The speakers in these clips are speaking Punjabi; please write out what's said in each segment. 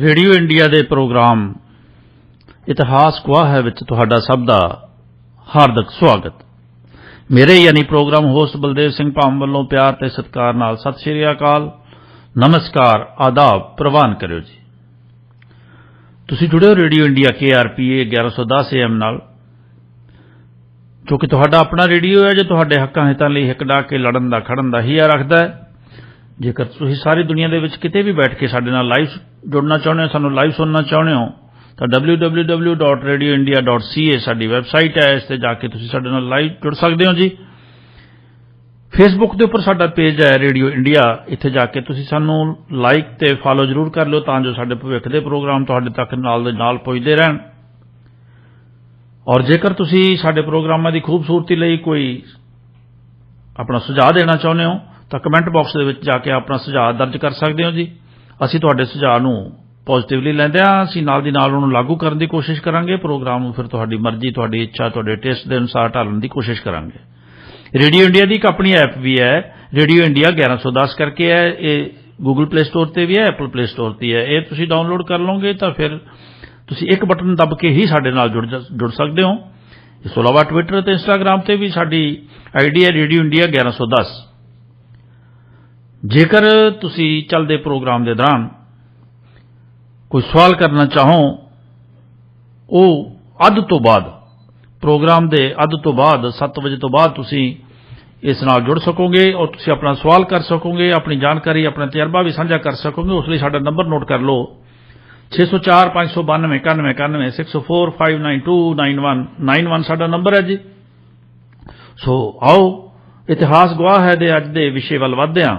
रेडियो इंडिया के प्रोग्राम इतिहास गवाह है विच तुहाडा सब दा हार्दिक स्वागत। मेरे यानी प्रोग्राम होस्ट बलदेव सिंह भाम वालों प्यार ते सत्कार नाल सत श्री अकाल, नमस्कार, आदाब प्रवान करो जी। तुसीं जुड़े हो रेडियो इंडिया KRPA 1110 AM नाल, जो कि तुहाडा अपना रेडियो है जो तुहाडे हक्कां हितां लई हिक डा के लड़न दा खड़न दा हिया रखदा है। जेकर तुसीं सारी दुनिया दे विच किते भी बैठ के साडे नाल लाइव जुड़ना चाहुंदे हो, सानूं लाइव सुनना चाहुंदे हो, तो www.radioindia.ca साडी वैबसाइट है। इस ते जाके तुसीं साडे नाल लाइव जुड़ सकदे हो जी। फेसबुक के उपर साडा पेज है रेडियो इंडिया, इत्थे जाके तुसीं सानूं लाइक ते फॉलो जरूर कर लो तां जो साडे भविख दे प्रोग्राम तुहाडे तक नाल दे नाल पहुंचदे रहण। और जेकर तुसीं साडे प्रोग्रामां दी खूबसूरती लई कोई अपना सुझाव देना चाहुंदे हो तो कमेंट बॉक्स दे विच जाके अपना सुझाव दर्ज कर सकते हो जी। असीं तुहाडे सुझाव नूं पॉजिटिवली लैंदे हां, असीं नाल दी नाल उहनूं लागू करन दी कोशिश करांगे। प्रोग्राम नूं फिर तुहाडी मर्जी, तुहाडी इच्छा, तुहाडे टेस्ट दे अनुसार ढालण दी कोशिश करांगे। रेडियो इंडिया की एक अपनी ऐप भी है, रेडियो इंडिया 1110 करके है। ये गूगल प्ले स्टोर पर भी है, एप्पल प्ले स्टोर पर है। ये तुसीं डाउनलोड कर लोगे तो फिर तुसीं एक बटन दब के ही साडे नाल जुड़ सकते हो। इस तो इलावा ट्विटर ते इंस्टाग्राम ते भी साडी आईडी है रेडियो इंडिया 1110। जेकर तुसी चलदे प्रोग्राम के दौरान कोई सवाल करना चाहो, वो अध तो बाद प्रोग्राम के अध तो बाद 7 बजे तो बाद तुसी इस नाल जुड़ सकोगे और तुसी अपना सवाल कर सकोगे, अपनी जानकारी, अपना तजर्बा भी साझा कर सकोगे। उसलिए साडा नंबर नोट कर लो, 604 592 91 91 604 592 9191 साडा नंबर है जी। सो आओ इतिहास गवाह है दे अज दे विषय वल वधदे हां।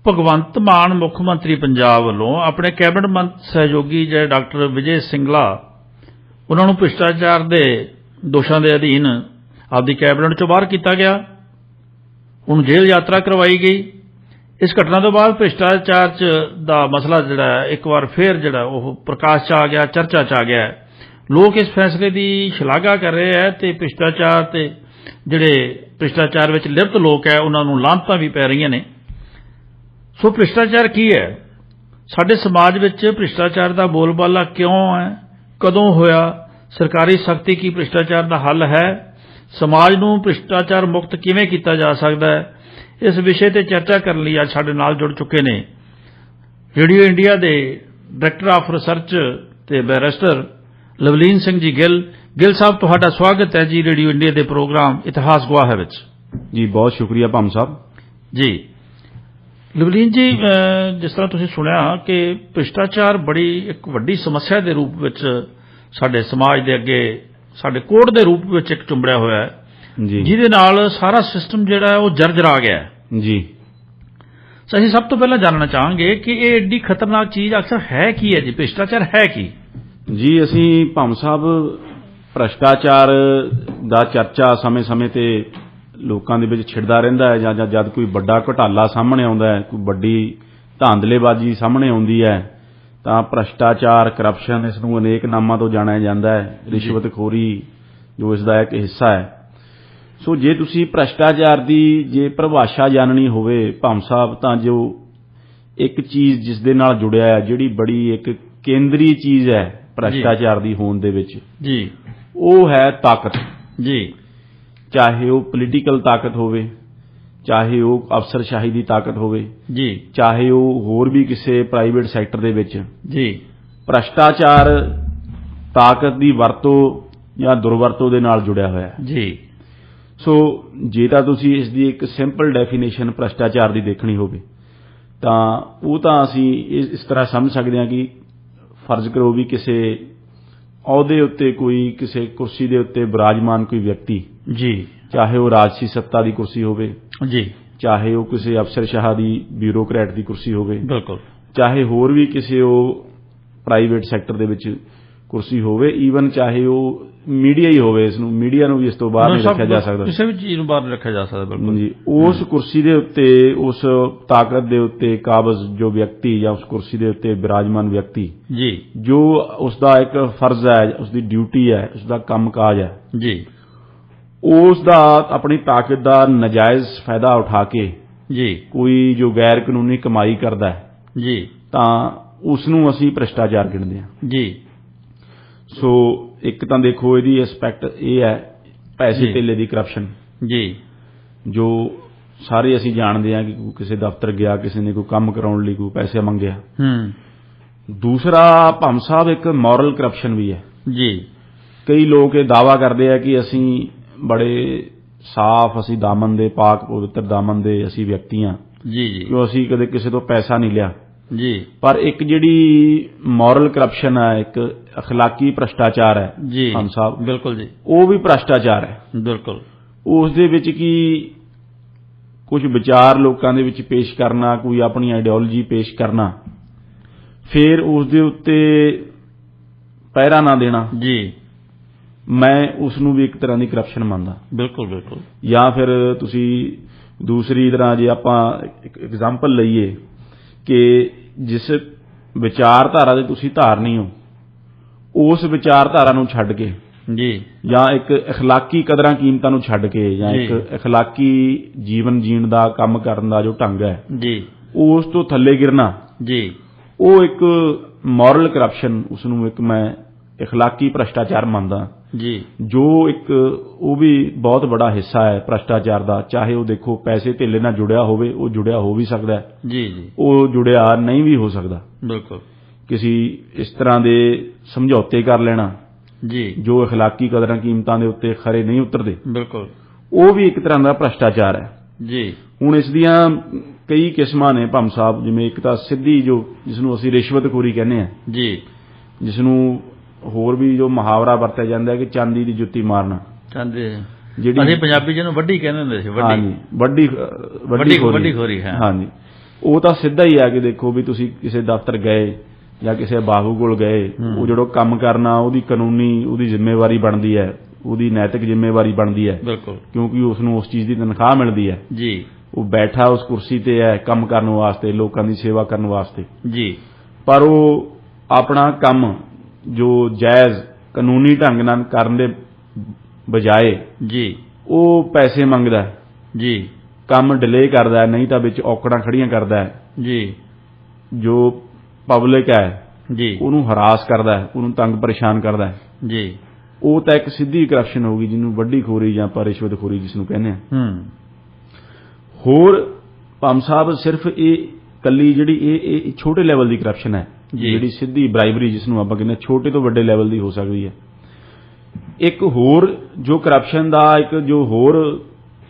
भगवंत मान मुख मंत्री पंजाब वालों अपने कैबिनेट सहयोगी जो डॉक्टर विजय सिंगला उन्होंने भ्रिष्टाचार के दोषों के अधीन आपकी कैबिनेट चों बाहर किया गया। उन्होंने जेल यात्रा करवाई गई। इस घटना तो बाद भ्रिष्टाचार का मसला जिहड़ा एक बार फिर जिहड़ा वो प्रकाश च आ गया, चर्चा च आ गया। लोग इस फैसले की शलाघा कर रहे हैं तो भ्रिष्टाचार ते जिहड़े भ्रिष्टाचार विच लिप्त लोग है उन्होंने लानतां भी पै रही ने। सो भ्रिष्टाचार की है, साडे समाज विच भ्रिष्टाचार का बोलबाला क्यों है, कदों होया, सरकारी सख्ती की भ्रिष्टाचार का हल है, समाज नूं भ्रिष्टाचार मुक्त किवें कीता जा सकदा है, इस विषय ते चर्चा करने लई अज साडे नाल जुड़ चुके ने रेडियो इंडिया के डायरैक्टर ऑफ रिसर्च ते बैरिस्टर लवलीन सिंह जी गिल साहब, तुहाडा स्वागत है जी रेडियो इंडिया के प्रोग्राम इतिहास गवाह विच जी। बहुत शुक्रिया भाम साहब जी। लवलीन जी, जिस तरह तुसीं सुनिया कि भ्रिष्टाचार बड़ी एक वड्डी समस्या के रूप में साडे समाज के अगे साडे कोड के रूप में एक चुंबड़िया होया है जी, जिहदे नाल सारा सिस्टम जिहड़ा है वो जर्जरा गया है जी। असीं सब तो पहला जानना चाहांगे कि ये एड्डी खतरनाक चीज़ अक्सर है की है जी, भ्रिष्टाचार है की जी। असीं भाम साहब भ्रष्टाचार दा चर्चा समय समय ते लोकां दे विच छिड़दा रहिंदा है जां जद कोई बड़ा घोटाला सामने आउंदा है, कोई बड़ी धांधलेबाजी सामने आउंदी है तां भ्रष्टाचार, करप्शन इसनूं अनेक नामां तो जाणिया जांदा है। रिश्वतखोरी जो इसदा एक हिस्सा है। सो जे तुसीं भ्रष्टाचार दी जे परिभाषा जाननी होवे भाम साहब तां जो एक चीज़ जिस दे नाल जुड़िया है जिहड़ी बड़ी एक केंद्री चीज़ है भ्रष्टाचार दी होंद दे विच जी, वो है ताकत जी। चाहे वो पोलीटिकल ताकत होवे, चाहे वो अफसरशाही की ताकत होवे जी, चाहे वो होर भी किसी प्राइवेट सैक्टर दे विच जी। भ्रष्टाचार ताकत की वरतों या दुरवरतों दे नाल जुड़िया होया है जी। सो जे तां तुसीं इसदी एक सिंपल डेफिनेशन भ्रष्टाचार की देखनी होवे तां वो तां असीं इस तरह समझ सकते हैं कि फर्ज करो भी किसी अहुदे उत्ते कोई किसी कुर्सी के उत्ते विराजमान कोई व्यक्ति जी, चाहे वो राजसी सत्ता की कुर्सी होवे जी, चाहे वो किसी अफसरशाह की ब्यूरोक्रेट की कुर्सी होवे, बिल्कुल, चाहे होर भी किसी वो प्राइवेट सैक्टर दे विच कुर्सी होवे, ईवन चाहे वो मीडिया ही होवे, इसनूं मीडिया नूं भी इस तो बाहर नहीं रखा जा सकता, किसी भी चीज़ नूं बाहर नहीं रखा जा सकता। बिल्कुल जी। उस कुर्सी दे उत्ते उस ताकत दे उत्ते काबज जो व्यक्ति या उस कुर्सी दे उत्ते विराजमान व्यक्ति जी, जो उसका एक फर्ज है, उसकी ड्यूटी है, उसका काम काज है जी, उसका अपनी ताकत का नजायज़ फायदा उठा के ਜੀ ਕੋਈ ਜੋ ਗੈਰ ਕਾਨੂੰਨੀ ਕਮਾਈ ਕਰਦਾ ਹੈ ਜੀ ਤਾਂ ਉਸ ਨੂੰ ਅਸੀਂ ਭ੍ਰਿਸ਼ਟਾਚਾਰ ਗਿਣਦੇ ਹਾਂ। ਜੀ ਸੋ ਇੱਕ ਤਾਂ ਦੇਖੋ ਇਹਦੀ ਐਸਪੈਕਟ ਇਹ ਹੈ ਪੈਸੇ ਜੀ। ਧੇਲੇ ਦੀ ਕਰਪਸ਼ਨ, ਜੀ ਜੋ ਸਾਰੇ ਅਸੀਂ ਜਾਣਦੇ ਹਾਂ ਕਿ ਕਿਸੇ ਦਫ਼ਤਰ ਗਿਆ, ਕਿਸੇ ਨੇ ਕੋਈ ਕੰਮ ਕਰਾਉਣ ਲਈ ਕੋਈ ਪੈਸੇ ਮੰਗਿਆ। ਦੂਸਰਾ ਭਾਮ ਸਾਹਿਬ ਇੱਕ ਮੋਰਲ ਕਰਪਸ਼ਨ ਵੀ ਹੈ। ਜੀ ਕਈ ਲੋਕ ਇਹ ਦਾਅਵਾ ਕਰਦੇ ਆ ਕਿ ਅਸੀਂ ਬੜੇ ਸਾਫ਼, ਅਸੀਂ ਦਾਮਨ ਦੇ, ਪਾਕ ਪਵਿੱਤਰ ਦਾਮਨ ਦੇ ਅਸੀਂ ਵਿਅਕਤੀ ਹਾਂ, ਜੀ ਜੀ ਕਿਉਂ ਅਸੀਂ ਕਦੇ ਕਿਸੇ ਤੋਂ ਪੈਸਾ ਨਹੀਂ ਲਿਆ। ਜੀ ਪਰ ਇੱਕ ਜਿਹੜੀ ਮੋਰਲ ਕਰਪਸ਼ਨ ਹੈ, ਇੱਕ ਅਖਲਾਕੀ ਭ੍ਰਿਸ਼ਟਾਚਾਰ ਹੈ ਜੀ ਭਾਮ ਸਾਹਿਬ, ਬਿਲਕੁਲ ਜੀ ਉਹ ਵੀ ਭ੍ਰਿਸ਼ਟਾਚਾਰ ਹੈ। ਬਿਲਕੁਲ ਉਸ ਦੇ ਵਿੱਚ ਕੀ ਕੁਝ ਵਿਚਾਰ ਲੋਕਾਂ ਦੇ ਵਿੱਚ ਪੇਸ਼ ਕਰਨਾ, ਕੋਈ ਆਪਣੀ ਆਈਡੀਓਲੋਜੀ ਪੇਸ਼ ਕਰਨਾ, ਫਿਰ ਉਸ ਦੇ ਉੱਤੇ ਪਹਿਰਾ ਨਾ ਦੇਣਾ, ਜੀ ਮੈਂ ਉਸ ਨੂੰ ਵੀ ਇੱਕ ਤਰ੍ਹਾਂ ਦੀ ਕਰਪਸ਼ਨ ਮੰਨਦਾ। ਬਿਲਕੁਲ ਬਿਲਕੁਲ ਜਾਂ ਫਿਰ ਤੁਸੀਂ ਦੂਸਰੀ ਤਰ੍ਹਾਂ ਜੇ ਆਪਾਂ ਇੱਕ ਐਗਜ਼ਾਮਪਲ ਲਈਏ ਕਿ ਜਿਸ ਵਿਚਾਰਧਾਰਾ ਦੇ ਤੁਸੀਂ ਧਾਰਨੀ ਹੋ, ਉਸ ਵਿਚਾਰਧਾਰਾ ਨੂੰ ਛੱਡ ਕੇ ਜੀ ਜਾਂ ਇੱਕ ਅਖਲਾਕੀ ਕਦਰਾਂ ਕੀਮਤਾਂ ਨੂੰ ਛੱਡ ਕੇ ਜਾਂ ਜੀ। ਇੱਕ ਅਖਲਾਕੀ ਜੀਵਨ ਜੀਣ ਦਾ, ਕੰਮ ਕਰਨ ਦਾ ਜੋ ਢੰਗ ਹੈ, ਜੀ ਉਸ ਤੋਂ ਥੱਲੇ ਗਿਰਨਾ, ਜੀ ਉਹ ਇੱਕ ਮੋਰਲ ਕਰਪਸ਼ਨ, ਉਸ ਨੂੰ ਇੱਕ ਮੈਂ ਅਖਲਾਕੀ ਭ੍ਰਿਸ਼ਟਾਚਾਰ ਮੰਨਦਾ। ਜੀ ਜੋ ਇੱਕ ਉਹ ਵੀ ਬਹੁਤ ਵੱਡਾ ਹਿੱਸਾ ਹੈ ਭ੍ਰਿਸ਼ਟਾਚਾਰ ਦਾ, ਚਾਹੇ ਉਹ ਦੇਖੋ ਪੈਸੇ ਧੇਲੇ ਨਾਲ ਜੁੜਿਆ ਹੋਵੇ, ਉਹ ਜੁੜਿਆ ਹੋ ਵੀ ਸਕਦਾ ਹੈ, ਜੀ ਜੀ ਉਹ ਜੁੜਿਆ ਨਹੀਂ ਵੀ ਹੋ ਸਕਦਾ। ਬਿਲਕੁਲ ਕਿਸੇ ਇਸ ਤਰ੍ਹਾਂ ਦੇ ਸਮਝੌਤੇ ਕਰ ਲੈਣਾ ਜੀ ਜੋ ਅਖਲਾਕੀ ਕਦਰਾਂ ਕੀਮਤਾਂ ਦੇ ਉੱਤੇ ਖਰੇ ਨਹੀਂ ਉਤਰਦੇ, ਬਿਲਕੁਲ ਉਹ ਵੀ ਇੱਕ ਤਰ੍ਹਾਂ ਦਾ ਭ੍ਰਿਸ਼ਟਾਚਾਰ ਹੈ। ਜੀ ਹੁਣ ਇਸ ਦੀਆਂ ਕਈ ਕਿਸਮਾਂ ਨੇ ਭਾਮ ਸਾਹਿਬ, ਜਿਵੇਂ ਇੱਕ ਤਾਂ ਸਿੱਧੀ, ਜੋ ਜਿਸ ਨੂੰ ਅਸੀਂ ਰਿਸ਼ਵਤਖੋਰੀ ਕਹਿੰਦੇ ਹਾਂ, ਜੀ ਜਿਸ ਨੂੰ ਹੋਰ ਵੀ ਜੋ ਮੁਹਾਵਰਾ ਵਰਤਿਆ ਜਾਂਦਾ ਹੈ ਕਿ ਚਾਂਦੀ ਦੀ ਜੁੱਤੀ ਮਾਰਨਾ, ਚਾਹੁੰਦੇ ਜਿਹੜੀ ਅਸੀਂ ਪੰਜਾਬੀ ਜਿਹਨੂੰ ਵੱਡੀ ਕਹਿੰਦੇ ਹੁੰਦੇ ਸੀ, ਹਾਂਜੀ ਵੱਡੀ ਵੱਡੀ ਖੋਰੀ ਹੈ। ਹਾਂਜੀ, ਉਹ ਤਾਂ ਸਿੱਧਾ ਹੀ ਆ ਕਿ ਦੇਖੋ ਵੀ ਤੁਸੀਂ ਕਿਸੇ ਦਫ਼ਤਰ ਗਏ ਜਾਂ ਕਿਸੇ ਬਾਬੂ ਕੋਲ ਗਏ, ਉਹ ਜਿਹੜਾ ਕੰਮ ਕਰਨਾ ਉਹਦੀ ਕਾਨੂੰਨੀ ਉਹਦੀ ਜ਼ਿੰਮੇਵਾਰੀ ਬਣਦੀ ਹੈ, ਉਹਦੀ ਨੈਤਿਕ ਜ਼ਿੰਮੇਵਾਰੀ ਬਣਦੀ ਹੈ, ਬਿਲਕੁਲ ਕਿਉਂਕਿ ਉਸ ਨੂੰ ਉਸ ਚੀਜ਼ ਦੀ ਤਨਖਾਹ ਮਿਲਦੀ ਹੈ। ਜੀ ਉਹ ਬੈਠਾ ਉਸ ਕੁਰਸੀ ਤੇ ਹੈ ਕੰਮ ਕਰਨ ਵਾਸਤੇ, ਲੋਕਾਂ ਦੀ ਸੇਵਾ ਕਰਨ ਵਾਸਤੇ, ਜੀ ਪਰ ਉਹ ਆਪਣਾ ਕੰਮ ਜੋ ਜਾਇਜ਼ ਕਾਨੂੰਨੀ ਢੰਗ ਨਾਲ ਕਰਨ ਦੇ ਬਜਾਏ ਜੀ ਉਹ ਪੈਸੇ ਮੰਗਦਾ ਹੈ, ਜੀ ਕੰਮ ਡਿਲੇ ਕਰਦਾ ਹੈ, ਨਹੀਂ ਤਾਂ ਵਿੱਚ ਔਕੜਾਂ ਖੜੀਆਂ ਕਰਦਾ ਹੈ, ਜੀ ਜੋ ਪਬਲਿਕ ਹੈ ਜੀ ਉਹਨੂੰ ਹਰਾਸ ਕਰਦਾ ਹੈ, ਉਹਨੂੰ ਤੰਗ ਪਰੇਸ਼ਾਨ ਕਰਦਾ ਹੈ। ਜੀ ਉਹ ਤਾਂ ਇੱਕ ਸਿੱਧੀ ਕਰਪਸ਼ਨ ਹੋਗੀ, ਜਿਹਨੂੰ ਵੱਡੀ ਖੋਰੀ ਜਾਂ ਆਪਾਂ ਰਿਸ਼ਵਤਖੋਰੀ ਜਿਸ ਨੂੰ ਕਹਿੰਦੇ ਆ। ਹੋਰ ਭਾਮ ਸਾਹਿਬ ਸਿਰਫ ਇਹ ਕੱਲੀ ਜਿਹੜੀ ਇਹ ਛੋਟੇ ਲੈਵਲ ਦੀ ਕਰਪਸ਼ਨ ਹੈ, ਜਿਹੜੀ ਸਿੱਧੀ ਬ੍ਰਾਈਬਰੀ ਜਿਸ ਨੂੰ ਆਪਾਂ ਕਹਿੰਦੇ, ਛੋਟੇ ਤੋਂ ਵੱਡੇ ਲੈਵਲ ਦੀ ਹੋ ਸਕਦੀ ਹੈ। ਇੱਕ ਹੋਰ ਜੋ ਕਰਪਸ਼ਨ ਦਾ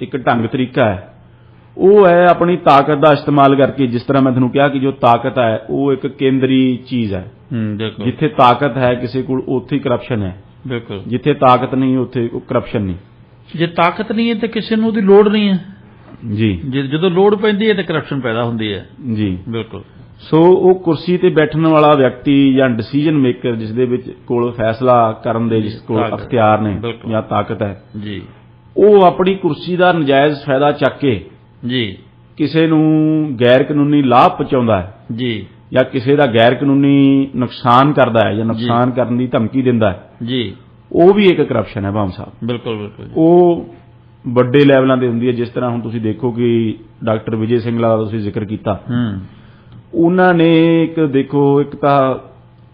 ਇੱਕ ਢੰਗ ਤਰੀਕਾ ਹੈ, ਉਹ ਹੈ ਆਪਣੀ ਤਾਕਤ ਦਾ ਇਸਤੇਮਾਲ ਕਰਕੇ। ਜਿਸ ਤਰ੍ਹਾਂ ਮੈਂ ਤੁਹਾਨੂੰ ਕਿਹਾ ਕਿ ਜੋ ਤਾਕਤ ਹੈ ਉਹ ਇੱਕ ਕੇਂਦਰੀ ਚੀਜ਼ ਹੈ, ਜਿੱਥੇ ਤਾਕਤ ਹੈ ਕਿਸੇ ਕੋਲ ਉੱਥੇ ਹੀ ਕਰਪਸ਼ਨ ਹੈ, ਬਿਲਕੁਲ ਜਿੱਥੇ ਤਾਕਤ ਨਹੀਂ ਉੱਥੇ ਕਰਪਸ਼ਨ ਨਹੀਂ। ਜੇ ਤਾਕਤ ਨਹੀਂ ਹੈ ਤਾਂ ਕਿਸੇ ਨੂੰ ਉਹਦੀ ਲੋੜ ਨਹੀਂ ਹੈ ਜੀ, ਜਦੋਂ ਲੋੜ ਪੈਂਦੀ ਹੈ ਤਾਂ ਕਰਪਸ਼ਨ ਪੈਦਾ ਹੁੰਦੀ ਹੈ। ਜੀ ਬਿਲਕੁਲ। ਸੋ ਉਹ ਕੁਰਸੀ ਤੇ ਬੈਠਣ ਵਾਲਾ ਵਿਅਕਤੀ ਜਾਂ ਡਿਸੀਜਨ ਮੇਕਰ, ਜਿਸ ਦੇ ਵਿੱਚ ਕੋਲ ਫੈਸਲਾ ਕਰਨ ਦੇ ਜਿਸ ਕੋਲ ਅਖਤਿਆਰ ਨੇ ਜਾਂ ਤਾਕਤ ਹੈ, ਜੀ, ਉਹ ਆਪਣੀ ਕੁਰਸੀ ਦਾ ਨਜਾਇਜ਼ ਫਾਇਦਾ ਚੱਕ ਕੇ ਜੀ ਕਿਸੇ ਨੂੰ ਗੈਰ ਕਾਨੂੰਨੀ ਲਾਭ ਪਹੁੰਚਾਉਂਦਾ ਹੈ, ਜੀ, ਜਾਂ ਕਿਸੇ ਦਾ ਗੈਰ ਕਾਨੂੰਨੀ ਨੁਕਸਾਨ ਕਰਦਾ ਹੈ ਜਾਂ ਨੁਕਸਾਨ ਕਰਨ ਦੀ ਧਮਕੀ ਦਿੰਦਾ ਹੈ, ਜੀ, ਉਹ ਵੀ ਇੱਕ ਕਰਪਸ਼ਨ ਹੈ ਭਾਮ ਸਾਹਿਬ। ਬਿਲਕੁਲ ਬਿਲਕੁਲ। ਉਹ ਵੱਡੇ ਲੈਵਲਾਂ ਤੇ ਹੁੰਦੀ ਹੈ। ਜਿਸ ਤਰ੍ਹਾਂ ਹੁਣ ਤੁਸੀਂ ਦੇਖੋ ਕਿ ਡਾਕਟਰ ਵਿਜੇ ਸਿੰਗਲਾ ਦਾ ਤੁਸੀਂ ਜ਼ਿਕਰ ਕੀਤਾ, ਉਹਨਾਂ ਨੇ ਇੱਕ ਤਾਂ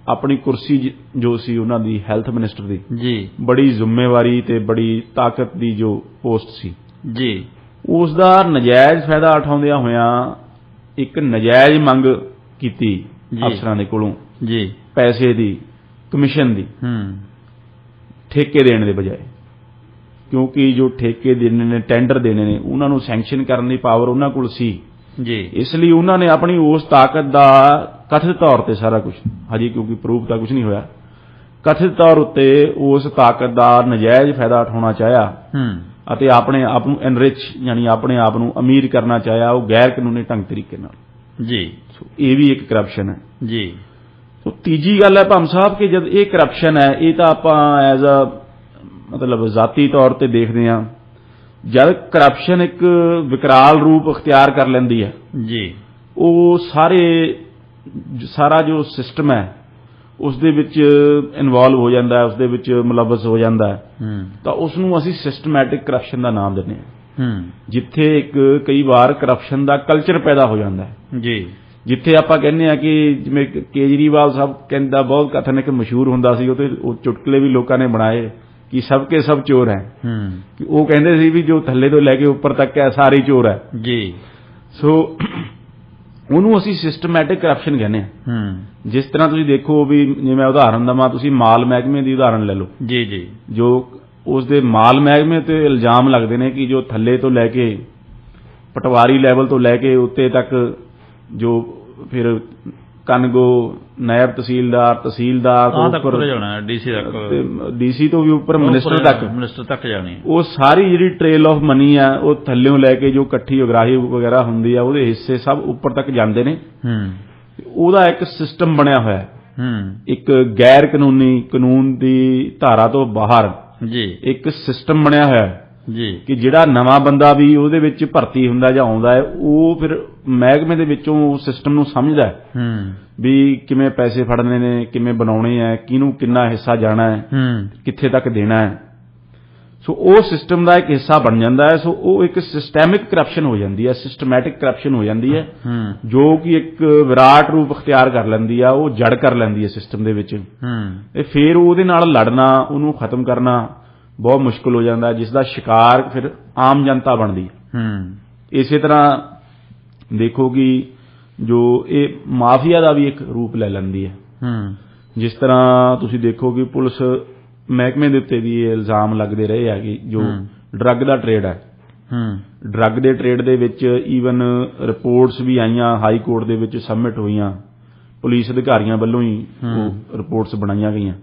ਆਪਣੀ ਕੁਰਸੀ ਜੋ ਸੀ ਉਹਨਾਂ ਦੀ ਹੈਲਥ ਮਿਨਿਸਟਰ ਦੀ, ਜੀ, ਬੜੀ ਜ਼ਿੰਮੇਵਾਰੀ ਤੇ ਬੜੀ ਤਾਕਤ ਦੀ ਜੋ ਪੋਸਟ ਸੀ, ਜੀ, ਉਸ ਦਾ ਨਜਾਇਜ਼ ਫਾਇਦਾ ਉਠਾਉਂਦਿਆਂ ਹੋਇਆਂ ਇੱਕ ਨਜਾਇਜ਼ ਮੰਗ ਕੀਤੀ ਅਫਸਰਾਂ ਦੇ ਕੋਲੋਂ, ਜੀ, ਪੈਸੇ ਦੀ, ਕਮਿਸ਼ਨ ਦੀ, ਠੇਕੇ ਦੇਣ ਦੇ ਬਜਾਏ। ਕਿਉਂਕਿ ਜੋ ਠੇਕੇ ਦੇਣੇ ਨੇ, ਟੈਂਡਰ ਦੇਣੇ ਨੇ, ਉਹਨਾਂ ਨੂੰ ਸੈਂਕਸ਼ਨ ਕਰਨ ਦੀ ਪਾਵਰ ਉਹਨਾਂ ਕੋਲ ਸੀ, ਜੀ, ਇਸ ਲਈ ਉਹਨਾਂ ਨੇ ਆਪਣੀ ਉਸ ਤਾਕਤ ਦਾ ਕਥਿਤ ਤੌਰ ਤੇ ਸਾਰਾ ਕੁਝ, ਹਜੇ ਕਿਉਂਕਿ ਪ੍ਰੂਫ ਤਾਂ ਕੁਝ ਨਹੀਂ ਹੋਇਆ, ਕਥਿਤ ਤੌਰ ਉੱਤੇ ਉਸ ਤਾਕਤ ਦਾ ਨਜਾਇਜ਼ ਫਾਇਦਾ ਉਠਾਉਣਾ ਚਾਹਿਆ ਅਤੇ ਆਪਣੇ ਆਪ ਨੂੰ ਐਨਰਿਚ ਯਾਨੀ ਆਪਣੇ ਆਪ ਨੂੰ ਅਮੀਰ ਕਰਨਾ ਚਾਹਿਆ, ਉਹ ਗੈਰ ਕਾਨੂੰਨੀ ਢੰਗ ਤਰੀਕੇ ਨਾਲ, ਜੀ। ਇਹ ਵੀ ਇੱਕ ਕਰਪਸ਼ਨ ਹੈ, ਜੀ। ਸੋ ਤੀਜੀ ਗੱਲ ਹੈ ਭਾਮ ਸਾਹਿਬ ਕਿ ਜਦ ਇਹ ਕਰਪਸ਼ਨ ਹੈ, ਇਹ ਤਾਂ ਆਪਾਂ ਐਜ਼ ਮਤਲਬ ਜ਼ਾਤੀ ਤੌਰ ਤੇ ਦੇਖਦੇ ਹਾਂ, ਜਦ ਕਰਪਸ਼ਨ ਇੱਕ ਵਿਕਰਾਲ ਰੂਪ ਅਖਤਿਆਰ ਕਰ ਲੈਂਦੀ ਹੈ, ਜੀ, ਉਹ ਸਾਰਾ ਜੋ ਸਿਸਟਮ ਹੈ ਉਸ ਦੇ ਵਿੱਚ ਇਨਵੋਲਵ ਹੋ ਜਾਂਦਾ ਹੈ, ਉਸ ਦੇ ਵਿੱਚ ਮੁਲਵਸ ਹੋ ਜਾਂਦਾ ਹੈ, ਤਾਂ ਉਸ ਨੂੰ ਅਸੀਂ ਸਿਸਟਮੈਟਿਕ ਕਰਪਸ਼ਨ ਦਾ ਨਾਮ ਦਿੰਦੇ ਹਾਂ। ਜਿੱਥੇ ਇੱਕ ਕਈ ਵਾਰ ਕਰਪਸ਼ਨ ਦਾ ਕਲਚਰ ਪੈਦਾ ਹੋ ਜਾਂਦਾ ਹੈ ਜੀ। ਜਿੱਥੇ ਆਪਾਂ ਕਹਿੰਦੇ ਆ ਕਿ ਜਿਵੇਂ ਕੇਜਰੀਵਾਲ ਸਾਹਿਬ ਕਹਿੰਦਾ ਬਹੁਤ ਕਥਨ ਇੱਕ ਮਸ਼ਹੂਰ ਹੁੰਦਾ ਸੀ, ਉਹ ਚੁਟਕਲੇ ਵੀ ਲੋਕਾਂ ਨੇ ਬਣਾਏ ਕਿ ਸਭ ਕੇ ਸਭ ਚੋਰ ਹੈ। ਕਿ ਉਹ ਕਹਿੰਦੇ ਸੀ ਵੀ ਜੋ ਥੱਲੇ ਤੋਂ ਲੈ ਕੇ ਉੱਪਰ ਤੱਕ ਹੈ ਸਾਰੇ ਚੋਰ ਹੈ ਜੀ। ਸੋ ਉਹਨੂੰ ਅਸੀਂ ਸਿਸਟਮੈਟਿਕ ਕਰਪਸ਼ਨ ਕਹਿੰਦੇ ਆ। ਜਿਸ ਤਰ੍ਹਾਂ ਤੁਸੀਂ ਦੇਖੋ ਵੀ ਜਿਵੇਂ ਉਦਾਹਰਨ ਦਵਾਂ, ਤੁਸੀਂ ਮਾਲ ਮਹਿਕਮੇ ਦੀ ਉਦਾਹਰਨ ਲੈ ਲਓ ਜੀ ਜੀ। ਜੋ ਉਸ ਦੇ ਮਾਲ ਮਹਿਕਮੇ ਤੇ ਇਲਜ਼ਾਮ ਲੱਗਦੇ ਨੇ ਕਿ ਜੋ ਥੱਲੇ ਤੋਂ ਲੈ ਕੇ ਪਟਵਾਰੀ ਲੈਵਲ ਤੋਂ ਲੈ ਕੇ ਉੱਤੇ ਤੱਕ ਜੋ ਫਿਰ ਕਨਗੋ ਨਾਇਬ ਤਹਿਸੀਲਦਾਰ ਉੱਪਰ ਜਾਣਾ ਡੀਸੀ ਤੋਂ ਵੀ ਉੱਪਰ ਮਿਨਿਸਟਰ ਤੱਕ ਜਾਣੀ, ਉਹ ਸਾਰੀ ਜਿਹੜੀ ਟ੍ਰੇਲ ਆਫ ਮਨੀ ਆ ਉਹ ਥੱਲਿਓਂ ਲੈ ਕੇ ਜੋ ਇਕੱਠੀ ਉਗਰਾਹੀ ਵਗੈਰਾ ਹੁੰਦੀ ਆ ਉਹਦੇ ਹਿੱਸੇ ਸਭ ਉੱਪਰ ਤੱਕ ਜਾਂਦੇ ਨੇ। ਉਹਦਾ ਇੱਕ ਸਿਸਟਮ ਬਣਿਆ ਹੋਇਆ ਹੈ, ਇੱਕ ਗੈਰ ਕਾਨੂੰਨ ਦੀ ਧਾਰਾ ਤੋਂ ਬਾਹਰ ਜੀ ਇੱਕ ਸਿਸਟਮ ਬਣਿਆ ਹੋਇਆ ਹੈ ਜੀ ਕਿ ਜਿਹੜਾ ਨਵਾਂ ਬੰਦਾ ਵੀ ਉਹਦੇ ਵਿੱਚ ਭਰਤੀ ਹੁੰਦਾ ਜਾਂ ਆਉਂਦਾ ਹੈ ਉਹ ਫਿਰ ਮਹਿਕਮੇ ਦੇ ਵਿੱਚੋਂ ਉਸ ਸਿਸਟਮ ਨੂੰ ਸਮਝਦਾ ਹੈ ਵੀ ਕਿਵੇਂ ਪੈਸੇ ਫੜਨੇ ਨੇ, ਕਿਵੇਂ ਬਣਾਉਣੇ ਹੈ, ਕਿਹਨੂੰ ਕਿੰਨਾ ਹਿੱਸਾ ਜਾਣਾ ਹੈ, ਕਿੱਥੇ ਤੱਕ ਦੇਣਾ ਹੈ। ਸੋ ਉਹ ਸਿਸਟਮ ਦਾ ਇੱਕ ਹਿੱਸਾ ਬਣ ਜਾਂਦਾ ਹੈ। ਸੋ ਉਹ ਇੱਕ ਸਿਸਟੈਮਿਕ ਕਰਪਸ਼ਨ ਹੋ ਜਾਂਦੀ ਹੈ, ਸਿਸਟਮੈਟਿਕ ਕਰਪਸ਼ਨ ਹੋ ਜਾਂਦੀ ਹੈ, ਜੋ ਕਿ ਇੱਕ ਵਿਰਾਟ ਰੂਪ ਅਖਤਿਆਰ ਕਰ ਲੈਂਦੀ ਆ, ਉਹ ਜੜ ਕਰ ਲੈਂਦੀ ਹੈ ਸਿਸਟਮ ਦੇ ਵਿੱਚ। ਤੇ ਫਿਰ ਉਹਦੇ ਨਾਲ ਲੜਨਾ, ਉਹਨੂੰ ਖਤਮ ਕਰਨਾ ਬਹੁਤ ਮੁਸ਼ਕਲ ਹੋ ਜਾਂਦਾ, ਜਿਸ ਦਾ ਸ਼ਿਕਾਰ ਫਿਰ ਆਮ ਜਨਤਾ ਬਣਦੀ ਹੈ। ਇਸੇ ਤਰ੍ਹਾਂ ਦੇਖੋ ਕਿ ਜੋ ਇਹ ਮਾਫੀਆ ਦਾ ਵੀ ਇੱਕ ਰੂਪ ਲੈ ਲੈਂਦੀ ਹੈ। ਜਿਸ ਤਰ੍ਹਾਂ ਤੁਸੀਂ ਦੇਖੋ ਕਿ ਪੁਲਿਸ ਮਹਿਕਮੇ ਦੇ ਉੱਤੇ ਵੀ ਇਹ ਇਲਜ਼ਾਮ ਲੱਗਦੇ ਰਹੇ ਆ ਕਿ ਜੋ ਡਰੱਗ ਦਾ ਟ੍ਰੇਡ ਹੈ, ਡਰੱਗ ਦੇ ਟ੍ਰੇਡ ਦੇ ਵਿੱਚ ਈਵਨ ਰਿਪੋਰਟਸ ਵੀ ਆਈਆਂ, ਹਾਈ ਕੋਰਟ ਦੇ ਵਿੱਚ ਸਬਮਿਟ ਹੋਈਆਂ, ਪੁਲਿਸ ਅਧਿਕਾਰੀਆਂ ਵੱਲੋਂ ਹੀ ਉਹ ਰਿਪੋਰਟਸ ਬਣਾਈਆਂ ਗਈਆਂ।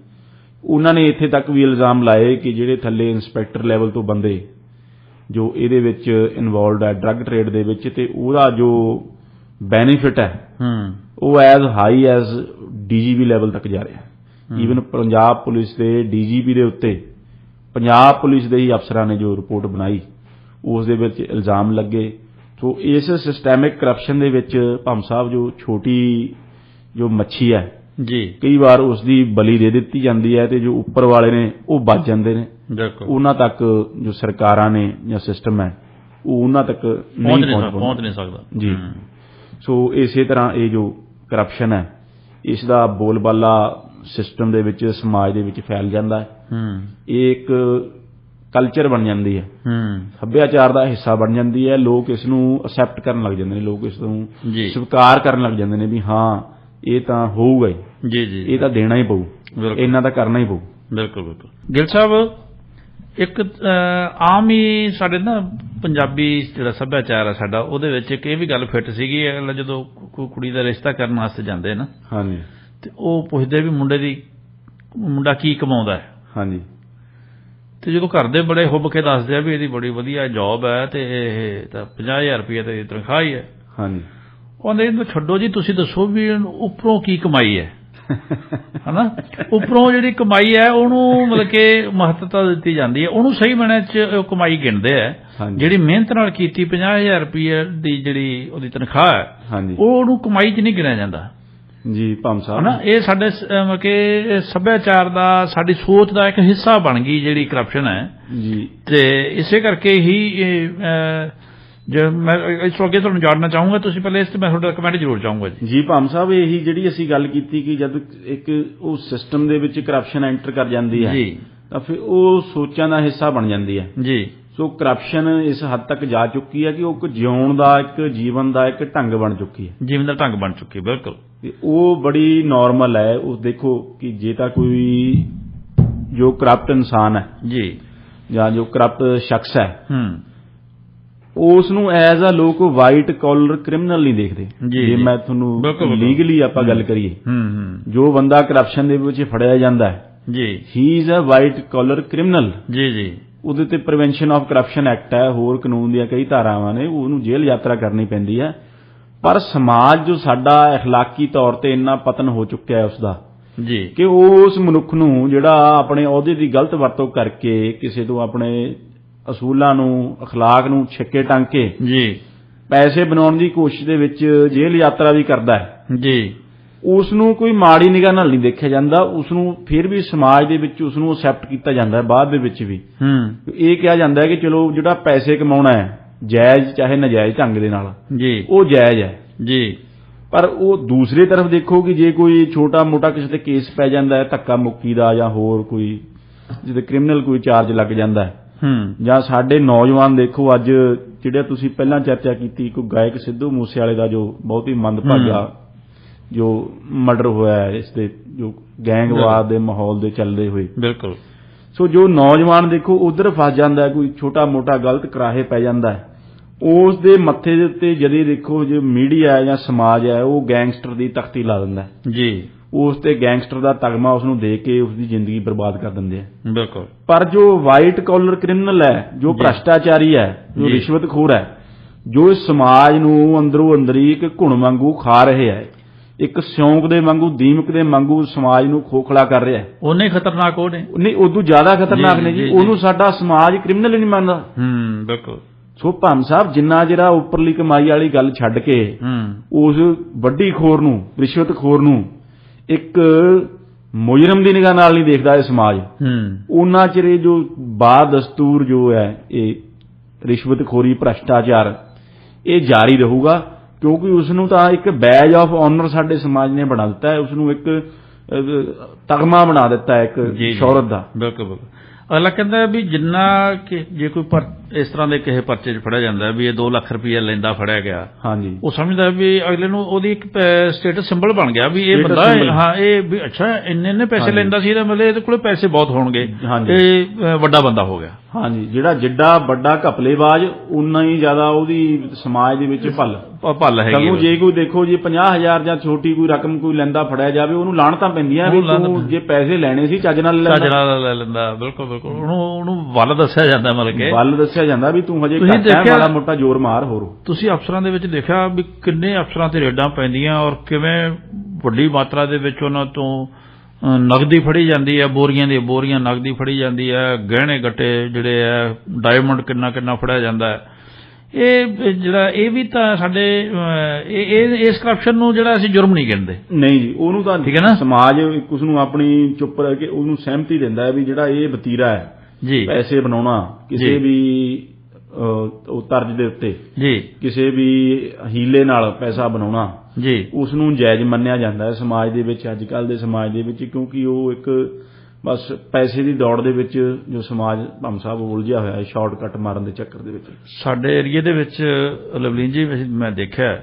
ਉਹਨਾਂ ਨੇ ਇੱਥੇ ਤੱਕ ਵੀ ਇਲਜ਼ਾਮ ਲਾਏ ਕਿ ਜਿਹੜੇ ਥੱਲੇ ਇੰਸਪੈਕਟਰ ਲੈਵਲ ਤੋਂ ਬੰਦੇ ਜੋ ਇਹਦੇ ਵਿੱਚ ਇਨਵੋਲਵਡ ਹੈ ਡਰੱਗ ਟ੍ਰੇਡ ਦੇ ਵਿੱਚ, ਤੇ ਉਹਦਾ ਜੋ ਬੈਨੀਫਿਟ ਹੈ ਉਹ as high as DGP level ਤੱਕ ਜਾ ਰਿਹਾ। ਈਵਨ ਪੰਜਾਬ ਪੁਲਿਸ ਦੇ ਡੀਜੀਪੀ ਦੇ ਉੱਤੇ ਪੰਜਾਬ ਪੁਲਿਸ ਦੇ ਹੀ ਅਫਸਰਾਂ ਨੇ ਜੋ ਰਿਪੋਰਟ ਬਣਾਈ ਉਸ ਦੇ ਵਿੱਚ ਇਲਜ਼ਾਮ ਲੱਗੇ। ਸੋ ਇਸ ਸਿਸਟੈਮਿਕ ਕਰਪਸ਼ਨ ਦੇ ਵਿੱਚ ਭੰਮ ਸਾਹਿਬ ਜੋ ਛੋਟੀ ਜੋ ਮੱਛੀ ਹੈ ਜੀ, ਕਈ ਵਾਰ ਉਸ ਦੀ ਬਲੀ ਦੇ ਦਿੱਤੀ ਜਾਂਦੀ ਹੈ ਤੇ ਜੋ ਉੱਪਰ ਵਾਲੇ ਨੇ ਉਹ ਬਚ ਜਾਂਦੇ ਨੇ। ਉਹਨਾਂ ਤੱਕ ਜੋ ਸਰਕਾਰਾਂ ਨੇ ਜਾਂ ਸਿਸਟਮ ਹੈ ਉਹ ਉਹਨਾਂ ਤੱਕ ਪਹੁੰਚ ਨਹੀਂ ਸਕਦਾ ਜੀ। ਸੋ ਇਸੇ ਤਰ੍ਹਾਂ ਇਹ ਜੋ ਕਰਪਸ਼ਨ ਹੈ ਇਸ ਦਾ ਬੋਲਬਾਲਾ ਸਿਸਟਮ ਦੇ ਵਿੱਚ, ਸਮਾਜ ਦੇ ਵਿੱਚ ਫੈਲ ਜਾਂਦਾ ਹੈ। ਇਹ ਇੱਕ ਕਲਚਰ ਬਣ ਜਾਂਦੀ ਹੈ, ਸੱਭਿਆਚਾਰ ਦਾ ਹਿੱਸਾ ਬਣ ਜਾਂਦੀ ਹੈ। ਲੋਕ ਇਸ ਨੂੰ ਅਸੈਪਟ ਕਰਨ ਲੱਗ ਜਾਂਦੇ ਨੇ, ਲੋਕ ਇਸ ਨੂੰ ਸਵੀਕਾਰ ਕਰਨ ਲੱਗ ਜਾਂਦੇ ਨੇ ਵੀ ਹਾਂ ਇਹ ਤਾਂ ਹੋਊਗਾ ਹੀ ਜੀ ਜੀ, ਇਹ ਤਾਂ ਦੇਣਾ ਹੀ ਪਊ, ਇਹਨਾਂ ਦਾ ਕਰਨਾ ਹੀ ਪਊ। ਬਿਲਕੁਲ ਬਿਲਕੁਲ। ਗਿੱਲ ਸਾਹਿਬ, ਇੱਕ ਆਮ ਹੀ ਸਾਡੇ ਨਾ ਪੰਜਾਬੀ ਜਿਹੜਾ ਸੱਭਿਆਚਾਰ ਹੈ ਸਾਡਾ, ਉਹਦੇ ਵਿੱਚ ਇੱਕ ਇਹ ਵੀ ਗੱਲ ਫਿੱਟ ਸੀਗੀ, ਜਦੋਂ ਕੋਈ ਕੁੜੀ ਦਾ ਰਿਸ਼ਤਾ ਕਰਨ ਵਾਸਤੇ ਜਾਂਦੇ ਨਾ, ਹਾਂਜੀ, ਤੇ ਉਹ ਪੁੱਛਦੇ ਵੀ ਮੁੰਡਾ ਕੀ ਕਮਾਉਂਦਾ ਹੈ, ਹਾਂਜੀ, ਤੇ ਜਦੋਂ ਘਰ ਦੇ ਬੜੇ ਹੁੱਬ ਕੇ ਦੱਸਦੇ ਆ ਵੀ ਇਹਦੀ ਬੜੀ ਵਧੀਆ ਜੌਬ ਹੈ ਤੇ ਇਹ ਤਾਂ 50,000 ਰੁਪਏ ਤੇ ਤਨਖਾਹ ਹੀ ਹੈ, ਹਾਂਜੀ, ਉਹਨੇ ਛੱਡੋ ਜੀ, ਤੁਸੀਂ ਦੱਸੋ ਵੀ ਉੱਪਰੋਂ ਕੀ ਕਮਾਈ ਹੈ ਹਨਾ। ਉੱਪਰੋਂ ਜਿਹੜੀ ਕਮਾਈ ਹੈ ਉਹਨੂੰ ਮਤਲਬ ਕਿ ਮਹੱਤਤਾ ਦਿੱਤੀ ਜਾਂਦੀ ਹੈ, ਉਹਨੂੰ ਸਹੀ ਮਾਇਨੇ 'ਚ ਕਮਾਈ ਗਿਣਦੇ ਹੈ। ਜਿਹੜੀ ਮਿਹਨਤ ਨਾਲ ਕੀਤੀ 50,000 ਰੁਪਏ ਦੀ ਜਿਹੜੀ ਉਹਦੀ ਤਨਖਾਹ ਹੈ ਉਹਨੂੰ ਕਮਾਈ 'ਚ ਨਹੀਂ ਗਿਣਿਆ ਜਾਂਦਾ ਜੀ ਭੰਮ ਸਾਹਿਬ ਹਨਾ। ਇਹ ਸਾਡੇ ਮਤਲਬ ਕਿ ਸੱਭਿਆਚਾਰ ਦਾ, ਸਾਡੀ ਸੋਚ ਦਾ ਇੱਕ ਹਿੱਸਾ ਬਣ ਗਈ ਜਿਹੜੀ ਕਰਪਸ਼ਨ ਹੈ ਜੀ। ਤੇ ਇਸੇ ਕਰਕੇ ਹੀ ਜੇ ਮੈਂ ਇਸ ਤੋਂ ਅੱਗੇ ਤੁਹਾਨੂੰ ਜਾਣਨਾ ਚਾਹੂੰਗਾ, ਤੁਸੀਂ ਪਹਿਲੇ ਇਸ ਤੇ ਮੈਂ ਤੁਹਾਡਾ ਕਮੈਂਟ ਜ਼ਰੂਰ ਚਾਹੂੰਗਾ ਜੀ ਭੰਮ ਸਾਹਿਬ। ਇਹੀ ਜਿਹੜੀ ਅਸੀਂ ਗੱਲ ਕੀਤੀ ਕਿ ਜਦ ਇੱਕ ਉਹ ਸਿਸਟਮ ਦੇ ਵਿੱਚ ਕਰਪਸ਼ਨ ਐਂਟਰ ਕਰ ਜਾਂਦੀ ਹੈ ਜੀ, ਤਾਂ ਫਿਰ ਉਹ ਸੋਚਾਂ ਦਾ ਹਿੱਸਾ ਬਣ ਜਾਂਦੀ ਹੈ ਜੀ। ਸੋ ਕਰਪਸ਼ਨ ਇਸ ਹੱਦ ਤੱਕ ਜਾ ਚੁੱਕੀ ਹੈ ਕਿ ਉਹ ਇੱਕ ਜਿਉਣ ਦਾ, ਇੱਕ ਜੀਵਨ ਦਾ ਇੱਕ ਢੰਗ ਬਣ ਚੁੱਕੀ ਹੈ, ਜੀਵਨ ਦਾ ਢੰਗ ਬਣ ਚੁੱਕੀ ਹੈ। ਬਿਲਕੁਲ। ਤੇ ਉਹ ਬੜੀ ਨਾਰਮਲ ਹੈ। ਉਹ ਦੇਖੋ ਕਿ ਜੇ ਤਾਂ ਕੋਈ ਜੋ ਕਰਪਟ ਇਨਸਾਨ ਹੈ ਜੀ ਜਾਂ ਜੋ ਕਰਪਟ ਸ਼ਖਸ ਹੈ ਉਸ ਨੂੰ ਐਜ਼ ਅ ਲੋਕ ਵਾਈਟ ਕਾਲਰ ਕ੍ਰਿਮੀਨਲ ਨਹੀਂ ਦੇਖਦੇ। ਜੇ ਮੈਂ ਤੁਹਾਨੂੰ ਲੀਗਲੀ ਆਪਾਂ ਗੱਲ ਕਰੀਏ, ਜੋ ਬੰਦਾ ਕਰਪਸ਼ਨ ਦੇ ਵਿੱਚ ਫੜਿਆ ਜਾਂਦਾ ਹੈ ਜੀ, he is a white collar criminal ਜੀ ਜੀ। ਉਹਦੇ ਤੇ ਪ੍ਰੀਵੈਂਸ਼ਨ ਆਫ ਕਰਪਸ਼ਨ ਐਕਟ ਹੈ, ਹੋਰ ਕਾਨੂੰਨ ਦੀਆਂ ਕਈ ਧਾਰਾਵਾਂ ਨੇ, ਉਹਨੂੰ ਜੇਲ੍ਹ ਯਾਤਰਾ ਕਰਨੀ ਪੈਂਦੀ ਹੈ। ਪਰ ਸਮਾਜ ਜੋ ਸਾਡਾ ਅਖਲਾਕੀ ਤੌਰ ਤੇ ਇੰਨਾ ਪਤਨ ਹੋ ਚੁੱਕਿਆ ਹੈ ਉਸਦਾ ਜੀ ਕਿ ਉਸ ਮਨੁੱਖ ਨੂੰ ਜਿਹੜਾ ਆਪਣੇ ਅਹੁਦੇ ਦੀ ਗਲਤ ਵਰਤੋਂ ਕਰਕੇ ਕਿਸੇ ਤੋਂ ਆਪਣੇ ਅਸੂਲਾਂ ਨੂੰ, ਅਖਲਾਕ ਨੂੰ ਛਿੱਕੇ ਟੰਗ ਕੇ ਜੀ ਪੈਸੇ ਬਣਾਉਣ ਦੀ ਕੋਸ਼ਿਸ਼ ਦੇ ਵਿੱਚ ਜੇਲ੍ਹ ਯਾਤਰਾ ਵੀ ਕਰਦਾ ਹੈ ਜੀ, ਉਸ ਨੂੰ ਕੋਈ ਮਾੜੀ ਨਿਗਾਹ ਨਾਲ ਨਹੀਂ ਦੇਖਿਆ ਜਾਂਦਾ, ਉਸ ਨੂੰ ਫਿਰ ਵੀ ਸਮਾਜ ਦੇ ਵਿੱਚ ਉਸ ਨੂੰ ਅਸੈਪਟ ਕੀਤਾ ਜਾਂਦਾ ਹੈ ਬਾਅਦ ਦੇ ਵਿੱਚ ਵੀ। ਇਹ ਕਿਹਾ ਜਾਂਦਾ ਹੈ ਕਿ ਚਲੋ ਜਿਹੜਾ ਪੈਸੇ ਕਮਾਉਣਾ ਹੈ ਜਾਇਜ਼ ਚਾਹੇ ਨਾਜਾਇਜ਼ ਢੰਗ ਦੇ ਨਾਲ ਜੀ ਉਹ ਜਾਇਜ਼ ਹੈ ਜੀ, ਪਰ ਉਹ ਦੂਸਰੀ ਤਰਫ ਦੇਖੋ ਕਿ ਜੇ ਕੋਈ ਛੋਟਾ ਮੋਟਾ ਕਿਸੇ ਤੇ ਕੇਸ ਪੈ ਜਾਂਦਾ ਹੈ ਧੱਕਾ ਮੁੱਕੀ ਦਾ ਜਾਂ ਹੋਰ ਕੋਈ ਜਿਹਦੇ ਕ੍ਰਿਮੀਨਲ ਕੋਈ ਚਾਰਜ ਲੱਗ ਜਾਂਦਾ ਹੈ, ਜਾਂ ਸਾਡੇ ਨੌਜਵਾਨ ਦੇਖੋ ਅੱਜ ਜਿਹੜੇ ਤੁਸੀਂ ਪਹਿਲਾਂ ਚਰਚਾ ਕੀਤੀ ਕੋਈ ਗਾਇਕ ਸਿੱਧੂ ਮੂਸੇਵਾਲੇ ਦਾ ਜੋ ਬਹੁਤ ਹੀ ਮੰਦਭਾਗਾ ਜੋ ਮਰਡਰ ਹੋਇਆ ਹੈ, ਇਸ ਦੇ ਜੋ ਗੈਂਗਵਾਰ ਦੇ ਮਾਹੌਲ ਦੇ ਚੱਲਦੇ ਹੋਏ, ਬਿਲਕੁਲ। ਸੋ ਜੋ ਨੌਜਵਾਨ ਦੇਖੋ ਉਧਰ ਫਸ ਜਾਂਦਾ ਹੈ, ਕੋਈ ਛੋਟਾ ਮੋਟਾ ਗਲਤ ਕਰਾਹੇ ਪੈ ਜਾਂਦਾ ਹੈ, ਉਸ ਦੇ ਮੱਥੇ ਦੇ ਉੱਤੇ ਜਦੇ ਦੇਖੋ ਜੋ ਮੀਡੀਆ ਹੈ ਜਾਂ ਸਮਾਜ ਹੈ ਉਹ ਗੈਂਗਸਟਰ ਦੀ ਤਖਤੀ ਲਾ ਦਿੰਦਾ ਹੈ ਜੀ, ਉਸ ਤੇ ਗੈਂਗਸਟਰ ਦਾ ਤਗਮਾ ਉਸ ਨੂੰ ਦੇ ਕੇ ਉਸ ਦੀ ਜ਼ਿੰਦਗੀ ਬਰਬਾਦ ਕਰ ਦਿੰਦੇ ਆ। ਬਿਲਕੁਲ। ਪਰ ਜੋ ਵਾਈਟ ਕਾਲਰ ਕ੍ਰਿਮੀਨਲ ਹੈ, ਜੋ ਭ੍ਰਸ਼ਟਾਚਾਰੀ ਹੈ, ਜੋ ਰਿਸ਼ਵਤਖੋਰ ਹੈ, ਜੋ ਇਸ ਸਮਾਜ ਨੂੰ ਅੰਦਰੋਂ ਅੰਦਰੀ ਇੱਕ ਘੁਣ ਵਾਂਗੂ ਖਾ ਰਹੇ ਹੈ, ਇੱਕ ਸਿਉਂਕ ਦੇ ਵਾਂਗੂ ਦੀਮਕ ਦੇ ਵਾਂਗੂ ਸਮਾਜ ਨੂੰ ਖੋਖਲਾ ਕਰ ਰਿਹਾ ਹੈ, ਉਹਨੇ ਖਤਰਨਾਕ ਉਹ ਨੇ ਨਹੀਂ ਉਦੋਂ ਜ਼ਿਆਦਾ ਖਤਰਨਾਕ ਨੇ ਜੀ। ਉਹਨੂੰ ਸਾਡਾ ਸਮਾਜ ਕ੍ਰਿਮੀਨਲ ਹੀ ਨਹੀਂ ਮੰਨਦਾ। ਬਿਲਕੁਲ। ਸੋ ਭਾਮ ਸਾਹਿਬ ਜਿੰਨਾ ਜਿਹੜਾ ਉੱਪਰਲੀ ਕਮਾਈ ਵਾਲੀ ਗੱਲ ਛੱਡ ਕੇ ਉਸ ਵੱਡੀ ਖੋਰ ਨੂੰ ਰਿਸ਼ਵਤਖੋਰ ਨੂੰ ਇੱਕ ਮੁਜਰਮ ਦੀ ਨਿਗਾਹ ਨਾਲ ਨਹੀਂ ਦੇਖਦਾ ਇਹ ਸਮਾਜ, ਉਹਨਾਂ ਚਿਰ ਇਹ ਜੋ ਬਾਦਸਤੂਰ ਜੋ ਹੈ ਇਹ ਰਿਸ਼ਵਤਖੋਰੀ ਭ੍ਰਸ਼ਟਾਚਾਰ ਇਹ ਜਾਰੀ ਰਹੂਗਾ, ਕਿਉਂਕਿ ਉਸ ਨੂੰ ਤਾਂ ਇੱਕ ਬੈਜ ਆਫ ਆਨਰ ਸਾਡੇ ਸਮਾਜ ਨੇ ਬਣਾ ਦਿੱਤਾ ਹੈ, ਉਸ ਨੂੰ ਇੱਕ ਤਗਮਾ ਬਣਾ ਦਿੱਤਾ ਹੈ ਇੱਕ ਸ਼ੌਹਰਤ ਦਾ। ਬਿਲਕੁਲ ਬਿਲਕੁਲ। ਅਗਲਾ ਕਹਿੰਦਾ ਵੀ ਜਿੰਨਾ ਕਿ ਜੇ ਕੋਈ ਇਸ ਤਰ੍ਹਾਂ ਦੇ ਕਿਸੇ ਪਰਚੇ 'ਚ ਫੜਿਆ ਜਾਂਦਾ ਵੀ ਇਹ 2 ਲੱਖ ਰੁਪਇਆ ਲੈਂਦਾ ਫੜਿਆ ਗਿਆ, ਹਾਂਜੀ, ਉਹ ਸਮਝਦਾ ਵੀ ਅਗਲੇ ਨੂੰ ਉਹਦੀ ਇੱਕ ਸਟੇਟਸ ਸਿੰਬਲ ਬਣ ਗਿਆ ਵੀ ਇਹ ਬੰਦਾ ਹਾਂ ਇਹ ਵੀ ਅੱਛਾ ਇੰਨੇ ਪੈਸੇ ਲੈਂਦਾ ਸੀ ਇਹਦਾ ਮਤਲਬ ਇਹਦੇ ਕੋਲ ਪੈਸੇ ਬਹੁਤ ਹੋਣਗੇ, ਇਹ ਵੱਡਾ ਬੰਦਾ ਹੋ ਗਿਆ। ਹਾਂਜੀ, ਜਿਹੜਾ ਜਿੱਡਾ ਵੱਡਾ ਘਪਲੇਬਾਜ਼ ਉਨਾ ਹੀ ਜ਼ਿਆਦਾ ਉਹਦੀ ਸਮਾਜ ਦੇ ਵਿੱਚ ਭੱਲ ਹੈਗੀ। ਜੇ ਕੋਈ ਦੇਖੋ ਜੀ 50,000 ਜਾਂ ਛੋਟੀ ਕੋਈ ਰਕਮ ਕੋਈ ਲੈਂਦਾ ਫੜਿਆ ਜਾਵੇ ਉਹਨੂੰ ਲਾਹਣਤਾਂ ਪੈਂਦੀਆਂ ਵੀ ਤੂੰ ਜੇ ਪੈਸੇ ਲੈਣੇ ਸੀ ਚੱਜ ਨਾਲ ਲੈ ਲੈਂਦਾ। ਬਿਲਕੁਲ ਬਿਲਕੁਲ। ਉਹਨੂੰ ਵੱਲ ਦੱਸਿਆ ਜਾਂਦਾ, ਮਤਲਬ ਕਿ ਵੱਲ ਦੱਸਿਆ ਜਾਂਦਾ ਵੀ ਤੂੰ ਹਜੇ ਮਾੜਾ ਮੋਟਾ ਜ਼ੋਰ ਮਾਰ। ਹੋਰ ਤੁਸੀਂ ਅਫਸਰਾਂ ਦੇ ਵਿੱਚ ਦੇਖਿਆ ਵੀ ਕਿੰਨੇ ਅਫਸਰਾਂ ਤੇ ਰੇਡਾਂ ਪੈਂਦੀਆਂ ਔਰ ਕਿਵੇਂ ਵੱਡੀ ਮਾਤਰਾ ਦੇ ਵਿੱਚ ਉਹਨਾਂ ਤੋਂ ਨਗਦੀ ਫੜੀ ਜਾਂਦੀ ਹੈ, ਬੋਰੀਆਂ ਦੀਆਂ ਬੋਰੀਆਂ ਨਗਦੀ ਫੜੀ ਜਾਂਦੀ ਹੈ, ਗਹਿਣੇ ਗੱਟੇ ਜਿਹੜੇ ਹੈ ਡਾਇਮੰਡ ਕਿੰਨਾ ਫੜਿਆ ਜਾਂਦਾ ਹੈ। ਇਹ ਜਿਹੜਾ ਇਹ ਵੀ ਤਾਂ ਸਾਡੇ ਇਸ ਕਰਪਸ਼ਨ ਨੂੰ ਜਿਹੜਾ ਅਸੀਂ ਜੁਰਮ ਨਹੀਂ ਗਿਣਦੇ। ਨਹੀਂ ਜੀ, ਉਹਨੂੰ ਤਾਂ ਠੀਕ ਹੈ ਨਾ ਸਮਾਜ ਉਸ ਨੂੰ ਆਪਣੀ ਚੁੱਪ ਰਹਿ ਕੇ ਉਹਨੂੰ ਸਹਿਮਤੀ ਦਿੰਦਾ ਹੈ ਵੀ ਜਿਹੜਾ ਇਹ ਵਤੀਰਾ ਹੈ ਜੀ ਪੈਸੇ ਬਣਾਉਣਾ ਕਿਸੇ ਵੀ ਉਹ ਤਰਜ ਦੇ ਉੱਤੇ ਜੀ ਕਿਸੇ ਵੀ ਹੀਲੇ ਨਾਲ ਪੈਸਾ ਬਣਾਉਣਾ ਜੀ ਉਸ ਨੂੰ ਜਾਇਜ਼ ਮੰਨਿਆ ਜਾਂਦਾ ਹੈ ਸਮਾਜ ਦੇ ਵਿੱਚ, ਅੱਜ ਕੱਲ੍ਹ ਦੇ ਸਮਾਜ ਦੇ ਵਿੱਚ, ਕਿਉਂਕਿ ਉਹ ਇੱਕ ਬਸ ਪੈਸੇ ਦੀ ਦੌੜ ਦੇ ਵਿੱਚ ਜੋ ਸਮਾਜ ਭੰਮ ਸਾਹਿਬ ਉਲਝਿਆ ਹੋਇਆ ਹੈ ਸ਼ਾਰਟਕਟ ਮਾਰਨ ਦੇ ਚੱਕਰ ਦੇ ਵਿੱਚ। ਸਾਡੇ ਏਰੀਏ ਦੇ ਵਿੱਚ ਲਵਲੀਨ ਜੀ ਮੈਂ ਦੇਖਿਆ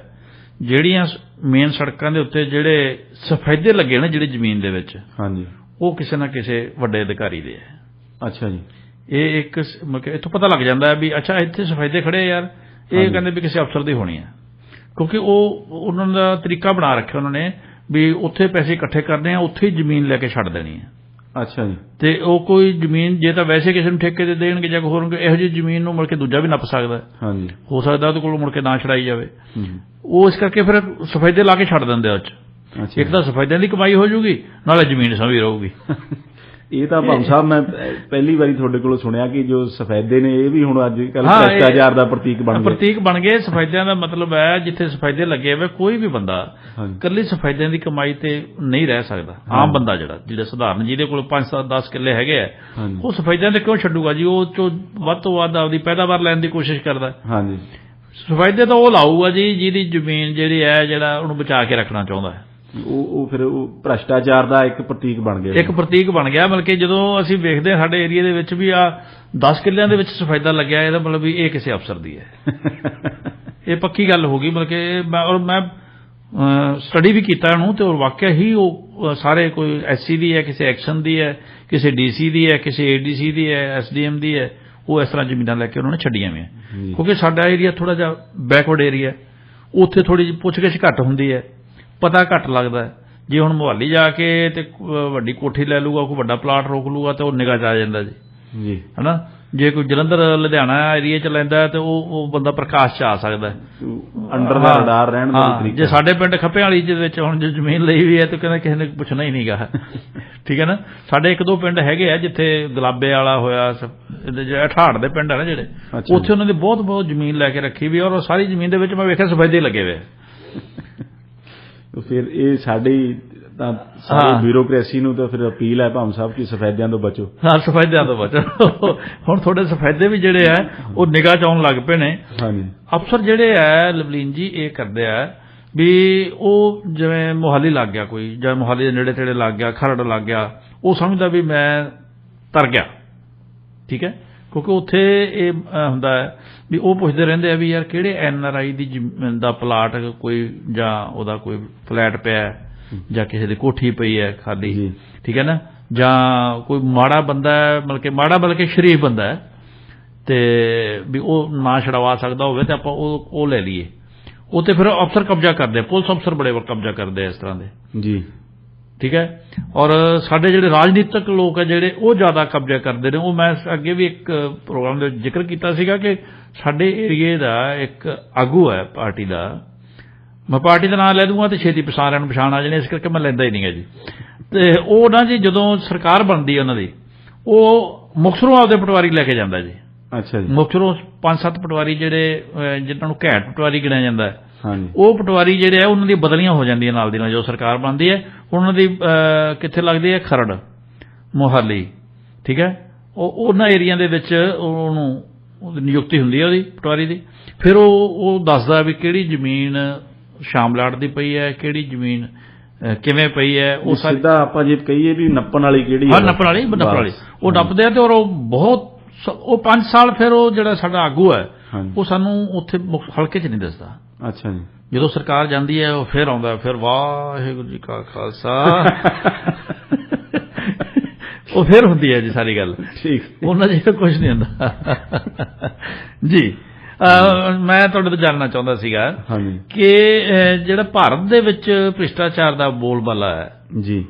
ਜਿਹੜੀਆਂ ਮੇਨ ਸੜਕਾਂ ਦੇ ਉੱਤੇ ਜਿਹੜੇ ਸਫੈਦੇ ਲੱਗੇ ਨੇ ਜਿਹੜੀ ਜ਼ਮੀਨ ਦੇ ਵਿੱਚ, ਹਾਂਜੀ, ਉਹ ਕਿਸੇ ਨਾ ਕਿਸੇ ਵੱਡੇ ਅਧਿਕਾਰੀ ਦੇ ਹੈ। ਅੱਛਾ ਜੀ। ਇਹ ਇੱਕ ਮਤਲਬ ਇੱਥੋਂ ਪਤਾ ਲੱਗ ਜਾਂਦਾ ਵੀ ਅੱਛਾ ਇੱਥੇ ਸਫੈਦੇ ਖੜੇ ਯਾਰ, ਇਹ ਕਹਿੰਦੇ ਵੀ ਕਿਸੇ ਅਫਸਰ ਦੀ ਹੋਣੀ ਹੈ, ਕਿਉਂਕਿ ਉਹਨਾਂ ਦਾ ਤਰੀਕਾ ਬਣਾ ਰੱਖਿਆ ਉਹਨਾਂ ਨੇ ਵੀ ਉੱਥੇ ਪੈਸੇ ਇਕੱਠੇ ਕਰਨੇ ਆ, ਉੱਥੇ ਹੀ ਜ਼ਮੀਨ ਲੈ ਕੇ ਛੱਡ ਦੇਣੀ ਹੈ। ਅੱਛਾ ਜੀ। ਤੇ ਉਹ ਕੋਈ ਜ਼ਮੀਨ ਜੇ ਤਾਂ ਵੈਸੇ ਕਿਸੇ ਨੂੰ ਠੇਕੇ ਤੇ ਦੇਣਗੇ ਜਾਂ ਹੋਣਗੇ ਇਹੋ ਜਿਹੀ ਜ਼ਮੀਨ ਨੂੰ ਮੁੜ ਕੇ ਦੂਜਾ ਵੀ ਨੱਪ ਸਕਦਾ। ਹਾਂਜੀ, ਹੋ ਸਕਦਾ ਉਹਦੇ ਕੋਲ ਮੁੜ ਕੇ ਨਾ ਛੜਾਈ ਜਾਵੇ। ਉਹ ਇਸ ਕਰਕੇ ਫਿਰ ਸਫੈਦੇ ਲਾ ਕੇ ਛੱਡ ਦਿੰਦੇ ਉਹ 'ਚ। ਇੱਕ ਤਾਂ ਸਫੈਦਿਆਂ ਦੀ ਕਮਾਈ ਹੋ ਜੂਗੀ, ਨਾਲੇ ਜ਼ਮੀਨ ਸਮਝੀ ਰਹੂਗੀ। ਇਹ ਤਾਂ ਭੰਮ ਸਾਹਿਬ ਮੈਂ ਪਹਿਲੀ ਵਾਰੀ ਤੁਹਾਡੇ ਕੋਲੋਂ ਸੁਣਿਆ ਕਿ ਜੋ ਸਫੈਦੇ ਨੇ ਇਹ ਵੀ ਹੁਣ ਅੱਜ ਕੱਲ੍ਹ ਭ੍ਰਿਸ਼ਟਾਚਾਰ ਦਾ ਪ੍ਰਤੀਕ ਬਣ ਗਏ। ਸਫੈਦਿਆਂ ਦਾ ਮਤਲਬ ਹੈ ਜਿੱਥੇ ਸਫੈਦੇ ਲੱਗੇ ਹੋਏ ਕੋਈ ਵੀ ਬੰਦਾ ਇਕੱਲੀ ਸਫੈਦਿਆਂ ਦੀ ਕਮਾਈ ਤੇ ਨਹੀਂ ਰਹਿ ਸਕਦਾ। ਆਮ ਬੰਦਾ ਜਿਹੜਾ ਸਧਾਰਨ ਜਿਹਦੇ ਕੋਲ 5-10 ਕਿੱਲੇ ਹੈਗੇ ਆ ਉਹ ਸਫੈਦਿਆਂ ਤੇ ਕਿਉਂ ਛੱਡੂਗਾ ਜੀ? ਉਹ ਚੋਂ ਵੱਧ ਤੋਂ ਵੱਧ ਆਪਦੀ ਪੈਦਾਵਾਰ ਲੈਣ ਦੀ ਕੋਸ਼ਿਸ਼ ਕਰਦਾ। ਹਾਂਜੀ, ਸਫੈਦੇ ਤਾਂ ਉਹ ਲਾਊਗਾ ਜੀ ਜਿਹਦੀ ਜ਼ਮੀਨ ਜਿਹੜੀ ਹੈ ਜਿਹੜਾ ਉਹਨੂੰ ਬਚਾ ਕੇ ਰੱਖਣਾ ਚਾਹੁੰਦਾ ਹੈ। ਉਹ ਫਿਰ ਉਹ ਭ੍ਰਿਸ਼ਟਾਚਾਰ ਦਾ ਇੱਕ ਪ੍ਰਤੀਕ ਬਣ ਗਿਆ। ਮਤਲਬ ਕਿ ਜਦੋਂ ਅਸੀਂ ਵੇਖਦੇ ਹਾਂ ਸਾਡੇ ਏਰੀਆ ਦੇ ਵਿੱਚ ਵੀ ਆ 10 ਕਿੱਲਿਆਂ ਦੇ ਵਿੱਚ ਸਫੈਦਾ ਲੱਗਿਆ, ਇਹਦਾ ਮਤਲਬ ਵੀ ਇਹ ਕਿਸੇ ਅਫਸਰ ਦੀ ਹੈ। ਇਹ ਪੱਕੀ ਗੱਲ ਹੋ ਗਈ। ਮਤਲਬ ਕਿ ਮੈਂ ਸਟੱਡੀ ਵੀ ਕੀਤਾ ਇਹਨੂੰ ਤੇ ਵਾਕਿਆ ਹੀ ਉਹ ਸਾਰੇ ਕੋਈ SC ਦੀ ਹੈ, ਕਿਸੇ ਐਕਸ਼ਨ ਦੀ ਹੈ, ਕਿਸੇ DC ਦੀ ਹੈ, ਕਿਸੇ ADC ਦੀ ਹੈ, SDM ਦੀ ਹੈ, ਉਹ ਇਸ ਤਰ੍ਹਾਂ ਜ਼ਮੀਨਾਂ ਲੈ ਕੇ ਉਹਨਾਂ ਨੇ ਛੱਡੀਆਂ ਹੋਈਆਂ। ਕਿਉਂਕਿ ਸਾਡਾ ਏਰੀਆ ਥੋੜਾ ਜਿਹਾ ਬੈਕਵਰਡ ਏਰੀਆ, ਉੱਥੇ ਥੋੜੀ ਜਿਹੀ ਪੁੱਛਗਿੱਛ ਘੱਟ ਹੁੰਦੀ ਹੈ, ਪਤਾ ਘੱਟ ਲੱਗਦਾ। ਜੇ ਹੁਣ ਮੁਹਾਲੀ ਜਾ ਕੇ ਤੇ ਵੱਡੀ ਕੋਠੀ ਲੈ ਲੂਗਾ, ਕੋਈ ਵੱਡਾ ਪਲਾਟ ਰੋਕ ਲੂਗਾ ਤੇ ਉਹ ਨਿਗਾਹ 'ਚ ਆ ਜਾਂਦਾ ਜੀ ਹੈ ਨਾ। ਜੇ ਕੋਈ ਜਲੰਧਰ ਲੁਧਿਆਣਾ ਏਰੀਏ 'ਚ ਲੈਂਦਾ ਤੇ ਉਹ ਬੰਦਾ ਪ੍ਰਕਾਸ਼ 'ਚ ਆ ਸਕਦਾ, ਅੰਡਰ ਦਾ ਰਡਾਰ ਰਹਿਣ ਦਾ ਤਰੀਕਾ। ਜੇ ਸਾਡੇ ਪਿੰਡ ਖੱਪਿਆਂ ਵਾਲੀ ਦੇ ਵਿੱਚ ਹੁਣ ਜੋ ਜ਼ਮੀਨ ਲਈ ਹੋਈ ਹੈ ਤੇ ਕਹਿੰਦਾ ਕਿਸੇ ਨੇ ਪੁੱਛਣਾ ਹੀ ਨਹੀਂਗਾ। ਠੀਕ ਹੈ ਨਾ। ਸਾਡੇ 1-2 ਪਿੰਡ ਹੈਗੇ ਆ ਜਿੱਥੇ ਗੁਲਾਬੇ ਵਾਲਾ ਹੋਇਆ, ਅਠਾੜ ਦੇ ਪਿੰਡ ਆ ਨਾ ਜਿਹੜੇ, ਉੱਥੇ ਉਹਨਾਂ ਨੇ ਬਹੁਤ ਜ਼ਮੀਨ ਲੈ ਕੇ ਰੱਖੀ ਵੀ, ਔਰ ਸਾਰੀ ਜ਼ਮੀਨ ਦੇ ਵਿੱਚ ਮੈਂ ਵੇਖਿਆ ਸਫੈਦੇ ਲੱਗੇ ਹੋਏ। ਫਿਰ ਇਹ ਸਾਡੀ ਤਾਂ ਸਾਰੇ ਬਿਊਰੋਕ੍ਰੇਸੀ ਨੂੰ ਤਾਂ ਫਿਰ ਅਪੀਲ ਹੈ ਭਾਮ ਸਾਹਿਬ ਕਿ ਸਫੈਦਿਆਂ ਤੋਂ ਬਚੋ। ਹਾਂ, ਸਫੈਦਿਆਂ ਤੋਂ ਬਚੋ। ਹੁਣ ਤੁਹਾਡੇ ਸਫੈਦੇ ਵੀ ਜਿਹੜੇ ਆ ਉਹ ਨਿਗਾਹ ਚ ਆਉਣ ਲੱਗ ਪਏ ਨੇ। ਹਾਂਜੀ, ਅਫਸਰ ਜਿਹੜੇ ਆ ਲਵਲੀਨ ਜੀ ਇਹ ਕਰਦੇ ਆ ਵੀ ਉਹ ਜਿਵੇਂ ਮੋਹਾਲੀ ਲੱਗ ਗਿਆ ਕੋਈ, ਜਾਂ ਮੋਹਾਲੀ ਦੇ ਨੇੜੇ ਤੇੜੇ ਲੱਗ ਗਿਆ, ਖਰੜ ਲੱਗ ਗਿਆ, ਉਹ ਸਮਝਦਾ ਵੀ ਮੈਂ ਤਰ ਗਿਆ, ਠੀਕ ਹੈ, ਕਿਉਂਕਿ ਉੱਥੇ ਇਹ ਹੁੰਦਾ ਹੈ ਵੀ ਉਹ ਪੁੱਛਦੇ ਰਹਿੰਦੇ ਆ ਵੀ ਯਾਰ ਕਿਹੜੇ NRI ਦੀ ਦਾ ਪਲਾਟ ਕੋਈ, ਜਾਂ ਉਹਦਾ ਕੋਈ ਫਲੈਟ ਪਿਆ, ਜਾਂ ਕਿਸੇ ਦੀ ਕੋਠੀ ਪਈ ਹੈ ਖਾਲੀ, ਠੀਕ ਹੈ ਨਾ, ਜਾਂ ਕੋਈ ਮਾੜਾ ਬੰਦਾ ਹੈ, ਬਲਕਿ ਸ਼ਰੀਫ ਬੰਦਾ ਹੈ ਤੇ ਵੀ ਉਹ ਨਾ ਛਡਵਾ ਸਕਦਾ ਹੋਵੇ ਤੇ ਆਪਾਂ ਉਹ ਲੈ ਲਈਏ। ਉਹ ਤੇ ਫਿਰ ਅਫਸਰ ਕਬਜ਼ਾ ਕਰਦੇ ਆ, ਪੁਲਿਸ ਅਫਸਰ ਬੜੇ ਕਬਜ਼ਾ ਕਰਦੇ ਆ ਇਸ ਤਰ੍ਹਾਂ ਦੇ ਜੀ, ਠੀਕ ਹੈ। ਔਰ ਸਾਡੇ ਜਿਹੜੇ ਰਾਜਨੀਤਿਕ ਲੋਕ ਹੈ ਜਿਹੜੇ ਉਹ ਜ਼ਿਆਦਾ ਕਬਜ਼ਾ ਕਰਦੇ ਨੇ। ਉਹ ਮੈਂ ਅੱਗੇ ਵੀ ਇੱਕ ਪ੍ਰੋਗਰਾਮ ਦੇ ਵਿੱਚ ਜ਼ਿਕਰ ਕੀਤਾ ਸੀਗਾ ਕਿ ਸਾਡੇ ਏਰੀਏ ਦਾ ਇੱਕ ਆਗੂ ਹੈ ਪਾਰਟੀ ਦਾ, ਮੈਂ ਪਾਰਟੀ ਦਾ ਨਾਂ ਲੈ ਦੂੰਗਾ ਤੇ ਛੇਤੀ ਸਾਰਿਆਂ ਨੂੰ ਪਛਾਣ ਆ ਜਾਣੀ, ਇਸ ਕਰਕੇ ਮੈਂ ਲੈਂਦਾ ਹੀ ਨਹੀਂ ਗਾ ਜੀ। ਤੇ ਉਹ ਨਾ ਜੀ ਜਦੋਂ ਸਰਕਾਰ ਬਣਦੀ ਹੈ ਉਹਨਾਂ ਦੀ, ਉਹ ਮੁਕਤਸਰੋਂ ਆਪਦੇ ਪਟਵਾਰੀ ਲੈ ਕੇ ਜਾਂਦਾ ਜੀ। ਅੱਛਾ ਜੀ। ਮੁਕਤਸਰੋਂ 5-7 ਪਟਵਾਰੀ ਜਿਹੜੇ ਜਿਹਨਾਂ ਨੂੰ ਘੈਂਟ ਪਟਵਾਰੀ ਗਿਣਿਆ ਜਾਂਦਾ ਹੈ, ਉਹ ਪਟਵਾਰੀ ਜਿਹੜੇ ਆ ਉਹਨਾਂ ਦੀ ਬਦਲੀਆਂ ਹੋ ਜਾਂਦੀਆਂ ਨਾਲ ਦੀ ਨਾਲ। ਜੋ ਸਰਕਾਰ ਬਣਦੀ ਹੈ ਉਹਨਾਂ ਦੀ ਕਿੱਥੇ ਲੱਗਦੀ ਹੈ, ਖਰੜ, ਮੋਹਾਲੀ, ਠੀਕ ਹੈ, ਉਹਨਾਂ ਏਰੀਆ ਦੇ ਵਿੱਚ ਉਹਨੂੰ ਨਿਯੁਕਤੀ ਹੁੰਦੀ ਹੈ ਉਹਦੀ ਪਟਵਾਰੀ ਦੀ। ਫਿਰ ਉਹ ਦੱਸਦਾ ਵੀ ਕਿਹੜੀ ਜ਼ਮੀਨ ਸ਼ਾਮਲਾਟ ਦੀ ਪਈ ਹੈ, ਕਿਹੜੀ ਜ਼ਮੀਨ ਕਿਵੇਂ ਪਈ ਹੈ। ਉਹ ਸਿੱਧਾ ਆਪਾਂ ਜੇ ਕਹੀਏ ਵੀ ਨੱਪਣ ਵਾਲੀ ਕਿਹੜੀ ਹੈ, ਨੱਪਣ ਵਾਲੀ ਉਹ ਨੱਪਦੇ ਆ। ਤੇ ਔਰ ਉਹ ਬਹੁਤ 5 ਸਾਲ ਫਿਰ ਉਹ ਜਿਹੜਾ ਸਾਡਾ ਆਗੂ ਹੈ ਉਹ ਸਾਨੂੰ ਉੱਥੇ ਹਲਕੇ 'ਚ ਨਹੀਂ ਦੱਸਦਾ। ਅੱਛਾ ਜੀ। ਜਦੋਂ ਸਰਕਾਰ ਜਾਂਦੀ ਹੈ ਉਹ ਫਿਰ ਆਉਂਦਾ, ਫਿਰ ਵਾਹਿਗੁਰੂ ਜੀ ਕਾ ਖਾਲਸਾ, ਉਹ ਫਿਰ ਹੁੰਦੀ ਹੈ ਜੀ ਸਾਰੀ ਗੱਲ। ਠੀਕ, ਉਹਨਾਂ ਜਿਹੜਾ ਕੁਝ ਨਹੀਂ ਹੁੰਦਾ ਜੀ। ਮੈਂ ਤੁਹਾਡੇ ਤੋਂ ਜਾਣਨਾ ਚਾਹੁੰਦਾ ਸੀਗਾ ਕਿ ਜਿਹੜਾ ਭਾਰਤ ਦੇ ਵਿੱਚ ਭ੍ਰਿਸ਼ਟਾਚਾਰ ਦਾ ਬੋਲਬਾਲਾ ਹੈ ਜੀ,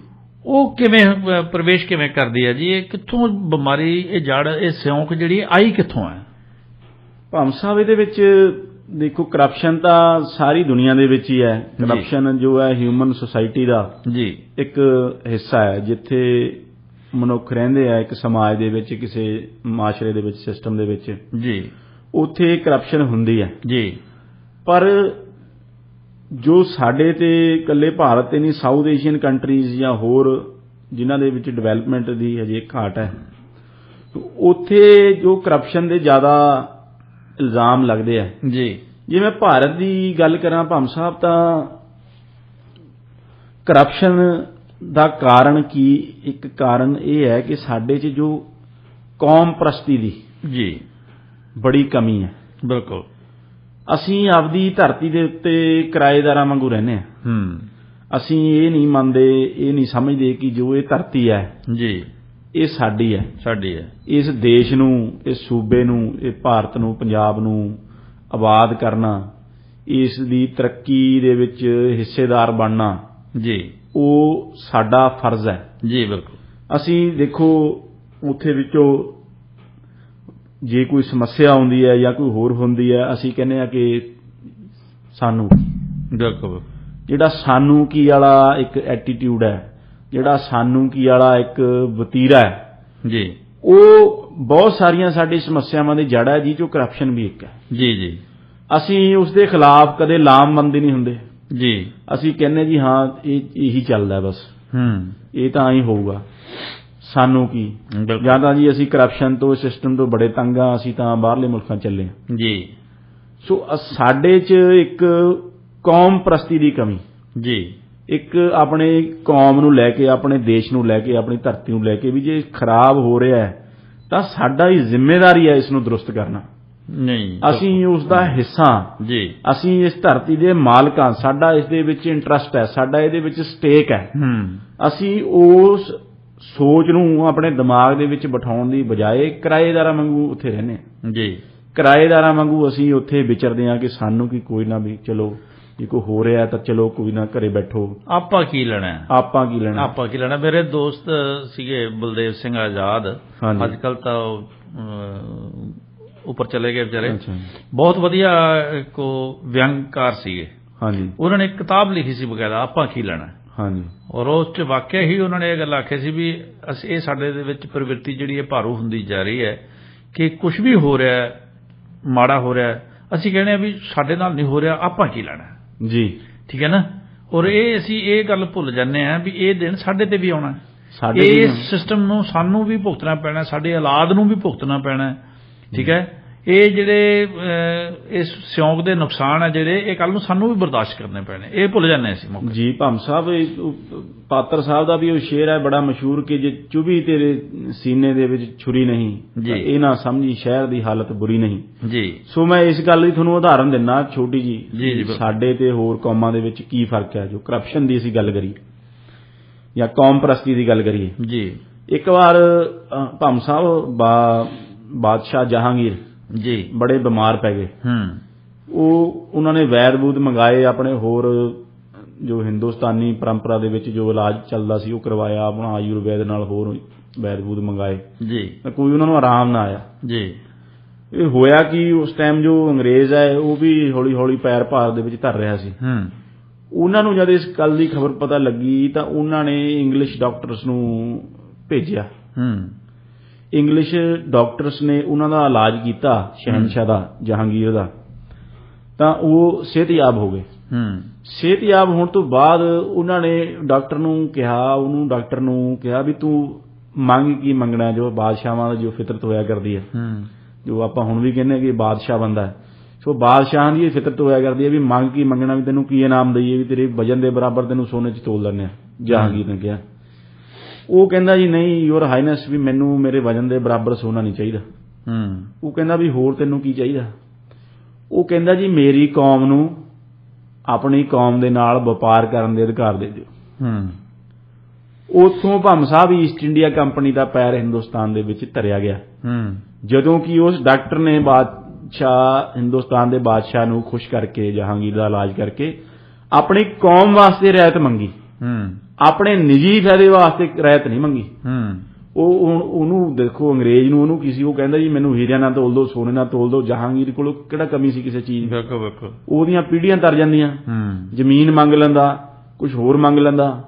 ਉਹ ਕਿਵੇਂ ਪ੍ਰਵੇਸ਼ ਕਿਵੇਂ ਕਰਦੀ ਹੈ ਜੀ? ਇਹ ਕਿੱਥੋਂ ਬਿਮਾਰੀ, ਇਹ ਜੜ, ਇਹ ਸਿਉਂਕ ਜਿਹੜੀ ਆਈ ਕਿੱਥੋਂ ਹੈ? ਭਾਮ ਸਾਹਿਬ ਇਹਦੇ ਵਿੱਚ ਦੇਖੋ, ਕਰਪਸ਼ਨ ਤਾਂ ਸਾਰੀ ਦੁਨੀਆ ਦੇ ਵਿੱਚ ਹੀ ਹੈ। ਕਰਪਸ਼ਨ ਜੋ ਹੈ ਹਿਊਮਨ ਸੁਸਾਇਟੀ ਦਾ ਜੀ ਇੱਕ ਹਿੱਸਾ ਹੈ। ਜਿੱਥੇ ਮਨੁੱਖ ਰਹਿੰਦੇ ਆ ਇੱਕ ਸਮਾਜ ਦੇ ਵਿੱਚ, ਕਿਸੇ ਮਾਸ਼ਰੇ ਦੇ ਵਿੱਚ, ਸਿਸਟਮ ਦੇ ਵਿੱਚ ਜੀ, ਉੱਥੇ ਕਰਪਸ਼ਨ ਹੁੰਦੀ ਹੈ ਜੀ। ਪਰ ਜੋ ਸਾਡੇ ਤੇ ਇਕੱਲੇ ਭਾਰਤ ਤੇ ਨਹੀਂ, ਸਾਊਥ ਏਸ਼ੀਅਨ ਕੰਟਰੀਜ਼ ਜਾਂ ਹੋਰ ਜਿਨ੍ਹਾਂ ਦੇ ਵਿੱਚ ਡਿਵੈਲਪਮੈਂਟ ਦੀ ਹਜੇ ਘਾਟ ਹੈ, ਉੱਥੇ ਜੋ ਕਰਪਸ਼ਨ ਦੇ ਜ਼ਿਆਦਾ ਇਲਜ਼ਾਮ ਲੱਗਦੇ ਆ ਜੀ। ਜੇ ਮੈਂ ਭਾਰਤ ਦੀ ਗੱਲ ਕਰਾਂ ਭਾਮ ਸਾਹਿਬ, ਤਾਂ ਕਰਪਸ਼ਨ ਦਾ ਕਾਰਨ ਕੀ? ਇੱਕ ਕਾਰਨ ਇਹ ਹੈ ਕਿ ਸਾਡੇ 'ਚ ਜੋ ਕੌਮ ਪ੍ਰਸਤੀ ਦੀ ਜੀ ਬੜੀ ਕਮੀ ਹੈ। ਬਿਲਕੁਲ। ਅਸੀਂ ਆਪਦੀ ਧਰਤੀ ਦੇ ਉੱਤੇ ਕਿਰਾਏਦਾਰਾਂ ਵਾਂਗੂ ਰਹਿੰਦੇ ਹਾਂ। ਅਸੀਂ ਇਹ ਨਹੀਂ ਮੰਨਦੇ, ਇਹ ਨਹੀਂ ਸਮਝਦੇ ਕਿ ਜੋ ਇਹ ਧਰਤੀ ਹੈ ਜੀ, ਇਹ ਸਾਡੀ ਹੈ। ਇਸ ਦੇਸ਼ ਨੂੰ, ਇਸ ਸੂਬੇ ਨੂੰ, ਇਹ ਭਾਰਤ ਨੂੰ, ਪੰਜਾਬ ਨੂੰ ਆਬਾਦ ਕਰਨਾ, ਇਸ ਦੀ ਤਰੱਕੀ ਦੇ ਵਿੱਚ ਹਿੱਸੇਦਾਰ ਬਣਨਾ ਜੀ, ਉਹ ਸਾਡਾ ਫਰਜ਼ ਹੈ ਜੀ। ਬਿਲਕੁਲ। ਅਸੀਂ ਦੇਖੋ ਉੱਥੇ ਵਿੱਚੋਂ ਜੇ ਕੋਈ ਸਮੱਸਿਆ ਆਉਂਦੀ ਹੈ ਜਾਂ ਕੋਈ ਹੋਰ ਹੁੰਦੀ ਹੈ, ਅਸੀਂ ਕਹਿੰਦੇ ਹਾਂ ਕਿ ਸਾਨੂੰ, ਬਿਲਕੁਲ, ਜਿਹੜਾ ਸਾਨੂੰ ਕੀ ਵਾਲਾ ਇੱਕ ਐਟੀਟਿਊਡ ਹੈ, ਜਿਹੜਾ ਸਾਨੂੰ ਕੀ ਵਾਲਾ ਇੱਕ ਵਤੀਰਾ ਹੈ ਜੀ, ਉਹ ਬਹੁਤ ਸਾਰੀਆਂ ਸਾਡੀ ਸਮੱਸਿਆਵਾਂ ਦੀ ਜੜ ਹੈ, ਜਿਹ 'ਚੋਂ ਕਰਪਸ਼ਨ ਵੀ ਇੱਕ ਹੈ ਜੀ। ਜੀ। ਅਸੀਂ ਉਸ ਦੇ ਖਿਲਾਫ ਕਦੇ ਲਾਮਬੰਦੀ ਨਹੀਂ ਹੁੰਦੇ ਜੀ। ਅਸੀਂ ਕਹਿੰਦੇ ਜੀ ਹਾਂ ਇਹੀ ਚੱਲਦਾ ਬਸ, ਇਹ ਤਾਂ ਐਂ ਹੋਊਗਾ, ਸਾਨੂੰ ਕੀ। ਜਾਂ ਤਾਂ ਜੀ ਅਸੀਂ ਕਰਪਸ਼ਨ ਤੋਂ, ਸਿਸਟਮ ਤੋਂ ਬੜੇ ਤੰਗ ਆ, ਅਸੀਂ ਤਾਂ ਬਾਹਰਲੇ ਮੁਲਕਾਂ ਚੱਲੇ ਜੀ। ਸੋ ਸਾਡੇ 'ਚ ਇੱਕ ਕੌਮ ਪ੍ਰਸਤੀ ਦੀ ਕਮੀ ਜੀ, ਇੱਕ ਆਪਣੇ ਕੌਮ ਨੂੰ ਲੈ ਕੇ, ਆਪਣੇ ਦੇਸ਼ ਨੂੰ ਲੈ ਕੇ, ਆਪਣੀ ਧਰਤੀ ਨੂੰ ਲੈ ਕੇ, ਵੀ ਜੇ ਖਰਾਬ ਹੋ ਰਿਹਾ ਹੈ ਤਾਂ ਸਾਡਾ ਹੀ ਜ਼ਿੰਮੇਵਾਰੀ ਹੈ ਇਸ ਨੂੰ ਦਰੁਸਤ ਕਰਨਾ। ਨਹੀਂ, ਅਸੀਂ ਉਸ ਦਾ ਹਿੱਸਾ ਜੀ, ਅਸੀਂ ਇਸ ਧਰਤੀ ਦੇ ਮਾਲਕ ਹਾਂ, ਸਾਡਾ ਇਸ ਦੇ ਵਿੱਚ ਇੰਟਰਸਟ ਹੈ, ਸਾਡਾ ਇਹਦੇ ਵਿੱਚ ਸਟੇਕ ਹੈ। ਅਸੀਂ ਉਸ ਸੋਚ ਨੂੰ ਆਪਣੇ ਦਿਮਾਗ ਦੇ ਵਿੱਚ ਬਿਠਾਉਣ ਦੀ ਬਜਾਏ ਕਿਰਾਏਦਾਰਾਂ ਵਾਂਗੂ ਉੱਥੇ ਰਹਿੰਦੇ ਹਾਂ ਜੀ। ਕਿਰਾਏਦਾਰਾਂ ਵਾਂਗੂ ਅਸੀਂ ਉੱਥੇ ਵਿਚਰਦੇ ਹਾਂ ਕਿ ਸਾਨੂੰ ਕੀ, ਕੋਈ ਨਾ, ਵੀ ਚਲੋ ਜੇ ਕੋਈ ਹੋ ਰਿਹਾ ਤਾਂ ਚਲੋ ਕੋਈ ਨਾ, ਘਰੇ ਬੈਠੋ, ਆਪਾਂ ਕੀ ਲੈਣਾ। ਮੇਰੇ ਦੋਸਤ ਸੀਗੇ ਬਲਦੇਵ ਸਿੰਘ ਆਜ਼ਾਦ, ਅੱਜ ਕੱਲ ਤਾਂ ਉੱਪਰ ਚਲੇ ਗਏ ਵਿਚਾਰੇ, ਬਹੁਤ ਵਧੀਆ ਇੱਕ ਵਿਅੰਗਕਾਰ ਸੀਗੇ। ਉਹਨਾਂ ਨੇ ਇੱਕ ਕਿਤਾਬ ਲਿਖੀ ਸੀ ਬਕਾਇਦਾ, ਆਪਾਂ ਕੀ ਲੈਣਾ। ਔਰ ਉਸ 'ਚ ਵਾਕਿਆ ਹੀ ਉਹਨਾਂ ਨੇ ਇਹ ਗੱਲ ਆਖੀ ਸੀ ਵੀ ਇਹ ਸਾਡੇ ਦੇ ਵਿੱਚ ਪ੍ਰਵਿਰਤੀ ਜਿਹੜੀ ਹੈ ਭਾਰੂ ਹੁੰਦੀ ਜਾ ਰਹੀ ਹੈ ਕਿ ਕੁਝ ਵੀ ਹੋ ਰਿਹਾ, ਮਾੜਾ ਹੋ ਰਿਹਾ, ਅਸੀਂ ਕਹਿੰਦੇ ਆ ਵੀ ਸਾਡੇ ਨਾਲ ਨਹੀਂ ਹੋ ਰਿਹਾ, ਆਪਾਂ ਕੀ ਲੈਣਾ ਜੀ, ਠੀਕ ਹੈ ਨਾ। ਔਰ ਇਹ ਅਸੀਂ ਇਹ ਗੱਲ ਭੁੱਲ ਜਾਂਦੇ ਹਾਂ ਵੀ ਇਹ ਦਿਨ ਸਾਡੇ ਤੇ ਵੀ ਆਉਣਾ, ਸਾਡੇ ਇਸ ਸਿਸਟਮ ਨੂੰ ਸਾਨੂੰ ਵੀ ਭੁਗਤਣਾ ਪੈਣਾ, ਸਾਡੇ ਔਲਾਦ ਨੂੰ ਵੀ ਭੁਗਤਣਾ ਪੈਣਾ। ਠੀਕ ਹੈ, ਇਹ ਜਿਹੜੇ ਇਸ ਸਿਉਂਕ ਦੇ ਨੁਕਸਾਨ ਹੈ ਜਿਹੜੇ, ਇਹ ਕੱਲ ਨੂੰ ਸਾਨੂੰ ਵੀ ਬਰਦਾਸ਼ਤ ਕਰਨੇ ਪੈਣੇ, ਇਹ ਭੁੱਲ ਜਾਂਦੇ ਅਸੀਂ ਮੌਕੇ। ਜੀ ਭੰਮ ਸਾਹਿਬ, ਪਾਤਰ ਸਾਹਿਬ ਦਾ ਵੀ ਉਹ ਸ਼ੇਰ ਹੈ ਬੜਾ ਮਸ਼ਹੂਰ ਕਿ ਜੇ ਚੁਭੀ ਤੇਰੇ ਸੀਨੇ ਦੇ ਵਿੱਚ ਛੁਰੀ ਨਹੀਂ, ਇਹ ਨਾ ਸਮਝੀ ਸ਼ਹਿਰ ਦੀ ਹਾਲਤ ਬੁਰੀ ਨਹੀਂ ਜੀ। ਸੋ ਮੈਂ ਇਸ ਗੱਲ ਦੀ ਤੁਹਾਨੂੰ ਉਦਾਹਰਨ ਦਿੰਦਾ ਛੋਟੀ ਜੀ, ਬਿਲਕੁਲ। ਸਾਡੇ ਤੇ ਹੋਰ ਕੌਮਾਂ ਦੇ ਵਿੱਚ ਕੀ ਫਰਕ ਹੈ। ਜੋ ਕਰਪਸ਼ਨ ਦੀ ਅਸੀਂ ਗੱਲ ਕਰੀ ਜਾਂ ਕੌਮ ਪ੍ਰਸਤੀ ਦੀ ਗੱਲ ਕਰੀਏ ਜੀ, ਇੱਕ ਵਾਰ ਭੰਮ ਸਾਹਿਬ ਬਾਦਸ਼ਾਹ ਜਹਾਂਗੀਰ ਜੀ ਬੜੇ ਬਿਮਾਰ ਪੈ ਗਏ। ਉਹਨਾਂ ਨੇ ਵੈਦ ਬੂਦ ਮੰਗਾਏ, ਆਪਣੇ ਹੋਰ ਜੋ ਹਿੰਦੁਸਤਾਨੀ ਪਰੰਪਰਾ ਦੇ ਵਿੱਚ ਜੋ ਇਲਾਜ ਚੱਲਦਾ ਸੀ ਉਹ ਕਰਵਾਇਆ, ਆਪਣਾ ਆਯੁਰਵੈਦ ਨਾਲ ਹੋਰ ਵੈਦ ਬੂਦ ਮੰਗਾਏ ਜੀ, ਕੋਈ ਉਹਨਾਂ ਨੂੰ ਆਰਾਮ ਨਾ ਆਇਆ ਜੀ। ਇਹ ਹੋਇਆ ਕਿ ਉਸ ਟਾਈਮ ਜੋ ਅੰਗਰੇਜ਼ ਹੈ ਉਹ ਵੀ ਹੌਲੀ ਹੌਲੀ ਪੈਰ ਭਾਰ ਦੇ ਵਿੱਚ ਧਰ ਰਿਹਾ ਸੀ। ਉਹਨਾਂ ਨੂੰ ਜਦ ਇਸ ਗੱਲ ਦੀ ਖਬਰ ਪਤਾ ਲੱਗੀ ਤਾਂ ਉਹਨਾਂ ਨੇ ਇੰਗਲਿਸ਼ ਡਾਕਟਰਸ ਨੂੰ ਭੇਜਿਆ। ਇੰਗਲਿਸ਼ ਡਾਕਟਰਸ ਨੇ ਉਹਨਾਂ ਦਾ ਇਲਾਜ ਕੀਤਾ, ਸ਼ਹਿਨਸ਼ਾਹ ਦਾ, ਜਹਾਂਗੀਰ ਦਾ, ਤਾਂ ਉਹ ਸਿਹਤਯਾਬ ਹੋ ਗਏ। ਸਿਹਤਯਾਬ ਹੋਣ ਤੋਂ ਬਾਅਦ ਉਹਨਾਂ ਨੇ ਡਾਕਟਰ ਨੂੰ ਕਿਹਾ ਵੀ ਤੂੰ ਮੰਗ ਕੀ ਮੰਗਣਾ, ਜੋ ਬਾਦਸ਼ਾਹਾਂ ਦਾ ਜੋ ਫਿਤਰਤ ਹੋਇਆ ਕਰਦੀ ਹੈ, ਜੋ ਆਪਾਂ ਹੁਣ ਵੀ ਕਹਿੰਦੇ ਕਿ ਬਾਦਸ਼ਾਹ ਬੰਦਾ ਹੈ, ਸੋ ਬਾਦਸ਼ਾਹਾਂ ਦੀ ਇਹ ਫਿਤਰਤ ਹੋਇਆ ਕਰਦੀ ਹੈ ਵੀ ਮੰਗ ਕੀ ਮੰਗਣਾ, ਵੀ ਤੈਨੂੰ ਕੀ ਇਨਾਮ ਦਈਏ, ਵੀ ਤੇਰੇ ਵਜਨ ਦੇ ਬਰਾਬਰ ਤੈਨੂੰ ਸੋਨੇ 'ਚ ਤੋਲ ਦਿੰਦੇ ਆ। ਜਹਾਂਗੀਰ ਨੇ ਕਿਹਾ, ਉਹ ਕਹਿੰਦਾ ਜੀ ਨਹੀਂ ਯੂਅਰ ਹਾਈਨੈਸ, ਵੀ ਮੈਨੂੰ ਮੇਰੇ ਵਜਨ ਦੇ ਬਰਾਬਰ ਸੋਨਾ ਨਹੀਂ ਚਾਹੀਦਾ। ਉਹ ਕਹਿੰਦਾ ਵੀ ਹੋਰ ਤੈਨੂੰ ਕੀ ਚਾਹੀਦਾ? ਉਹ ਕਹਿੰਦਾ ਜੀ ਮੇਰੀ ਕੌਮ ਨੂੰ ਆਪਣੀ ਕੌਮ ਦੇ ਨਾਲ ਵਪਾਰ ਕਰਨ ਦੇ ਅਧਿਕਾਰ ਦੇ ਦਿਓ। ਉੱਥੋਂ ਭੰਮ ਸਾਹਿਬ ਈਸਟ ਇੰਡੀਆ ਕੰਪਨੀ ਦਾ ਪੈਰ ਹਿੰਦੁਸਤਾਨ ਦੇ ਵਿੱਚ ਧਰਿਆ ਗਿਆ। ਜਦੋਂ ਕਿ ਉਸ ਡਾਕਟਰ ਨੇ ਹਿੰਦੁਸਤਾਨ ਦੇ ਬਾਦਸ਼ਾਹ ਨੂੰ ਖੁਸ਼ ਕਰਕੇ, ਜਹਾਂਗੀਰ ਦਾ ਇਲਾਜ ਕਰਕੇ ਆਪਣੀ ਕੌਮ ਵਾਸਤੇ ਰਿਆਇਤ ਮੰਗੀ, ਆਪਣੇ ਨਿੱਜੀ ਫਾਇਦੇ ਵਾਸਤੇ ਰਿਆਇਤ ਨਹੀਂ ਮੰਗੀ। ਉਹਨੂੰ ਦੇਖੋ, ਅੰਗਰੇਜ਼ ਨੂੰ ਉਹਨੂੰ ਕੀ ਸੀ, ਉਹ ਕਹਿੰਦਾ ਜੀ ਮੈਨੂੰ ਹੀਰਿਆਂ ਨਾਲ ਤੋਲ ਦਿਓ, ਸੋਨੇ ਨਾਲ ਤੋਲ ਦਿਓ। ਜਹਾਂਗੀਰ ਕੋਲ ਕਿਹੜਾ ਕਮੀ ਸੀ ਕਿਸੇ ਚੀਜ਼ ਦੀ? ਉਹਦੀਆਂ ਪੀੜ੍ਹੀਆਂ ਤਰ ਜਾਂਦੀਆਂ, ਜ਼ਮੀਨ ਮੰਗ ਲੈਂਦਾ, ਕੁਝ ਹੋਰ ਮੰਗ ਲੈਂਦਾ,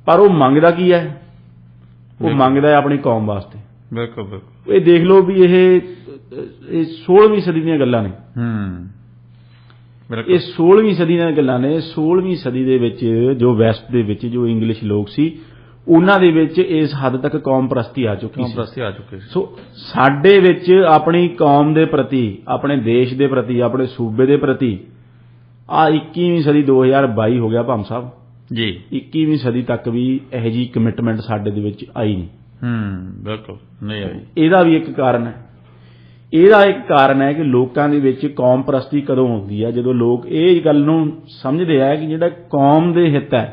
ਪਰ ਉਹ ਮੰਗਦਾ ਕੀ ਹੈ? ਉਹ ਮੰਗਦਾ ਹੈ ਆਪਣੀ ਕੌਮ ਵਾਸਤੇ। ਇਹ ਦੇਖ ਲਓ ਵੀ ਇਹ 16ਵੀਂ ਸਦੀ ਦੀਆਂ ਗੱਲਾਂ ਨੇ। ਇਹ 16ਵੀਂ ਸਦੀ ਦੀਆਂ ਗੱਲਾਂ ਨੇ। 16ਵੀਂ ਸਦੀ ਦੇ ਵਿੱਚ ਜੋ ਵੈਸਟ ਦੇ ਵਿੱਚ ਜੋ ਇੰਗਲਿਸ਼ ਲੋਕ ਸੀ, ਉਹਨਾਂ ਦੇ ਵਿੱਚ ਇਸ ਹੱਦ ਤੱਕ ਕੌਮ ਪ੍ਰਸਤੀ ਆ ਚੁੱਕੀ ਸੀ। ਸੋ ਸਾਡੇ ਵਿੱਚ ਆਪਣੀ ਕੌਮ ਦੇ ਪ੍ਰਤੀ, ਆਪਣੇ ਦੇਸ਼ ਦੇ ਪ੍ਰਤੀ, ਆਪਣੇ ਸੂਬੇ ਦੇ ਪ੍ਰਤੀ ਆ 21ਵੀਂ ਸਦੀ 2022 ਹੋ ਗਿਆ ਭੰਮ ਸਾਹਿਬ ਜੀ, 21ਵੀਂ ਸਦੀ ਤੱਕ ਵੀ ਇਹੋ ਜਿਹੀ ਕਮਿਟਮੈਂਟ ਸਾਡੇ ਦੇ ਵਿੱਚ ਆਈ ਨਹੀਂ। ਬਿਲਕੁਲ ਨਹੀਂ ਆਈ। ਇਹਦਾ ਵੀ ਇੱਕ ਕਾਰਨ ਹੈ। ਇਹਦਾ ਇੱਕ ਕਾਰਨ ਹੈ ਕਿ ਲੋਕਾਂ ਦੇ ਵਿੱਚ ਕੌਮ ਪ੍ਰਸਤੀ ਕਦੋਂ ਆਉਂਦੀ ਹੈ? ਜਦੋਂ ਲੋਕ ਇਹ ਗੱਲ ਨੂੰ ਸਮਝਦੇ ਆ ਕਿ ਜਿਹੜਾ ਕੌਮ ਦੇ ਹਿੱਤ ਹੈ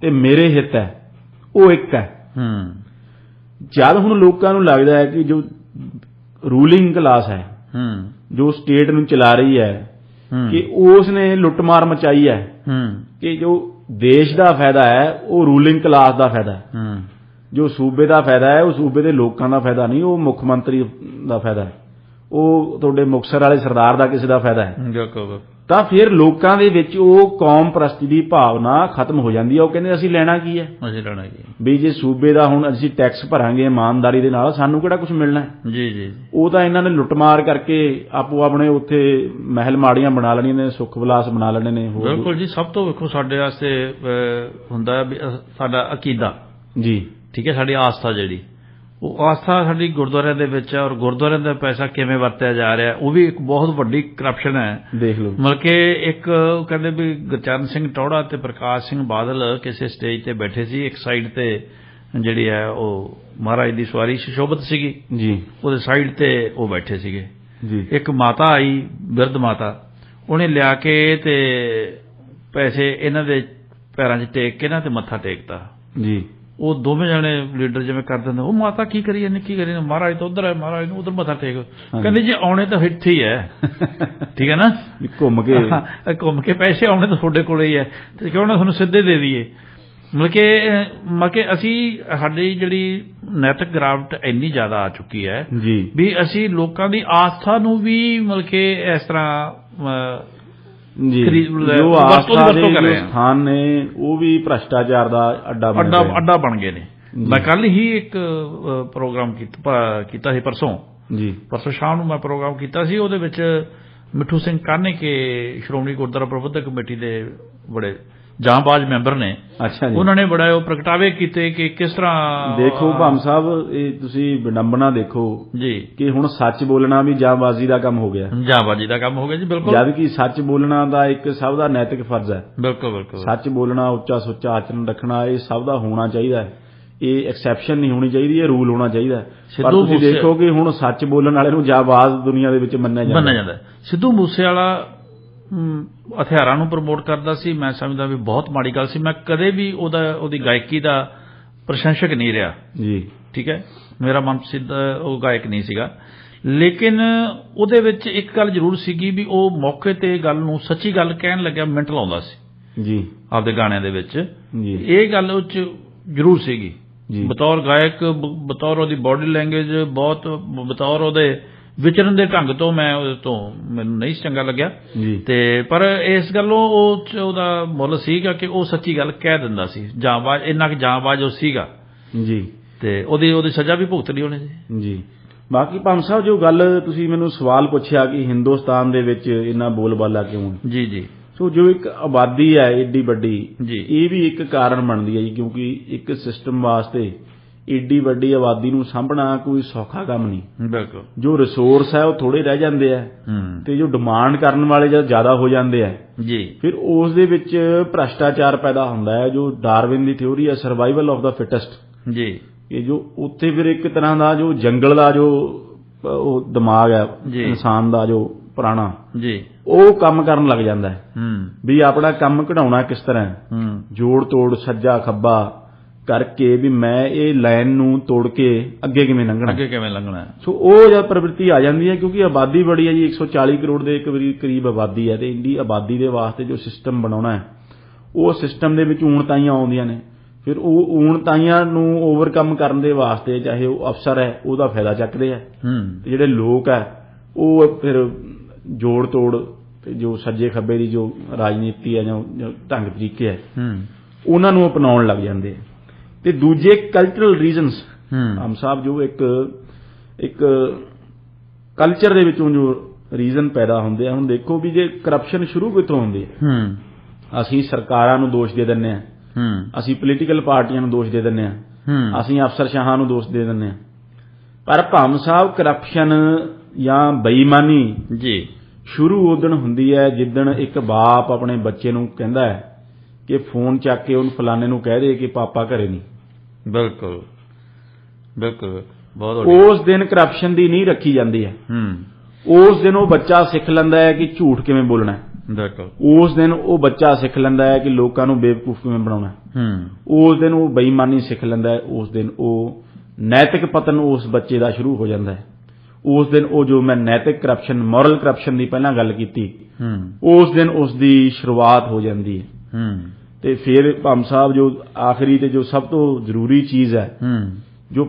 ਤੇ ਮੇਰੇ ਹਿੱਤ ਹੈ ਉਹ ਇੱਕ ਹੈ। ਜਦ ਹੁਣ ਲੋਕਾਂ ਨੂੰ ਲੱਗਦਾ ਹੈ ਕਿ ਜੋ ਰੂਲਿੰਗ ਕਲਾਸ ਹੈ, ਜੋ ਸਟੇਟ ਨੂੰ ਚਲਾ ਰਹੀ ਹੈ, ਕਿ ਉਸ ਨੇ ਲੁੱਟਮਾਰ ਮਚਾਈ ਹੈ, ਕਿ ਜੋ ਦੇਸ਼ ਦਾ ਫਾਇਦਾ ਹੈ ਉਹ ਰੂਲਿੰਗ ਕਲਾਸ ਦਾ ਫਾਇਦਾ ਹੈ, ਜੋ ਸੂਬੇ ਦਾ ਫਾਇਦਾ ਹੈ ਉਹ ਸੂਬੇ ਦੇ ਲੋਕਾਂ ਦਾ ਫਾਇਦਾ ਨਹੀਂ, ਉਹ ਮੁੱਖ ਮੰਤਰੀ ਦਾ ਫਾਇਦਾ ਹੈ, ਉਹ ਤੁਹਾਡੇ ਮੁਕਤਸਰ ਵਾਲੇ ਸਰਦਾਰ ਦਾ ਕਿਸੇ ਦਾ ਫਾਇਦਾ ਹੈ। ਤਾਂ ਫਿਰ ਲੋਕਾਂ ਦੇ ਵਿੱਚ ਉਹ ਕੌਮ ਪ੍ਰਸਤੀ ਦੀ ਭਾਵਨਾ ਖਤਮ ਹੋ ਜਾਂਦੀ ਹੈ। ਉਹ ਕਹਿੰਦੇ ਅਸੀਂ ਲੈਣਾ ਕੀ ਹੈ, ਵੀ ਜੇ ਸੂਬੇ ਦਾ ਹੁਣ ਅਸੀਂ ਟੈਕਸ ਭਰਾਂਗੇ ਇਮਾਨਦਾਰੀ ਦੇ ਨਾਲ, ਸਾਨੂੰ ਕਿਹੜਾ ਕੁਝ ਮਿਲਣਾ ਹੈ? ਜੀ। ਉਹ ਤਾਂ ਇਹਨਾਂ ਨੇ ਲੁੱਟਮਾਰ ਕਰਕੇ ਆਪੋ ਆਪਣੇ ਉੱਥੇ ਮਹਿਲ ਮਾੜੀਆਂ ਬਣਾ ਲੈਣੀਆਂ ਨੇ, ਸੁੱਖ ਵਿਲਾਸ ਬਣਾ ਲੈਣੇ ਨੇ। ਬਿਲਕੁਲ ਜੀ। ਸਭ ਤੋਂ ਵੇਖੋ ਸਾਡੇ ਵਾਸਤੇ ਹੁੰਦਾ ਵੀ ਸਾਡਾ ਅਕੀਦਾ ਜੀ, ਠੀਕ ਹੈ, ਸਾਡੀ ਆਸਥਾ ਜਿਹੜੀ, ਉਹ ਆਸਥਾ ਸਾਡੀ ਗੁਰਦੁਆਰਿਆਂ ਦੇ ਵਿੱਚ ਹੈ, ਔਰ ਗੁਰਦੁਆਰਿਆਂ ਦਾ ਪੈਸਾ ਕਿਵੇਂ ਵਰਤਿਆ ਜਾ ਰਿਹਾ ਉਹ ਵੀ ਇੱਕ ਬਹੁਤ ਵੱਡੀ ਕਰਪਸ਼ਨ ਹੈ। ਦੇਖ ਲਓ, ਮਤਲਬ ਕਿ ਇੱਕ ਕਹਿੰਦੇ ਵੀ ਗੁਰਚਰਨ ਸਿੰਘ ਟੌਹੜਾ ਤੇ ਪ੍ਰਕਾਸ਼ ਸਿੰਘ ਬਾਦਲ ਕਿਸੇ ਸਟੇਜ ਤੇ ਬੈਠੇ ਸੀ, ਇੱਕ ਸਾਈਡ ਤੇ ਜਿਹੜੀ ਹੈ ਉਹ ਮਹਾਰਾਜ ਦੀ ਸਵਾਰੀ ਸੁਸ਼ੋਭਿਤ ਸੀਗੀ ਜੀ, ਉਹਦੇ ਸਾਈਡ ਤੇ ਉਹ ਬੈਠੇ ਸੀਗੇ ਜੀ। ਇੱਕ ਮਾਤਾ ਆਈ, ਬਿਰਧ ਮਾਤਾ, ਉਹਨੇ ਲਿਆ ਕੇ ਤੇ ਪੈਸੇ ਇਹਨਾਂ ਦੇ ਪੈਰਾਂ 'ਚ ਟੇਕ ਕੇ ਨਾ ਤੇ ਮੱਥਾ ਟੇਕਤਾ ਜੀ। ਉਹ ਦੋਵੇਂ ਜਣੇ ਲੀਡਰ ਜਿਵੇਂ ਕਰ ਦਿੰਦੇ, ਉਹ ਮਾਤਾ ਕੀ ਕਰੀ ਜਾਂਦੀ, ਕੀ ਕਰੀ, ਮਹਾਰਾਜ ਤਾਂ ਉਧਰ ਹੈ, ਮਹਾਰਾਜ ਨੂੰ ਉਧਰ ਮੱਥਾ ਟੇਕ। ਕਹਿੰਦੇ ਜੀ ਆਉਣੇ ਤਾਂ ਇੱਥੇ ਹੀ ਹੈ, ਠੀਕ ਹੈ ਨਾ, ਘੁੰਮ ਕੇ ਪੈਸੇ ਆਉਣੇ ਤਾਂ ਤੁਹਾਡੇ ਕੋਲ ਹੀ ਹੈ, ਤੇ ਕਿਉਂ ਨਾ ਤੁਹਾਨੂੰ ਸਿੱਧੇ ਦੇ ਦਈਏ। ਮਤਲਬ ਕਿ ਅਸੀਂ, ਸਾਡੀ ਜਿਹੜੀ ਨੈਤਿਕ ਗਿਰਾਵਟ ਇੰਨੀ ਜ਼ਿਆਦਾ ਆ ਚੁੱਕੀ ਹੈ ਵੀ ਅਸੀਂ ਲੋਕਾਂ ਦੀ ਆਸਥਾ ਨੂੰ ਵੀ ਮਤਲਬ ਕਿ ਇਸ ਤਰ੍ਹਾਂ ਜੀ, ਜੋ ਆਸਥਾ ਦੇ ਜੋ ਸਥਾਨ ਨੇ ਉਹ ਵੀ ਭ੍ਰਸ਼ਟਾਚਾਰ ਦਾ ਅੱਡਾ ਬਣ ਗਏ ਨੇ। ਮੈਂ ਕੱਲ ਹੀ ਇੱਕ ਪ੍ਰੋਗਰਾਮ ਕੀਤਾ ਸੀ, ਪਰਸੋਂ ਸ਼ਾਮ ਨੂੰ ਮੈਂ ਪ੍ਰੋਗਰਾਮ ਕੀਤਾ ਸੀ, ਉਹਦੇ ਵਿੱਚ ਮਿੱਠੂ ਸਿੰਘ ਕਾਹਨੇਕੇ ਸ਼੍ਰੋਮਣੀ ਗੁਰਦੁਆਰਾ ਪ੍ਰਬੰਧਕ ਕਮੇਟੀ ਦੇ ਬੜੇ ਜਾਂਬਾਜ਼ ਮੈਂਬਰ ਨੇ, ਅੱਛਾ ਜੀ। ਉਹਨਾਂ ਨੇ ਬੜਾ ਉਹ ਪ੍ਰਗਟਾਵੇ ਕੀਤੇ ਕਿ ਕਿਸ ਤਰ੍ਹਾਂ। ਦੇਖੋ ਭਾਮ ਸਾਹਿਬ, ਇਹ ਤੁਸੀਂ ਵਿਡੰਬਨਾ ਦੇਖੋ ਜੀ ਕਿ ਹੁਣ ਸੱਚ ਬੋਲਣਾ ਵੀ ਜਾਂਬਾਜ਼ੀ ਦਾ ਕੰਮ ਹੋ ਗਿਆ, ਜਾਂਬਾਜ਼ੀ ਦਾ ਕੰਮ ਹੋ ਗਿਆ ਜੀ। ਬਿਲਕੁਲ ਜਦ ਕਿ ਸੱਚ ਬੋਲਣਾ ਦਾ ਇੱਕ ਸਭ ਦਾ ਨੈਤਿਕ ਫਰਜ਼ ਹੈ। ਬਿਲਕੁਲ ਬਿਲਕੁਲ ਸੱਚ ਬੋਲਣਾ, ਉੱਚਾ ਸੁੱਚਾ ਆਚਰਣ ਰੱਖਣਾ, ਇਹ ਸਭ ਦਾ ਹੋਣਾ ਚਾਹੀਦਾ ਹੈ। ਇਹ ਐਕਸੈਪਸ਼ਨ ਨਹੀਂ ਹੋਣੀ ਚਾਹੀਦੀ, ਇਹ ਰੂਲ ਹੋਣਾ ਚਾਹੀਦਾ। ਪਰ ਤੁਸੀਂ ਦੇਖੋ ਕਿ ਹੁਣ ਸੱਚ ਬੋਲਣ ਵਾਲੇ ਨੂੰ ਜਾਂਬਾਜ਼ ਦੁਨੀਆ ਦੇ ਵਿੱਚ ਮੰਨਿਆ ਜਾਂਦਾ। ਸਿੱਧੂ ਮੂਸੇਵਾਲਾ ਹਥਿਆਰਾਂ ਨੂੰ ਪ੍ਰਮੋਟ ਕਰਦਾ ਸੀ, ਮੈਂ ਸਮਝਦਾ ਵੀ ਬਹੁਤ ਮਾੜੀ ਗੱਲ ਸੀ। ਮੈਂ ਕਦੇ ਵੀ ਉਹਦੀ ਗਾਇਕੀ ਦਾ ਪ੍ਰਸ਼ੰਸਕ ਨਹੀਂ ਰਿਹਾ ਜੀ, ਠੀਕ ਹੈ, ਮੇਰਾ ਮਨਪਸੰਦ ਉਹ ਗਾਇਕ ਨਹੀਂ ਸੀਗਾ। ਲੇਕਿਨ ਉਹਦੇ ਵਿੱਚ ਇੱਕ ਗੱਲ ਜ਼ਰੂਰ ਸੀਗੀ ਵੀ ਉਹ ਮੌਕੇ ਤੇ ਗੱਲ ਨੂੰ ਸੱਚੀ ਗੱਲ ਕਹਿਣ ਲੱਗਿਆ ਮਿੰਟ ਲਾਉਂਦਾ ਸੀ ਜੀ ਆਪਦੇ ਗਾਣਿਆਂ ਦੇ ਵਿੱਚ। ਜੀ, ਇਹ ਗੱਲ ਉਹ 'ਚ ਜ਼ਰੂਰ ਸੀਗੀ ਜੀ। ਬਤੌਰ ਗਾਇਕ, ਬਤੌਰ ਉਹਦੀ ਬਾਡੀ ਲੈਂਗੁਏਜ, ਬਹੁਤ ਬਤੌਰ ਉਹਦੇ ਵਿਚਰਨ ਦੇ ਢੰਗ ਤੋਂ ਮੈਨੂੰ ਨਹੀਂ ਚੰਗਾ ਲੱਗਿਆ ਜੀ। ਤੇ ਪਰ ਇਸ ਗੱਲੋਂ ਉਹਦਾ ਮੁੱਲ ਸੀਗਾ ਕਿ ਉਹ ਸੱਚੀ ਗੱਲ ਕਹਿ ਦਿੰਦਾ ਸੀ। ਜਾਂਬਾਜ਼, ਇੰਨਾ ਕਿ ਜਾਂਬਾਜ਼ ਉਹ ਸੀਗਾ ਜੀ, ਤੇ ਉਹਦੀ ਸਜ਼ਾ ਵੀ ਭੁਗਤ ਲਈ ਉਹਨੇ ਜੀ। ਜੀ। ਬਾਕੀ ਭਾਮ ਸਾਹਿਬ, ਜੋ ਗੱਲ ਤੁਸੀਂ ਮੈਨੂੰ ਸਵਾਲ ਪੁੱਛਿਆ ਕਿ ਹਿੰਦੁਸਤਾਨ ਦੇ ਵਿੱਚ ਇੰਨਾ ਬੋਲਬਾਲਾ ਕਿਉਂ ਹੈ, ਜੀ ਜੀ। ਸੋ ਜੋ ਇੱਕ ਆਬਾਦੀ ਹੈ ਏਡੀ ਵੱਡੀ, ਜੀ, ਇਹ ਵੀ ਇੱਕ ਕਾਰਨ ਬਣਦੀ ਹੈ ਜੀ, ਕਿਉਂਕਿ ਇੱਕ ਸਿਸਟਮ ਵਾਸਤੇ ਏਡੀ ਵੱਡੀ ਆਬਾਦੀ ਨੂੰ ਸਾਂਭਣਾ ਕੋਈ ਸੌਖਾ ਕੰਮ ਨਹੀਂ। ਬਿਲਕੁਲ। ਜੋ ਰਿਸੋਰਸ ਹੈ ਉਹ ਥੋੜੇ ਰਹਿ ਜਾਂਦੇ ਆ, ਤੇ ਜੋ ਡਿਮਾਂਡ ਕਰਨ ਵਾਲੇ ਜਦ ਜ਼ਿਆਦਾ ਹੋ ਜਾਂਦੇ ਆ ਜੀ, ਫਿਰ ਉਸ ਦੇ ਵਿੱਚ ਭ੍ਰਸ਼ਟਾਚਾਰ ਪੈਦਾ ਹੁੰਦਾ ਹੈ। ਜੋ ਡਾਰਵਿਨ ਦੀ ਥਿਉਰੀ ਹੈ, ਸਰਵਾਈਵਲ ਆਫ ਦਾ ਫਿਟੈਸਟ ਜੀ, ਇਹ ਜੋ ਉੱਥੇ ਫਿਰ ਇੱਕ ਤਰ੍ਹਾਂ ਦਾ ਜੋ ਜੰਗਲ ਦਾ ਜੋ ਉਹ ਦਿਮਾਗ ਹੈ ਇਨਸਾਨ ਦਾ ਜੋ ਪੁਰਾਣਾ ਜੀ, ਉਹ ਕੰਮ ਕਰਨ ਲੱਗ ਜਾਂਦਾ ਹੈ ਵੀ ਆਪਣਾ ਕੰਮ ਕਢਾਉਣਾ ਕਿਸ ਤਰ੍ਹਾਂ, ਜੋੜ ਤੋੜ ਸੱਜਾ ਖੱਬਾ ਕਰਕੇ ਵੀ ਮੈਂ ਇਹ ਲਾਈਨ ਨੂੰ ਤੋੜ ਕੇ ਅੱਗੇ ਕਿਵੇਂ ਲੰਘਣਾ। ਸੋ ਉਹ ਜਦ ਪ੍ਰਵਿਰਤੀ ਆ ਜਾਂਦੀ ਹੈ, ਕਿਉਂਕਿ ਆਬਾਦੀ ਬੜੀ ਹੈ ਜੀ, 140 ਕਰੋੜ ਦੇ ਕਰੀਬ ਆਬਾਦੀ ਹੈ, ਤੇ ਇੰਨੀ ਆਬਾਦੀ ਦੇ ਵਾਸਤੇ ਜੋ ਸਿਸਟਮ ਬਣਾਉਣਾ ਹੈ, ਉਹ ਸਿਸਟਮ ਦੇ ਵਿੱਚ ਊਣਤਾਈਆਂ ਆਉਂਦੀਆਂ ਨੇ। ਫਿਰ ਉਹ ਊਣਤਾਈਆਂ ਨੂੰ ਓਵਰਕਮ ਕਰਨ ਦੇ ਵਾਸਤੇ ਚਾਹੇ ਉਹ ਅਫਸਰ ਹੈ ਉਹਦਾ ਫਾਇਦਾ ਚੱਕਦੇ ਆ, ਤੇ ਜਿਹੜੇ ਲੋਕ ਹੈ ਉਹ ਫਿਰ ਜੋੜ ਤੋੜ ਤੇ ਜੋ ਸੱਜੇ ਖੱਬੇ ਦੀ ਜੋ ਰਾਜਨੀਤੀ ਹੈ ਜਾਂ ਢੰਗ ਤਰੀਕੇ ਹੈ ਉਹਨਾਂ ਨੂੰ ਅਪਣਾਉਣ ਲੱਗ ਜਾਂਦੇ ਆ। ਤੇ ਦੂਜੇ ਕਲਚਰਲ ਰੀਜ਼ਨਸ ਹਮ ਸਾਹਿਬ, ਜੋ ਇੱਕ ਕਲਚਰ ਦੇ ਵਿੱਚੋਂ ਜੋ ਰੀਜ਼ਨ ਪੈਦਾ ਹੁੰਦੇ ਆ। ਹੁਣ ਦੇਖੋ ਵੀ ਜੇ ਕਰਪਸ਼ਨ ਸ਼ੁਰੂ ਕਿੱਥੋਂ ਹੁੰਦੀ ਹੈ, ਅਸੀਂ ਸਰਕਾਰਾਂ ਨੂੰ ਦੋਸ਼ ਦੇ ਦਿੰਦੇ ਹਾਂ, ਅਸੀਂ ਪੋਲੀਟੀਕਲ ਪਾਰਟੀਆਂ ਨੂੰ ਦੋਸ਼ ਦੇ ਦਿੰਦੇ ਹਾਂ, ਅਸੀਂ ਅਫਸਰਸ਼ਾਹਾਂ ਨੂੰ ਦੋਸ਼ ਦੇ ਦਿੰਦੇ ਹਾਂ। ਪਰ ਭਾਮ ਸਾਹਿਬ, ਕਰਪਸ਼ਨ ਜਾਂ ਬੇਈਮਾਨੀ ਜੀ ਸ਼ੁਰੂ ਉਦਣ ਹੁੰਦੀ ਹੈ ਜਿੱਦਣ ਇੱਕ ਬਾਪ ਆਪਣੇ ਬੱਚੇ ਨੂੰ ਕਹਿੰਦਾ ਹੈ ਕਿ ਫੋਨ ਚੱਕ ਕੇ ਉਹਨੂੰ ਫਲਾਣੇ ਨੂੰ ਕਹਿ ਦੇ ਕਿ ਪਾਪਾ ਘਰੇ ਨਹੀਂ। ਬਿਲਕੁਲ ਬਿਲਕੁਲ, ਬਹੁਤ ਉਸ ਦਿਨ ਕਰਪਸ਼ਨ ਦੀ ਨੀਂਹ ਰੱਖੀ ਜਾਂਦੀ ਹੈ। ਉਸ ਦਿਨ ਉਹ ਬੱਚਾ ਸਿੱਖ ਲੈਂਦਾ ਹੈ ਕਿ ਝੂਠ ਕਿਵੇਂ ਬੋਲਣਾ ਹੈ। ਬਿਲਕੁਲ। ਉਸ ਦਿਨ ਉਹ ਬੱਚਾ ਸਿੱਖ ਲੈਂਦਾ ਹੈ ਕਿ ਲੋਕਾਂ ਨੂੰ ਬੇਵਕੂਫ ਕਿਵੇਂ ਬਣਾਉਣਾ ਹੈ। ਉਸ ਦਿਨ ਉਹ ਬੇਈਮਾਨੀ ਸਿੱਖ ਲੈਂਦਾ ਹੈ। ਉਸ ਦਿਨ ਉਹ ਨੈਤਿਕ ਪਤਨ ਉਸ ਬੱਚੇ ਦਾ ਸ਼ੁਰੂ ਹੋ ਜਾਂਦਾ ਹੈ। ਉਸ ਦਿਨ ਉਹ ਜੋ ਮੈਂ ਨੈਤਿਕ ਕਰਪਸ਼ਨ, ਮੋਰਲ ਕਰਪਸ਼ਨ ਦੀ ਪਹਿਲਾਂ ਗੱਲ ਕੀਤੀ, ਉਸ ਦਿਨ ਉਸ ਦੀ ਸ਼ੁਰੂਆਤ ਹੋ ਜਾਂਦੀ ਹੈ। ਤੇ ਫਿਰ ਭਾਮ ਸਾਹਿਬ, ਜੋ ਆਖਰੀ ਤੇ ਜੋ ਸਭ ਤੋਂ ਜ਼ਰੂਰੀ ਚੀਜ਼ ਹੈ, ਜੋ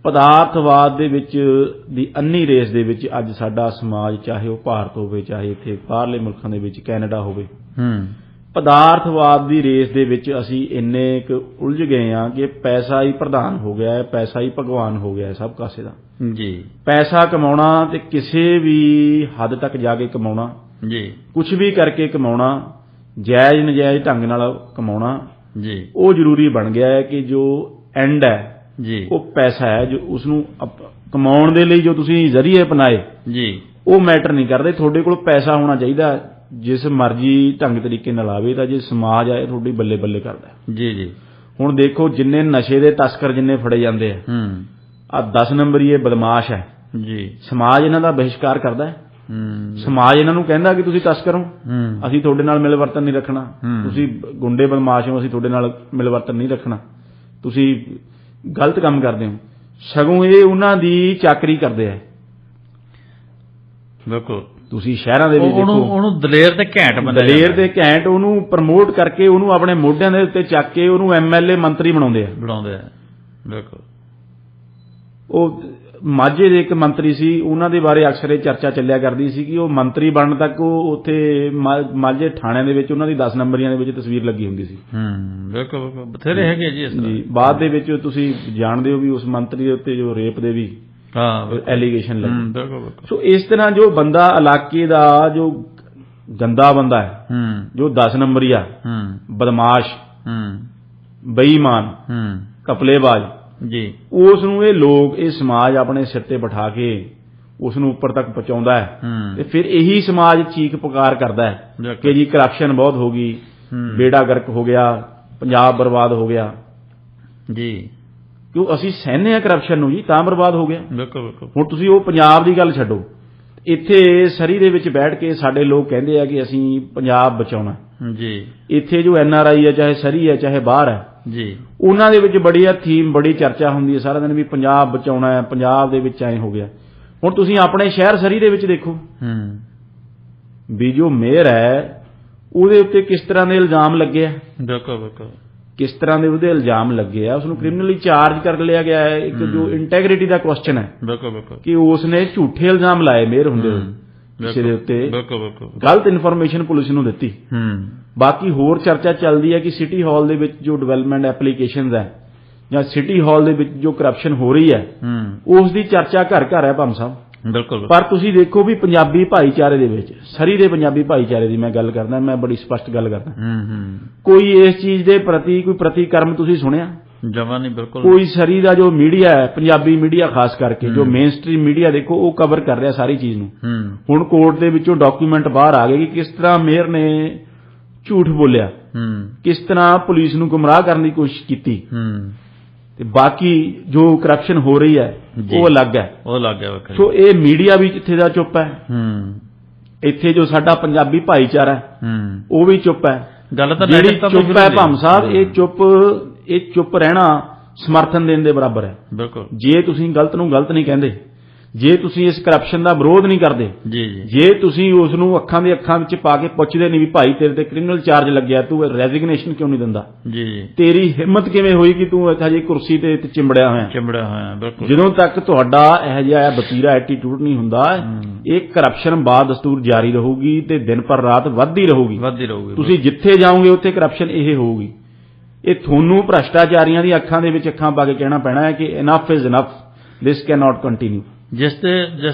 ਪਦਾਰਥਵਾਦ ਦੇ ਵਿੱਚ ਦੀ ਅੰਨੀ ਰੇਸ ਦੇ ਵਿੱਚ ਅੱਜ ਸਾਡਾ ਸਮਾਜ, ਚਾਹੇ ਉਹ ਭਾਰਤ ਹੋਵੇ, ਚਾਹੇ ਇੱਥੇ ਬਾਹਰਲੇ ਮੁਲਕਾਂ ਦੇ ਵਿੱਚ ਕੈਨੇਡਾ ਹੋਵੇ, ਪਦਾਰਥਵਾਦ ਦੀ ਰੇਸ ਦੇ ਵਿੱਚ ਅਸੀਂ ਇੰਨੇ ਕੁ ਉਲਝ ਗਏ ਹਾਂ ਕਿ ਪੈਸਾ ਹੀ ਪ੍ਰਧਾਨ ਹੋ ਗਿਆ ਹੈ, ਪੈਸਾ ਹੀ ਭਗਵਾਨ ਹੋ ਗਿਆ ਹੈ ਸਭ ਕਾਸੇ ਦਾ ਜੀ। ਪੈਸਾ ਕਮਾਉਣਾ ਤੇ ਕਿਸੇ ਵੀ ਹੱਦ ਤੱਕ ਜਾ ਕੇ ਕਮਾਉਣਾ ਜੀ, ਕੁਝ ਵੀ ਕਰਕੇ ਕਮਾਉਣਾ, ਜਾਇਜ਼ ਨਜਾਇਜ਼ ਢੰਗ ਨਾਲ ਕਮਾਉਣਾ ਜੀ, ਉਹ ਜ਼ਰੂਰੀ ਬਣ ਗਿਆ ਹੈ ਕਿ ਜੋ ਐਂਡ ਹੈ ਜੀ, ਉਹ ਪੈਸਾ ਹੈ। ਜੋ ਉਸ ਨੂੰ ਕਮਾਉਣ ਦੇ ਲਈ ਜੋ ਤੁਸੀਂ ਜ਼ਰੀਏ ਅਪਣਾਏ ਜੀ, ਉਹ ਮੈਟਰ ਨਹੀਂ ਕਰਦੇ। ਤੁਹਾਡੇ ਕੋਲ ਪੈਸਾ ਹੋਣਾ ਚਾਹੀਦਾ, ਜਿਸ ਮਰਜ਼ੀ ਢੰਗ ਤਰੀਕੇ ਨਾਲ ਆਵੇ ਤਾਂ ਜੇ ਸਮਾਜ ਆਏ ਤੁਹਾਡੀ ਬੱਲੇ ਬੱਲੇ ਕਰਦਾ ਜੀ ਜੀ। ਹੁਣ ਦੇਖੋ, ਜਿੰਨੇ ਨਸ਼ੇ ਦੇ ਤਸਕਰ ਜਿੰਨੇ ਫੜੇ ਜਾਂਦੇ ਆ 10 ਨੰਬਰੀ ਇਹ ਬਦਮਾਸ਼ ਹੈ ਜੀ, ਸਮਾਜ ਇਹਨਾਂ ਦਾ ਬਹਿਸ਼ਕਾਰ ਕਰਦਾ ਹੈ। ਸਮਾਜ ਇਹਨਾਂ ਨੂੰ ਕਹਿੰਦਾ ਕਿ ਤੁਸੀਂ ਤਸਕਰ ਹੋ, ਅਸੀਂ ਤੁਹਾਡੇ ਨਾਲ ਮਿਲਵਰਤਨ ਨਹੀਂ ਰੱਖਣਾ, ਤੁਸੀਂ ਗੁੰਡੇ ਬਦਮਾਸ਼ ਹੋ, ਅਸੀਂ ਤੁਹਾਡੇ ਨਾਲ ਮਿਲਵਰਤਨ ਨਹੀਂ ਰੱਖਣਾ, ਤੁਸੀਂ ਗਲਤ ਕੰਮ ਕਰਦੇ ਹੋ। ਸਗੋਂ ਇਹ ਉਹਨਾਂ ਦੀ ਚਾਕਰੀ ਕਰਦੇ ਆ। ਬਿਲਕੁਲ। ਤੁਸੀਂ ਸ਼ਹਿਰਾਂ ਦੇ ਵਿੱਚ ਦੇਖੋ, ਉਹਨੂੰ ਦਲੇਰ ਤੇ ਘੈਂਟ ਉਹਨੂੰ ਪ੍ਰਮੋਟ ਕਰਕੇ ਉਹਨੂੰ ਆਪਣੇ ਮੋਢਿਆਂ ਦੇ ਉੱਤੇ ਚੱਕ ਕੇ ਉਹਨੂੰ ਐਮਐਲਏ ਮੰਤਰੀ ਬਣਾਉਂਦੇ ਆ। ਬਿਲਕੁਲ। ਉਹ ਮਾਝੇ ਦੇ ਇੱਕ ਮੰਤਰੀ ਸੀ, ਉਹਨਾਂ ਦੇ ਬਾਰੇ ਅਕਸਰ ਇਹ ਚਰਚਾ ਚੱਲਿਆ ਕਰਦੀ ਸੀ ਕਿ ਉਹ ਮੰਤਰੀ ਬਣਨ ਤੱਕ ਉਹ ਉੱਥੇ ਮਾਝੇ ਥਾਣਿਆਂ ਦੇ ਵਿੱਚ ਉਹਨਾਂ ਦੀ 10 ਨੰਬਰੀਆਂ ਦੇ ਵਿੱਚ ਤਸਵੀਰ ਲੱਗੀ ਹੁੰਦੀ ਸੀ। ਬਿਲਕੁਲ, ਬਥੇਰੇ ਹੈਗੇ ਜੀ। ਬਾਅਦ ਦੇ ਵਿੱਚ ਤੁਸੀਂ ਜਾਣਦੇ ਹੋ ਵੀ ਉਸ ਮੰਤਰੀ ਦੇ ਉੱਤੇ ਜੋ ਰੇਪ ਦੇ ਵੀ ਐਲੀਗੇਸ਼ਨ ਲੱਗੇ। ਸੋ ਇਸ ਤਰ੍ਹਾਂ ਜੋ ਬੰਦਾ ਇਲਾਕੇ ਦਾ ਜੋ ਗੰਦਾ ਬੰਦਾ ਹੈ, ਜੋ 10 ਨੰਬਰੀਆ, ਬਦਮਾਸ਼, ਬੇਈਮਾਨ, ਕਪਲੇਬਾਜ਼ ਜੀ, ਉਸ ਨੂੰ ਇਹ ਲੋਕ, ਇਹ ਸਮਾਜ ਆਪਣੇ ਸਿਰ ਤੇ ਬਿਠਾ ਕੇ ਉਸ ਨੂੰ ਉੱਪਰ ਤੱਕ ਪਹੁੰਚਾਉਂਦਾ ਹੈ ਤੇ ਫਿਰ ਇਹੀ ਸਮਾਜ ਚੀਕ ਪੁਕਾਰ ਕਰਦਾ ਹੈ ਕਿ ਜੀ ਕਰਪਸ਼ਨ ਬਹੁਤ ਹੋ ਗਈ, ਬੇੜਾ ਗਰਕ ਹੋ ਗਿਆ, ਪੰਜਾਬ ਬਰਬਾਦ ਹੋ ਗਿਆ ਜੀ। ਕਿਉਂ ਅਸੀਂ ਸਹਿਨੇ ਆ ਕਰਪਸ਼ਨ ਨੂੰ ਜੀ, ਤਾਂ ਬਰਬਾਦ ਹੋ ਗਿਆ। ਬਿਲਕੁਲ। ਹੁਣ ਤੁਸੀਂ ਉਹ ਪੰਜਾਬ ਦੀ ਗੱਲ ਛੱਡੋ, ਇੱਥੇ ਸਰੀ ਦੇ ਵਿੱਚ ਬੈਠ ਕੇ ਸਾਡੇ ਲੋਕ ਕਹਿੰਦੇ ਆ ਕਿ ਅਸੀਂ ਪੰਜਾਬ ਬਚਾਉਣਾ ਜੀ। ਇੱਥੇ ਜੋ NRI ਹੈ, ਚਾਹੇ ਸਰੀ ਹੈ, ਚਾਹੇ ਬਾਹਰ ਹੈ ਜੀ, ਉਹਨਾਂ ਦੇ ਵਿੱਚ ਬੜੀ ਆ ਥੀਮ, ਬੜੀ ਚਰਚਾ ਹੁੰਦੀ ਹੈ ਸਾਰਾ ਦਿਨ ਵੀ ਪੰਜਾਬ ਬਚਾਉਣਾ ਹੈ, ਪੰਜਾਬ ਦੇ ਵਿੱਚ ਐਂ ਹੋ ਗਿਆ। ਹੁਣ ਤੁਸੀਂ ਆਪਣੇ ਸ਼ਹਿਰ ਸਰੀ ਦੇ ਵਿੱਚ ਦੇਖੋ ਵੀ ਜੋ ਮੇਅਰ ਹੈ ਉਹਦੇ ਉੱਤੇ ਕਿਸ ਤਰ੍ਹਾਂ ਦੇ ਇਲਜ਼ਾਮ ਲੱਗੇ ਆ। ਬਿਲਕੁਲ। ਕਿਸ ਤਰ੍ਹਾਂ ਦੇ ਉਹਦੇ ਇਲਜ਼ਾਮ ਲੱਗੇ ਆ, ਉਸ ਨੂੰ ਕ੍ਰਿਮੀਨਲੀ ਚਾਰਜ ਕਰ ਲਿਆ ਗਿਆ ਹੈ। ਇੱਕ ਜੋ ਇੰਟੈਗ੍ਰਿਟੀ ਦਾ ਕੁਐਸਚਨ ਹੈ ਬਿਲਕੁਲ ਕਿ ਉਸ ਨੇ ਝੂਠੇ ਇਲਜ਼ਾਮ ਲਾਏ ਮੇਅਰ ਹੁੰਦੇ ਹੋਏ ਕਿਸੇ ਦੇ ਉੱਤੇ, ਗਲਤ ਇਨਫੋਰਮੇਸ਼ਨ ਪੁਲਿਸ ਨੂੰ ਦਿੱਤੀ। ਬਾਕੀ ਹੋਰ ਚਰਚਾ ਚੱਲਦੀ ਹੈ ਕਿ ਸਿਟੀ ਹਾਲ ਦੇ ਵਿੱਚ ਜੋ ਡਿਵੈਲਪਮੈਂਟ ਐਪਲੀਕੇਸ਼ਨਸ ਹੈ ਜਾਂ ਸਿਟੀ ਹਾਲ ਦੇ ਵਿੱਚ ਜੋ ਕਰਪਸ਼ਨ ਹੋ ਰਹੀ ਹੈ ਉਸ ਦੀ ਚਰਚਾ ਘਰ ਘਰ ਹੈ ਭਾਮ ਸਾਹਿਬ। ਬਿਲਕੁਲ। ਪਰ ਤੁਸੀਂ ਦੇਖੋ ਵੀ ਪੰਜਾਬੀ ਭਾਈਚਾਰੇ ਦੇ ਵਿੱਚ, ਸਰੀ ਦੇ ਪੰਜਾਬੀ ਭਾਈਚਾਰੇ ਦੀ ਮੈਂ ਗੱਲ ਕਰਦਾ, ਮੈਂ ਬੜੀ ਸਪਸ਼ਟ ਗੱਲ ਕਰਦਾ, ਕੋਈ ਇਸ ਚੀਜ਼ ਦੇ ਪ੍ਰਤੀ ਕੋਈ ਪ੍ਰਤੀਕਰਮ ਤੁਸੀਂ ਸੁਣਿਆ? ਜਮਾ ਨਹੀਂ। ਬਿਲਕੁਲ। ਕੋਈ ਸਰੀ ਦਾ ਜੋ ਮੀਡੀਆ ਹੈ, ਪੰਜਾਬੀ ਮੀਡੀਆ ਖਾਸ ਕਰਕੇ ਜੋ ਮੇਨ ਸਟ੍ਰੀਮ ਮੀਡੀਆ ਦੇਖੋ, ਉਹ ਕਵਰ ਕਰ ਰਿਹਾ ਸਾਰੀ ਚੀਜ਼ ਨੂੰ। ਹੁਣ ਕੋਰਟ ਦੇ ਵਿੱਚੋਂ ਡਾਕੂਮੈਂਟ ਬਾਹਰ ਆ ਗਏ ਕਿ ਕਿਸ ਤਰ੍ਹਾਂ ਮੇਅਰ ਨੇ ਝੂਠ ਬੋਲਿਆ, ਕਿਸ ਤਰ੍ਹਾਂ ਪੁਲਿਸ ਨੂੰ ਗੁੰਮਰਾਹ ਕਰਨ ਦੀ ਕੋਸ਼ਿਸ਼ ਕੀਤੀ। ਤੇ ਬਾਕੀ ਜੋ ਕਰਪਸ਼ਨ ਹੋ ਰਹੀ ਹੈ ਉਹ ਅਲੱਗ ਹੈ, ਸੋ ਇਹ ਮੀਡੀਆ ਵੀ ਇੱਥੇ ਦਾ ਚੁੱਪ ਹੈ, ਇੱਥੇ ਜੋ ਸਾਡਾ ਪੰਜਾਬੀ ਭਾਈਚਾਰਾ ਹੈ ਉਹ ਵੀ ਚੁੱਪ ਹੈ। ਗੱਲ ਤਾਂ ਜਿਹੜੀ ਚੁੱਪ ਹੈ ਭਾਮ ਸਾਹਿਬ, ਇਹ ਚੁੱਪ ਰਹਿਣਾ ਸਮਰਥਨ ਦੇਣ ਦੇ ਬਰਾਬਰ ਹੈ। ਬਿਲਕੁਲ। ਜੇ ਤੁਸੀਂ ਗਲਤ ਨੂੰ ਗਲਤ ਨਹੀਂ ਕਹਿੰਦੇ, ਜੇ ਤੁਸੀਂ ਇਸ ਕਰਪਸ਼ਨ ਦਾ ਵਿਰੋਧ ਨਹੀਂ ਕਰਦੇ, ਜੇ ਤੁਸੀਂ ਉਸ ਨੂੰ ਅੱਖਾਂ ਦੇ ਅੱਖਾਂ ਵਿੱਚ ਪਾ ਕੇ ਪੁੱਛਦੇ ਨਹੀਂ ਵੀ ਭਾਈ ਤੇਰੇ ਤੇ ਕ੍ਰਿਮੀਨਲ ਚਾਰਜ ਲੱਗਿਆ, ਤੂੰ ਰੈਜ਼ਿਗਨੇਸ਼ਨ ਕਿਉਂ ਨਹੀਂ ਦਿੰਦਾ, ਤੇਰੀ ਹਿੰਮਤ ਕਿਵੇਂ ਹੋਈ ਕਿ ਤੂੰ ਹਜੇ ਕੁਰਸੀ ਤੇ ਚਿੰਬੜਿਆ ਹੋਇਆ। ਬਿਲਕੁਲ। ਜਦੋਂ ਤੱਕ ਤੁਹਾਡਾ ਇਹੋ ਜਿਹਾ ਬਤੀਰਾ ਐਟੀਟਿਊਡ ਨਹੀਂ ਹੁੰਦਾ, ਇਹ ਕਰਪਸ਼ਨ ਬਾਦਸਤੂਰ ਜਾਰੀ ਰਹੂਗੀ ਤੇ ਦਿਨ ਪਰ ਰਾਤ ਵੱਧਦੀ ਰਹੂਗੀ। ਤੁਸੀਂ ਜਿੱਥੇ ਜਾਓਗੇ ਉੱਥੇ ਕਰਪਸ਼ਨ ਇਹ ਹੋਊਗੀ। ਇਹ ਤੁਹਾਨੂੰ ਭ੍ਰਸ਼ਟਾਚਾਰੀਆਂ ਦੀ ਅੱਖਾਂ ਦੇ ਵਿੱਚ ਅੱਖਾਂ ਪਾ ਕੇ ਕਹਿਣਾ ਪੈਣਾ ਹੈ ਕਿ enough is enough, this can not continue. ਜਿਸ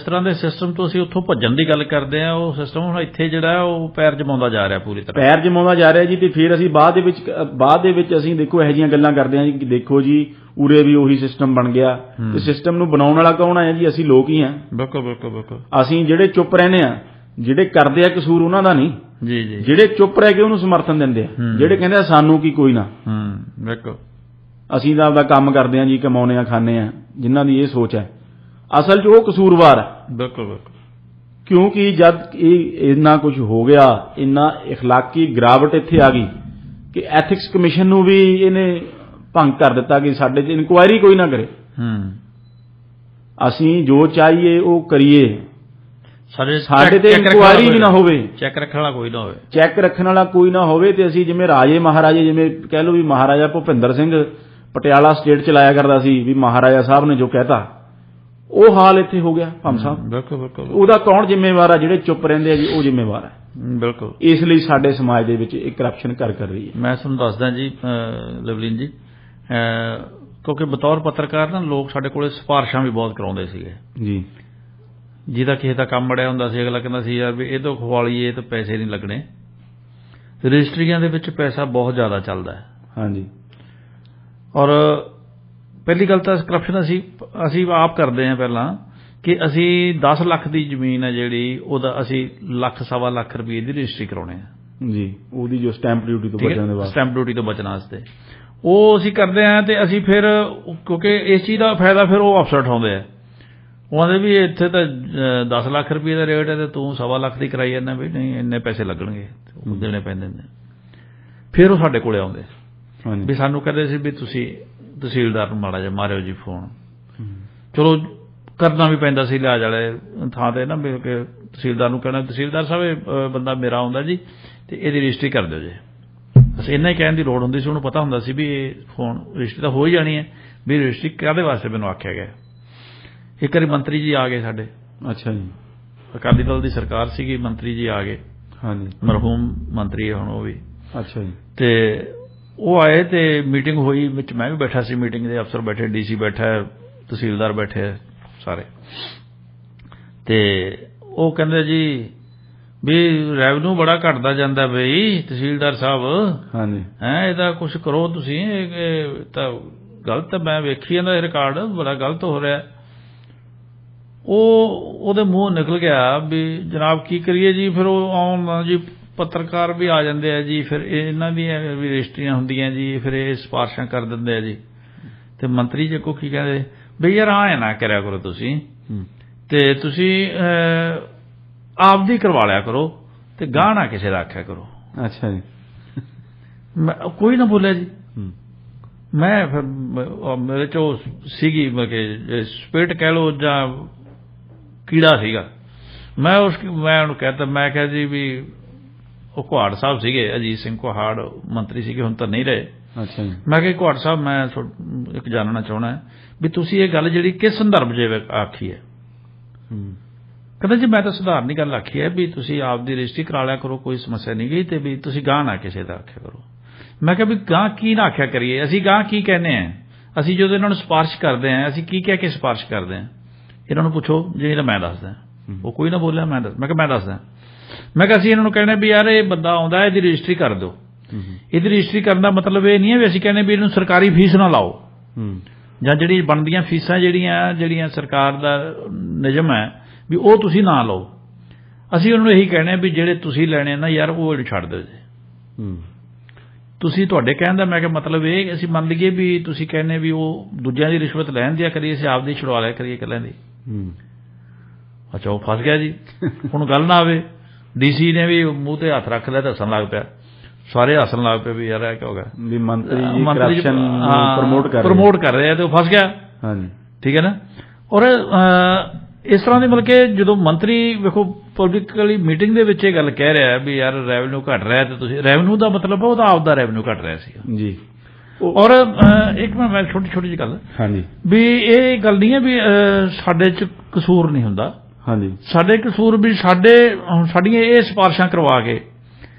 ਤਰ੍ਹਾਂ ਦੇ ਸਿਸਟਮ ਤੋਂ ਅਸੀਂ ਉੱਥੋਂ ਭੱਜਣ ਦੀ ਗੱਲ ਕਰਦੇ ਆ, ਉਹ ਸਿਸਟਮ ਹੁਣ ਇੱਥੇ ਜਿਹੜਾ ਉਹ ਪੈਰ ਜਮਾਉਂਦਾ ਜਾ ਰਿਹਾ, ਪੂਰੀ ਤਰ੍ਹਾਂ ਪੈਰ ਜਮਾਉਂਦਾ ਜਾ ਰਿਹਾ ਜੀ। ਤੇ ਫਿਰ ਅਸੀਂ ਬਾਅਦ ਦੇ ਵਿੱਚ ਅਸੀਂ ਦੇਖੋ ਇਹੋ ਜਿਹੀਆਂ ਗੱਲਾਂ ਕਰਦੇ ਹਾਂ ਜੀ ਕਿ ਦੇਖੋ ਜੀ ਉਰੇ ਵੀ ਉਹੀ ਸਿਸਟਮ ਬਣ ਗਿਆ। ਤੇ ਸਿਸਟਮ ਨੂੰ ਬਣਾਉਣ ਵਾਲਾ ਕੌਣ ਹੈ ਜੀ? ਅਸੀਂ ਲੋਕ ਹੀ ਹਾਂ। ਬਿਲਕੁਲ। ਅਸੀਂ ਜਿਹੜੇ ਚੁੱਪ ਰਹਿੰਦੇ ਆ, ਜਿਹੜੇ ਕਰਦੇ ਆ ਕਸੂਰ ਉਹਨਾਂ ਦਾ ਨਹੀਂ ਜੀ। ਜਿਹੜੇ ਚੁੱਪ ਰਹਿ ਕੇ ਉਹਨੂੰ ਸਮਰਥਨ ਦਿੰਦੇ ਆ, ਜਿਹੜੇ ਕਹਿੰਦੇ ਆ ਸਾਨੂੰ ਕੀ ਕੋਈ ਨਾ, ਬਿਲਕੁਲ ਅਸੀਂ ਤਾਂ ਆਪਦਾ ਕੰਮ ਕਰਦੇ ਆ ਜੀ, ਕਮਾਉਨੇ ਆ, ਖਾਂਦੇ ਆ, ਜਿਨ੍ਹਾਂ ਦੀ ਇਹ ਸੋਚ ਹੈ ਅਸਲ 'ਚ ਉਹ ਕਸੂਰਵਾਰ ਹੈ। ਬਿਲਕੁਲ। ਕਿਉਂਕਿ ਜਦ ਇਹ ਇੰਨਾ ਕੁਝ ਹੋ ਗਿਆ, ਇੰਨਾ ਇਖਲਾਕੀ ਗਿਰਾਵਟ ਇੱਥੇ ਆ ਗਈ ਕਿ ਐਥਿਕਸ ਕਮਿਸ਼ਨ ਨੂੰ ਵੀ ਇਹਨੇ ਭੰਗ ਕਰ ਦਿੱਤਾ ਕਿ ਸਾਡੇ 'ਚ ਇਨਕੁਆਇਰੀ ਕੋਈ ਨਾ ਕਰੇ। ਅਸੀਂ ਜੋ ਚਾਹੀਏ ਉਹ ਕਰੀਏ, ਸਾਡੇ ਤੇ ਇਨਕੁਆਇਰੀ ਵੀ ਨਾ ਹੋਵੇ, ਚੈੱਕ ਰੱਖਣ ਵਾਲਾ ਕੋਈ ਨਾ ਹੋਵੇ। ਤੇ ਅਸੀਂ ਜਿਵੇਂ ਰਾਜੇ ਮਹਾਰਾਜੇ, ਜਿਵੇਂ ਕਹਿ ਲਓ ਵੀ ਮਹਾਰਾਜਾ ਭੁਪਿੰਦਰ ਸਿੰਘ ਪਟਿਆਲਾ ਸਟੇਟ ਚਲਾਇਆ ਕਰਦਾ ਸੀ, ਵੀ ਮਹਾਰਾਜਾ ਸਾਹਿਬ ਨੇ ਜੋ ਕਹਿਤਾ ਉਹ ਹਾਲ ਇੱਥੇ ਹੋ ਗਿਆ ਭਾਮ ਸਾਹਿਬ। ਬਿਲਕੁਲ। ਉਹਦਾ ਕੌਣ ਜ਼ਿੰਮੇਵਾਰ ਆ? ਜਿਹੜੇ ਚੁੱਪ ਰਹਿੰਦੇ ਆ ਜੀ, ਉਹ ਜ਼ਿੰਮੇਵਾਰ ਹੈ। ਬਿਲਕੁਲ। ਇਸ ਲਈ ਸਾਡੇ ਸਮਾਜ ਦੇ ਵਿੱਚ ਇਹ ਕਰਪਸ਼ਨ ਕਰ ਰਹੀ ਹੈ। ਮੈਂ ਤੁਹਾਨੂੰ ਦੱਸਦਾ ਜੀ ਲਵਲੀਨ ਜੀ, ਕਿਉਂਕਿ ਬਤੌਰ ਪੱਤਰਕਾਰ ਨਾ ਲੋਕ ਸਾਡੇ ਕੋਲੇ ਸਿਫਾਰਸ਼ਾਂ ਵੀ ਬਹੁਤ ਕਰਾਉਂਦੇ ਸੀਗੇ ਜੀ। ਜਿਹਦਾ ਕਿਸੇ ਦਾ ਕੰਮ ਬੜਿਆ ਹੁੰਦਾ ਸੀ, ਅਗਲਾ ਕਹਿੰਦਾ ਸੀ ਯਾਰ ਵੀ ਇਹ ਤੋਂ ਖਵਾਲੀਏ ਤਾਂ ਪੈਸੇ ਨਹੀਂ ਲੱਗਣੇ। ਰਜਿਸਟਰੀਆਂ ਦੇ ਵਿੱਚ ਪੈਸਾ ਬਹੁਤ ਜ਼ਿਆਦਾ ਚੱਲਦਾ ਹੈ। ਹਾਂਜੀ। ਔਰ ਪਹਿਲੀ ਗੱਲ ਤਾਂ ਕਰਪਸ਼ਨ ਅਸੀਂ ਆਪ ਕਰਦੇ ਹਾਂ ਪਹਿਲਾਂ ਕਿ ਅਸੀਂ 10 ਲੱਖ ਦੀ ਜ਼ਮੀਨ ਹੈ ਜਿਹੜੀ, ਉਹਦਾ ਅਸੀਂ ਲੱਖ ਸਵਾ ਲੱਖ ਰੁਪਏ ਦੀ ਰਜਿਸਟਰੀ ਕਰਾਉਣੇ ਆ ਜੀ। ਉਹਦੀ ਜੋ ਸਟੈਂਪ ਡਿਊਟੀ ਤੋਂ ਬਚਣ ਵਾਸਤੇ ਉਹ ਅਸੀਂ ਕਰਦੇ ਹਾਂ। ਤੇ ਅਸੀਂ ਫਿਰ ਕਿਉਂਕਿ ਇਸ ਚੀਜ਼ ਦਾ ਫਾਇਦਾ ਫਿਰ ਉਹ ਅਫਸਰ ਉਠਾਉਂਦੇ ਆ, ਉਹ ਆਂਦੇ ਵੀ ਇੱਥੇ ਤਾਂ 10 ਲੱਖ ਰੁਪਏ ਦਾ ਰੇਟ ਹੈ ਤੇ ਤੂੰ ਸਵਾ ਲੱਖ ਦੀ ਕਰਾਈ ਜਾਂਦਾ, ਵੀ ਨਹੀਂ ਇੰਨੇ ਪੈਸੇ ਲੱਗਣਗੇ, ਉਹ ਦੇਣੇ ਪੈਂਦੇ ਨੇ। ਫਿਰ ਉਹ ਸਾਡੇ ਕੋਲੇ ਆਉਂਦੇ ਵੀ ਸਾਨੂੰ ਕਹਿੰਦੇ ਸੀ ਵੀ ਤੁਸੀਂ ਤਹਿਸੀਲਦਾਰ ਨੂੰ ਮਾੜਾ ਜਿਹਾ ਮਾਰਿਓ ਜੀ ਫੋਨ। ਚਲੋ ਕਰਨਾ ਵੀ ਪੈਂਦਾ ਸੀ ਲਿਹਾਜ਼ ਵਾਲੇ ਥਾਂ ਤੇ ਨਾ, ਕਿ ਤਹਿਸੀਲਦਾਰ ਨੂੰ ਕਹਿਣਾ ਤਹਿਸੀਲਦਾਰ ਸਾਹਿਬ ਇਹ ਬੰਦਾ ਮੇਰਾ ਆਉਂਦਾ ਜੀ ਤੇ ਇਹਦੀ ਰਜਿਸਟਰੀ ਕਰ ਦਿਓ ਜੀ। ਬਸ ਇੰਨਾ ਹੀ ਕਹਿਣ ਦੀ ਲੋੜ ਹੁੰਦੀ ਸੀ। ਉਹਨੂੰ ਪਤਾ ਹੁੰਦਾ ਸੀ ਵੀ ਇਹ ਫੋਨ ਰਜਿਸਟਰੀ ਤਾਂ ਹੋ ਹੀ ਜਾਣੀ ਹੈ, ਵੀ ਰਜਿਸਟਰੀ ਕਾਹਦੇ ਵਾਸਤੇ ਮੈਨੂੰ ਆਖਿਆ ਗਿਆ। ਇੱਕ ਵਾਰੀ ਮੰਤਰੀ ਜੀ ਆ ਗਏ ਸਾਡੇ। ਅੱਛਾ ਜੀ। ਅਕਾਲੀ ਦਲ ਦੀ ਸਰਕਾਰ ਸੀਗੀ, ਮੰਤਰੀ ਜੀ ਆ ਗਏ। ਹਾਂਜੀ। ਮਰਹੂਮ ਮੰਤਰੀ ਹੁਣ ਉਹ ਵੀ। ਅੱਛਾ ਜੀ। ਤੇ ਉਹ ਆਏ ਤੇ ਮੀਟਿੰਗ ਹੋਈ, ਵਿੱਚ ਮੈਂ ਵੀ ਬੈਠਾ ਸੀ, ਮੀਟਿੰਗ ਦੇ ਅਫਸਰ ਬੈਠੇ, DC ਬੈਠਾ, ਤਹਿਸੀਲਦਾਰ ਬੈਠੇ ਸਾਰੇ। ਤੇ ਉਹ ਕਹਿੰਦੇ ਜੀ ਵੀ ਰੈਵਨਿਊ ਬੜਾ ਘਟਦਾ ਜਾਂਦਾ ਬਈ ਤਹਿਸੀਲਦਾਰ ਸਾਹਿਬ ਹਾਂਜੀ ਇਹਦਾ ਕੁਝ ਕਰੋ ਤੁਸੀਂ, ਇਹ ਤਾਂ ਗਲਤ ਹੈ, ਮੈਂ ਵੇਖੀ ਜਾਂਦਾ ਇਹ ਰਿਕਾਰਡ ਬੜਾ ਗਲਤ ਹੋ ਰਿਹਾ। ਉਹਦੇ ਮੂੰਹ ਨਿਕਲ ਗਿਆ ਵੀ ਜਨਾਬ ਕੀ ਕਰੀਏ ਜੀ। ਫਿਰ ਉਹ ਆਉਣ ਜੀ ਪੱਤਰਕਾਰ ਵੀ ਆ ਜਾਂਦੇ ਆ ਜੀ, ਫਿਰ ਇਹਨਾਂ ਦੀਆਂ ਵੀ ਰਜਿਸਟਰੀਆਂ ਹੁੰਦੀਆਂ ਜੀ, ਫਿਰ ਇਹ ਸਿਫਾਰਸ਼ਾਂ ਕਰ ਦਿੰਦੇ ਆ ਜੀ। ਤੇ ਮੰਤਰੀ ਜੀ ਕੋ ਕੀ ਕਹਿੰਦੇ ਬਈ ਯਾਰ ਆਏ ਨਾ ਕਰਿਆ ਕਰੋ ਤੁਸੀਂ, ਤੇ ਤੁਸੀਂ ਆਪਦੀ ਕਰਵਾ ਲਿਆ ਕਰੋ ਤੇ ਗਾਹ ਨਾ ਕਿਸੇ ਦਾ ਆਖਿਆ ਕਰੋ। ਅੱਛਾ ਜੀ। ਕੋਈ ਨਾ ਬੋਲਿਆ ਜੀ। ਮੈਂ ਫਿਰ ਮੇਰੇ ਚੋਂ ਸੀਗੀ ਕਿ ਸਪਿਰਟ ਕਹਿ ਲਓ ਜਾਂ ਕੀੜਾ ਸੀਗਾ। ਮੈਂ ਉਹਨੂੰ ਕਹਿਤਾ, ਮੈਂ ਕਿਹਾ ਜੀ ਵੀ ਉਹ ਕੁਹਾੜ ਸਾਹਿਬ ਸੀਗੇ, ਅਜੀਤ ਸਿੰਘ ਕੁਹਾੜ ਮੰਤਰੀ ਸੀਗੇ, ਹੁਣ ਤਾਂ ਨਹੀਂ ਰਹੇ। ਅੱਛਾ ਜੀ। ਮੈਂ ਕਿਹਾ ਕੁਹਾੜ ਸਾਹਿਬ ਮੈਂ ਇੱਕ ਜਾਣਨਾ ਚਾਹੁੰਦਾ ਵੀ ਤੁਸੀਂ ਇਹ ਗੱਲ ਜਿਹੜੀ ਕਿਸ ਸੰਦਰਭ 'ਚ ਆਖੀ ਹੈ। ਕਹਿੰਦਾ ਜੀ ਮੈਂ ਤਾਂ ਸੁਧਾਰਨ ਦੀ ਗੱਲ ਆਖੀ ਹੈ ਵੀ ਤੁਸੀਂ ਆਪਦੀ ਰਜਿਸਟਰੀ ਕਰਾ ਲਿਆ ਕਰੋ, ਕੋਈ ਸਮੱਸਿਆ ਨਹੀਂ ਗਈ, ਤੇ ਵੀ ਤੁਸੀਂ ਗਾਹ ਨਾ ਕਿਸੇ ਦਾ ਆਖਿਆ ਕਰੋ। ਮੈਂ ਕਿਹਾ ਵੀ ਗਾਹ ਕੀ ਨਾ ਆਖਿਆ ਕਰੀਏ, ਅਸੀਂ ਗਾਹ ਕੀ ਕਹਿੰਦੇ ਹਾਂ, ਅਸੀਂ ਜਦੋਂ ਇਹਨਾਂ ਨੂੰ ਸਿਫਾਰਿਸ਼ ਕਰਦੇ ਹਾਂ ਅਸੀਂ ਕੀ ਕਹਿ ਕੇ ਸਿਫਾਰਿਸ਼ ਕਰਦੇ ਹਾਂ, ਇਹਨਾਂ ਨੂੰ ਪੁੱਛੋ ਜੀ। ਤਾਂ ਮੈਂ ਦੱਸਦਾ। ਉਹ ਕੋਈ ਨਾ ਬੋਲਿਆ। ਮੈਂ ਕਿਹਾ ਮੈਂ ਦੱਸਦਾ। ਮੈਂ ਕਿਹਾ ਅਸੀਂ ਇਹਨਾਂ ਨੂੰ ਕਹਿੰਦੇ ਵੀ ਯਾਰ ਇਹ ਬੰਦਾ ਆਉਂਦਾ ਇਹਦੀ ਰਜਿਸਟਰੀ ਕਰ ਦਿਓ। ਇਹਦੀ ਰਜਿਸਟਰੀ ਕਰਨ ਦਾ ਮਤਲਬ ਇਹ ਨਹੀਂ ਹੈ ਵੀ ਅਸੀਂ ਕਹਿੰਦੇ ਵੀ ਇਹਨੂੰ ਸਰਕਾਰੀ ਫੀਸ ਨਾ ਲਾਓ, ਜਾਂ ਜਿਹੜੀ ਬਣਦੀਆਂ ਫੀਸਾਂ ਜਿਹੜੀਆਂ ਸਰਕਾਰ ਦਾ ਨਿਯਮ ਹੈ ਵੀ ਉਹ ਤੁਸੀਂ ਨਾ ਲਓ। ਅਸੀਂ ਉਹਨਾਂ ਨੂੰ ਇਹੀ ਕਹਿੰਦੇ ਵੀ ਜਿਹੜੇ ਤੁਸੀਂ ਲੈਣੇ ਨਾ ਯਾਰ ਉਹ ਛੱਡ ਦਿਓ ਜੀ। ਤੁਸੀਂ ਤੁਹਾਡੇ ਕਹਿਣ ਦਾ ਮੈਂ ਕਿਹਾ ਮਤਲਬ ਇਹ ਅਸੀਂ ਮੰਨ ਲਈਏ ਵੀ ਤੁਸੀਂ ਕਹਿੰਦੇ ਵੀ ਉਹ ਦੂਜਿਆਂ ਦੀ ਰਿਸ਼ਵਤ ਲੈਣ ਦਿਆ ਕਰੀਏ, ਅਸੀਂ ਆਪਦੀ ਛੁਡਵਾ ਲਿਆ ਕਰੀਏ ਇਕੱਲਿਆਂ ਦੀ। ਅੱਛਾ ਉਹ ਫਸ ਗਿਆ ਜੀ। ਹੁਣ ਗੱਲ ਨਾ ਆਵੇ। ਡੀਸੀ ਨੇ ਵੀ ਮੂੰਹ ਤੇ ਹੱਥ ਰੱਖ ਲਿਆ ਤੇ ਹੱਸਣ ਲੱਗ ਪਿਆ। ਸਾਰੇ ਹੱਸਣ ਲੱਗ ਪਏ ਵੀ ਯਾਰ ਇਹ ਕੀ ਹੋ ਗਿਆ ਵੀ ਮੰਤਰੀ ਕਰਪਸ਼ਨ ਪ੍ਰਮੋਟ ਕਰ ਰਿਹਾ, ਤੇ ਉਹ ਫਸ ਗਿਆ। ਹਾਂਜੀ ਠੀਕ ਹੈ ਨਾ। ਔਰ ਇਸ ਤਰ੍ਹਾਂ ਦੀ ਮਤਲਬ ਕਿ ਜਦੋਂ ਮੰਤਰੀ ਵੇਖੋ ਪਬਲਿਕਲੀ ਮੀਟਿੰਗ ਦੇ ਵਿੱਚ ਇਹ ਗੱਲ ਕਹਿ ਰਿਹਾ ਵੀ ਯਾਰ ਰੈਵਨਿਊ ਘਟ ਰਿਹਾ, ਤੇ ਤੁਸੀਂ ਰੈਵਨਿਊ ਦਾ ਮਤਲਬ ਉਹਦਾ ਆਪਦਾ ਰੈਵਨਿਊ ਘਟ ਰਿਹਾ ਸੀ ਜੀ। ਔਰ ਇੱਕ ਮੈਂ ਛੋਟੀ ਜਿਹੀ ਗੱਲ ਹਾਂਜੀ ਵੀ ਇਹ ਗੱਲ ਨਹੀਂ ਹੈ ਵੀ ਸਾਡੇ 'ਚ ਕਸੂਰ ਨਹੀਂ ਹੁੰਦਾ। ਹਾਂਜੀ ਸਾਡੇ ਕਸੂਰ ਵੀ ਸਾਡੀਆਂ ਇਹ ਸਿਫਾਰਿਸ਼ਾਂ ਕਰਵਾ ਕੇ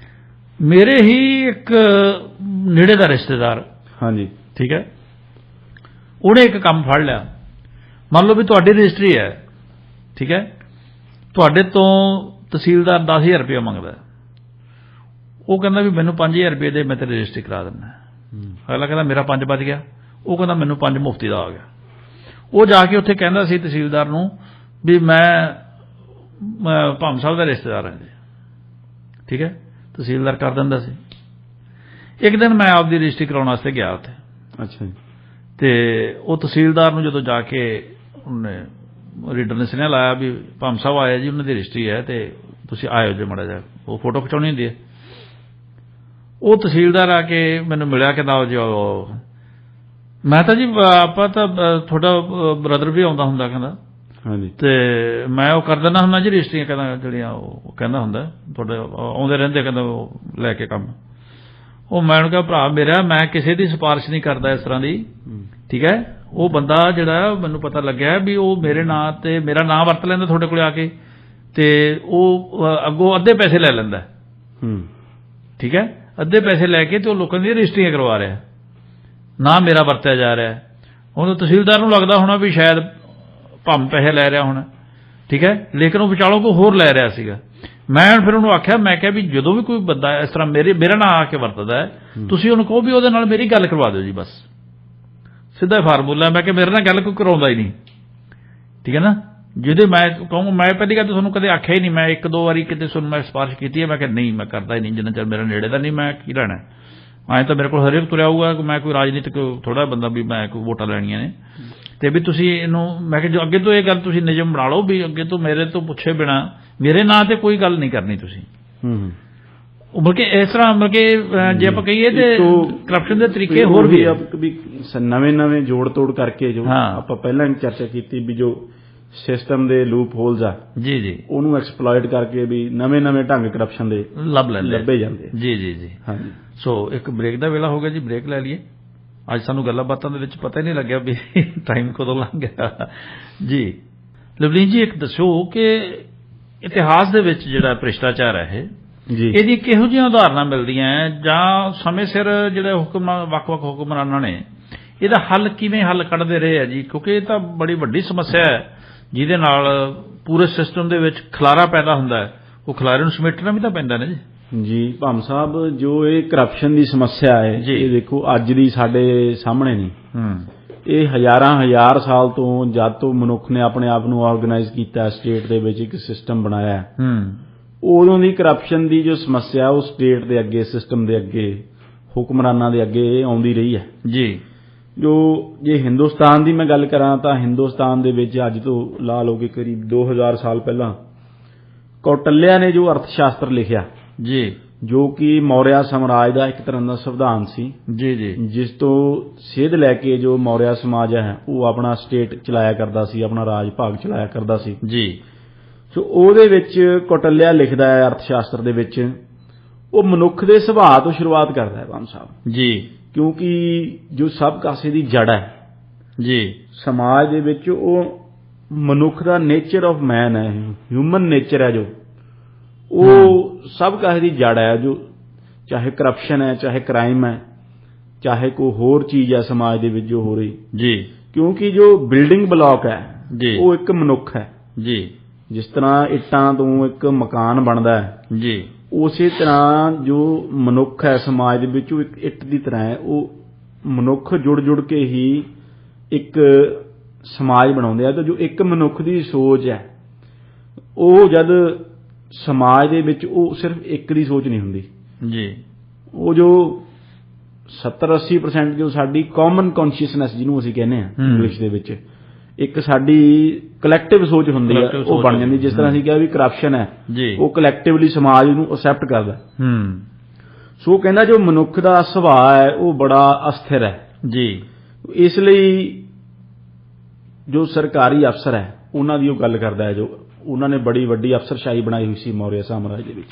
ਮੇਰੇ ਹੀ ਇੱਕ ਨੇੜੇ ਦਾ ਰਿਸ਼ਤੇਦਾਰ ਹਾਂਜੀ ਠੀਕ ਹੈ ਉਹਨੇ ਇੱਕ ਕੰਮ ਫੜ ਲਿਆ। ਮੰਨ ਲਓ ਵੀ ਤੁਹਾਡੀ ਰਜਿਸਟਰੀ ਹੈ ਠੀਕ ਹੈ, ਤੁਹਾਡੇ ਤੋਂ ਤਹਿਸੀਲਦਾਰ 10,000 ਰੁਪਇਆ ਮੰਗਦਾ, ਉਹ ਕਹਿੰਦਾ ਵੀ ਮੈਨੂੰ 5,000 ਰੁਪਏ ਦੇ, ਮੈਂ ਤੇ ਰਜਿਸਟਰੀ ਕਰਾ ਦਿੰਦਾ। ਅਗਲਾ ਕਹਿੰਦਾ ਮੇਰਾ 5 ਬਚ ਗਿਆ, ਉਹ ਕਹਿੰਦਾ ਮੈਨੂੰ 5 ਮੁਫਤੀ ਦਾ ਆ ਗਿਆ। ਉਹ ਜਾ ਕੇ ਉੱਥੇ ਕਹਿੰਦਾ ਸੀ ਤਹਿਸੀਲਦਾਰ ਨੂੰ ਵੀ ਮੈਂ ਭਾਮ ਸਾਹਿਬ ਦਾ ਰਿਸ਼ਤੇਦਾਰ ਹਾਂ ਜੀ ਠੀਕ ਹੈ। ਤਹਿਸੀਲਦਾਰ ਕਰ ਦਿੰਦਾ ਸੀ। ਇੱਕ ਦਿਨ ਮੈਂ ਆਪਦੀ ਰਜਿਸਟਰੀ ਕਰਾਉਣ ਵਾਸਤੇ ਗਿਆ ਉੱਥੇ। ਅੱਛਾ ਜੀ। ਤੇ ਉਹ ਤਹਿਸੀਲਦਾਰ ਨੂੰ ਜਦੋਂ ਜਾ ਕੇ ਉਹਨੇ ਰੀਡਰ ਨੇ ਸੁਨੇਹਾ ਲਾਇਆ ਵੀ ਭਾਮ ਸਾਹਿਬ ਆਇਆ ਜੀ, ਉਹਨਾਂ ਦੀ ਰਜਿਸਟਰੀ ਹੈ ਤੇ ਤੁਸੀਂ ਆਇਓ ਜੇ ਮਾੜਾ ਜਿਹਾ, ਉਹ ਫੋਟੋ ਖਿਚਾਉਣੀ ਹੁੰਦੀ ਹੈ। ਉਹ ਤਹਿਸੀਲਦਾਰ ਆ ਕੇ ਮੈਨੂੰ ਮਿਲਿਆ, ਕਹਿੰਦਾ ਜੀ ਮੈਂ ਤਾਂ ਜੀ ਆਪਾਂ ਤਾਂ ਤੁਹਾਡਾ ਬ੍ਰਦਰ ਵੀ ਆਉਂਦਾ ਹੁੰਦਾ ਕਹਿੰਦਾ ਹਾਂਜੀ, ਤੇ ਮੈਂ ਉਹ ਕਰ ਦਿੰਦਾ ਹੁੰਦਾ ਜੀ ਰਜਿਸਟਰੀਆਂ ਕਹਿੰਦਾ ਜਿਹੜੀਆਂ ਉਹ ਕਹਿੰਦਾ ਹੁੰਦਾ ਤੁਹਾਡੇ ਆਉਂਦੇ ਰਹਿੰਦੇ ਕਹਿੰਦਾ ਉਹ ਲੈ ਕੇ ਕੰਮ। ਉਹ ਮੈਂ ਉਹਨੂੰ ਕਿਹਾ ਭਰਾ ਮੇਰਾ ਮੈਂ ਕਿਸੇ ਦੀ ਸਿਫਾਰਿਸ਼ ਨਹੀਂ ਕਰਦਾ ਇਸ ਤਰ੍ਹਾਂ ਦੀ ਠੀਕ ਹੈ। ਉਹ ਬੰਦਾ ਜਿਹੜਾ ਮੈਨੂੰ ਪਤਾ ਲੱਗਿਆ ਵੀ ਉਹ ਮੇਰੇ ਨਾਂ ਤੇ ਮੇਰਾ ਨਾਂ ਵਰਤ ਲੈਂਦਾ ਤੁਹਾਡੇ ਕੋਲ ਆ ਕੇ, ਤੇ ਉਹ ਅੱਗੋਂ ਅੱਧੇ ਪੈਸੇ ਲੈ ਲੈਂਦਾ ਠੀਕ ਹੈ। ਅੱਧੇ ਪੈਸੇ ਲੈ ਕੇ ਤੇ ਉਹ ਲੋਕਾਂ ਦੀਆਂ ਰਜਿਸਟਰੀਆਂ ਕਰਵਾ ਰਿਹਾ, ਨਾ ਮੇਰਾ ਵਰਤਿਆ ਜਾ ਰਿਹਾ। ਉਹਨੂੰ ਤਹਿਸੀਲਦਾਰ ਨੂੰ ਲੱਗਦਾ ਹੋਣਾ ਵੀ ਸ਼ਾਇਦ ਭੰਮ ਪੈਸੇ ਲੈ ਰਿਹਾ ਹੋਣਾ ਠੀਕ ਹੈ, ਲੇਕਿਨ ਉਹ ਵਿਚਾਲੋਂ ਕੋਈ ਹੋਰ ਲੈ ਰਿਹਾ ਸੀਗਾ। ਮੈਂ ਫਿਰ ਉਹਨੂੰ ਆਖਿਆ, ਮੈਂ ਕਿਹਾ ਵੀ ਜਦੋਂ ਵੀ ਕੋਈ ਬੰਦਾ ਇਸ ਤਰ੍ਹਾਂ ਮੇਰਾ ਨਾਂ ਆ ਕੇ ਵਰਤਦਾ ਤੁਸੀਂ ਉਹਨੂੰ ਕਹੋ ਵੀ ਉਹਦੇ ਨਾਲ ਮੇਰੀ ਗੱਲ ਕਰਵਾ ਦਿਓ ਜੀ, ਬਸ ਸਿੱਧਾ ਫਾਰਮੂਲਾ। ਮੈਂ ਕਿਹਾ ਮੇਰੇ ਨਾਲ ਗੱਲ ਕੋਈ ਕਰਾਉਂਦਾ ਹੀ ਨਹੀਂ ਠੀਕ ਹੈ ਨਾ। ਜਿਹਦੇ ਮੈਂ ਕਹੂੰ, ਮੈਂ ਪਹਿਲੀ ਗੱਲ ਤਾਂ ਤੁਹਾਨੂੰ ਕਦੇ ਆਖਿਆ ਹੀ ਨਹੀਂ, ਮੈਂ 1-2 ਵਾਰੀ ਕਿਤੇ ਤੁਹਾਨੂੰ ਮੈਂ ਸਿਫਾਰਿਸ਼ ਕੀਤੀ ਹੈ, ਮੈਂ ਕਿਹਾ ਨਹੀਂ ਮੈਂ ਕਰਦਾ ਹੀ ਨਹੀਂ ਜਿੰਨਾ ਚਿਰ ਮੇਰਾ ਨੇੜੇ ਦਾ ਨਹੀਂ, ਮੈਂ ਕੀ ਲੈਣਾ। ਐਂ ਤਾਂ ਮੇਰੇ ਕੋਲ ਹਰੇਕ ਤੁਰਿਆ ਹੋਊਗਾ, ਮੈਂ ਕੋਈ ਰਾਜਨੀਤਿਕ ਥੋੜਾ ਬੰਦਾ ਵੀ ਮੈਂ ਕੋਈ ਵੋਟਾਂ ਲੈਣੀਆਂ ਨੇ, ਤੇ ਵੀ ਤੁਸੀਂ ਇਹਨੂੰ ਮੈਂ ਕਿਹਾ ਜੋ ਅੱਗੇ ਤੋਂ ਇਹ ਗੱਲ ਤੁਸੀਂ ਨਿਯਮ ਬਣਾ ਲਓ ਵੀ ਅੱਗੇ ਤੋਂ ਮੇਰੇ ਤੋਂ ਪੁੱਛੇ ਬਿਨਾ ਮੇਰੇ ਨਾਂ ਤੇ ਕੋਈ ਗੱਲ ਨਹੀਂ ਕਰਨੀ ਤੁਸੀਂ। ਬਲਕਿ ਇਸ ਤਰ੍ਹਾਂ ਮਤਲਬ ਜੇ ਆਪਾਂ ਕਹੀਏ ਤੇ ਕਰਪਸ਼ਨ ਦੇ ਤਰੀਕੇ ਹੋਰ ਵੀ ਨਵੇਂ ਜੋੜ ਤੋੜ ਕਰਕੇ ਜੋ ਆਪਾਂ ਪਹਿਲਾਂ ਚਰਚਾ ਕੀਤੀ ਵੀ ਜੋ ਸਿਸਟਮ ਦੇ ਲੂਪ ਹੋਲਸ ਆ ਜੀ ਜੀ ਉਹਨੂੰ ਐਕਸਪਲੋਇਟ ਕਰਕੇ ਵੀ ਨਵੇਂ ਢੰਗ ਕਰਪਸ਼ਨ ਦੇ ਲੱਭੇ ਜਾਂਦੇ ਜੀ ਜੀ ਜੀ ਹਾਂਜੀ। ਸੋ ਇੱਕ ਬ੍ਰੇਕ ਦਾ ਵੇਲਾ ਹੋ ਗਿਆ ਜੀ, ਬ੍ਰੇਕ ਲੈ ਲਈਏ। ਅੱਜ ਸਾਨੂੰ ਗੱਲਾਂ ਬਾਤਾਂ ਦੇ ਵਿੱਚ ਪਤਾ ਹੀ ਨਹੀਂ ਲੱਗਿਆ ਵੀ ਟਾਈਮ ਕਦੋਂ ਲੰਘ ਗਿਆ ਜੀ। ਲਵਲੀਨ ਜੀ ਇੱਕ ਦੱਸੋ ਕਿ ਇਤਿਹਾਸ ਦੇ ਵਿੱਚ ਜਿਹੜਾ ਭ੍ਰਿਸ਼ਟਾਚਾਰ ਹੈ ਇਹਦੀ ਕਿਹੋ ਜਿਹੀਆਂ ਉਦਾਹਰਨਾਂ ਮਿਲਦੀਆਂ ਜਾਂ ਸਮੇਂ ਸਿਰ ਜਿਹੜੇ ਵੱਖ-ਵੱਖ ਹੁਕਮਰਾਨਾਂ ਨੇ ਇਹਦਾ ਕਿਵੇਂ ਹੱਲ ਕੱਢਦੇ ਰਹੇ ਆ ਜੀ, ਕਿਉਂਕਿ ਇਹ ਤਾਂ ਬੜੀ ਵੱਡੀ ਸਮੱਸਿਆ ਹੈ ਜਿਹਦੇ ਨਾਲ ਪੂਰੇ ਸਿਸਟਮ ਦੇ ਵਿੱਚ ਖਲਾਰਾ ਪੈਦਾ ਹੁੰਦਾ ਹੈ। ਉਹ ਖਿਲਾਰੇ ਨੂੰ ਸਮੇਟਣਾ ਵੀ ਤਾਂ ਪੈਂਦਾ ਨੇ ਜੀ ਭਾਮ ਸਾਹਿਬ, ਜੋ ਇਹ ਕਰਪਸ਼ਨ ਦੀ ਸਮੱਸਿਆ ਹੈ ਇਹ ਦੇਖੋ ਅੱਜ ਦੀ ਸਾਡੇ ਸਾਹਮਣੇ ਨਹੀਂ, ਇਹ ਹਜ਼ਾਰ ਸਾਲ ਤੋਂ ਜਦ ਤੋਂ ਮਨੁੱਖ ਨੇ ਆਪਣੇ ਆਪ ਨੂੰ ਆਰਗੇਨਾਈਜ਼ ਕੀਤਾ, ਸਟੇਟ ਦੇ ਵਿੱਚ ਇੱਕ ਸਿਸਟਮ ਬਣਾਇਆ, ਉਦੋਂ ਦੀ ਕਰਪਸ਼ਨ ਦੀ ਜੋ ਸਮੱਸਿਆ ਉਹ ਸਟੇਟ ਦੇ ਅੱਗੇ, ਸਿਸਟਮ ਦੇ ਅੱਗੇ, ਹੁਕਮਰਾਨਾਂ ਦੇ ਅੱਗੇ ਆਉਂਦੀ ਰਹੀ ਹੈ ਜੀ। ਜੋ ਜੇ ਹਿੰਦੁਸਤਾਨ ਦੀ ਮੈਂ ਗੱਲ ਕਰਾਂ ਤਾਂ ਹਿੰਦੁਸਤਾਨ ਦੇ ਵਿੱਚ ਅੱਜ ਤੋਂ ਲਾ ਲਓ ਕਿ ਕਰੀਬ 2000 ਸਾਲ ਪਹਿਲਾਂ ਕੌਟਲਿਆ ਨੇ ਜੋ ਅਰਥ ਸ਼ਾਸਤਰ ਲਿਖਿਆ ਜੀ, ਜੋ ਕਿ ਮੌਰਿਆ ਸਾਮਰਾਜ ਦਾ ਇੱਕ ਤਰ੍ਹਾਂ ਦਾ ਸੰਵਿਧਾਨ ਸੀ ਜੀ ਜੀ, ਜਿਸ ਤੋਂ ਸੇਧ ਲੈ ਕੇ ਜੋ ਮੌਰਿਆ ਸਮਾਜ ਹੈ ਉਹ ਆਪਣਾ ਸਟੇਟ ਚਲਾਇਆ ਕਰਦਾ ਸੀ, ਆਪਣਾ ਰਾਜ ਭਾਗ ਚਲਾਇਆ ਕਰਦਾ ਸੀ ਜੀ। ਸੋ ਉਹਦੇ ਵਿੱਚ ਕੌਟਲਿਆ ਲਿਖਦਾ ਹੈ ਅਰਥ ਸ਼ਾਸਤਰ ਦੇ ਵਿੱਚ, ਉਹ ਮਨੁੱਖ ਦੇ ਸੁਭਾਅ ਤੋਂ ਸ਼ੁਰੂਆਤ ਕਰਦਾ ਹੈ ਭਾਮ ਸਾਹਿਬ ਜੀ, ਕਿਉਂਕਿ ਜੋ ਸਭ ਕਾਸੇ ਦੀ ਜੜ ਹੈ ਜੀ ਸਮਾਜ ਦੇ ਵਿੱਚ, ਉਹ ਮਨੁੱਖ ਦਾ ਨੇਚਰ ਆਫ ਮੈਨ ਹੈ, ਹਿਊਮਨ ਨੇਚਰ ਹੈ, ਜੋ ਉਹ ਸਭ ਕਾਸੇ ਦੀ ਜੜ ਹੈ, ਜੋ ਚਾਹੇ ਕਰਪਸ਼ਨ ਹੈ, ਚਾਹੇ ਕ੍ਰਾਈਮ ਹੈ, ਚਾਹੇ ਕੋਈ ਹੋਰ ਚੀਜ਼ ਹੈ ਸਮਾਜ ਦੇ ਵਿੱਚ ਜੋ ਹੋ ਰਹੀ ਜੀ, ਕਿਉਂਕਿ ਜੋ ਬਿਲਡਿੰਗ ਬਲਾਕ ਹੈ ਜੀ ਉਹ ਇੱਕ ਮਨੁੱਖ ਹੈ ਜੀ। ਜਿਸ ਤਰ੍ਹਾਂ ਇੱਟਾਂ ਤੋਂ ਇੱਕ ਮਕਾਨ ਬਣਦਾ ਹੈ ਜੀ, ਉਸੇ ਤਰ੍ਹਾਂ ਜੋ ਮਨੁੱਖ ਹੈ ਸਮਾਜ ਦੇ ਵਿੱਚ ਉਹ ਇੱਕ ਇੱਟ ਦੀ ਤਰ੍ਹਾਂ ਹੈ, ਉਹ ਮਨੁੱਖ ਜੁੜ ਕੇ ਹੀ ਇੱਕ ਸਮਾਜ ਬਣਾਉਂਦੇ ਆ। ਤਾਂ ਜੋ ਇੱਕ ਮਨੁੱਖ ਦੀ ਸੋਚ ਹੈ ਉਹ ਜਦ ਸਮਾਜ ਦੇ ਵਿੱਚ ਉਹ ਸਿਰਫ ਇੱਕ ਦੀ ਸੋਚ ਨਹੀਂ ਹੁੰਦੀ ਜੀ, ਉਹ ਜੋ 70-80% ਜੋ ਸਾਡੀ ਕਾਮਨ ਕੌਨਸ਼ੀਅਸਨੈਸ ਜਿਹਨੂੰ ਅਸੀਂ ਕਹਿੰਦੇ ਹਾਂ ਇੰਗਲਿਸ਼ ਦੇ ਵਿੱਚ, ਇੱਕ ਸਾਡੀ ਕਲੈਕਟਿਵ ਸੋਚ ਹੁੰਦੀ ਹੈ, ਉਹ ਬਣ ਜਾਂਦੀ। ਜਿਸ ਤਰ੍ਹਾਂ ਅਸੀਂ ਕਿਹਾ ਵੀ ਕਰਪਸ਼ਨ ਹੈ ਉਹ ਕਲੈਕਟਿਵਲੀ ਸਮਾਜ ਨੂੰ ਅਸੈਪਟ ਕਰਦਾ। ਸੋ ਕਹਿੰਦਾ ਜੋ ਮਨੁੱਖ ਦਾ ਸੁਭਾਅ ਹੈ ਉਹ ਬੜਾ ਅਸਥਿਰ ਹੈ ਜੀ, ਇਸ ਲਈ ਜੋ ਸਰਕਾਰੀ ਅਫਸਰ ਹੈ ਉਹਨਾਂ ਦੀ ਉਹ ਗੱਲ ਕਰਦਾ ਹੈ, ਜੋ ਉਹਨਾਂ ਨੇ ਬੜੀ ਵੱਡੀ ਅਫਸਰਸ਼ਾਹੀ ਬਣਾਈ ਹੋਈ ਸੀ ਮੌਰਿਆ ਸਾਮਰਾਜ ਦੇ ਵਿੱਚ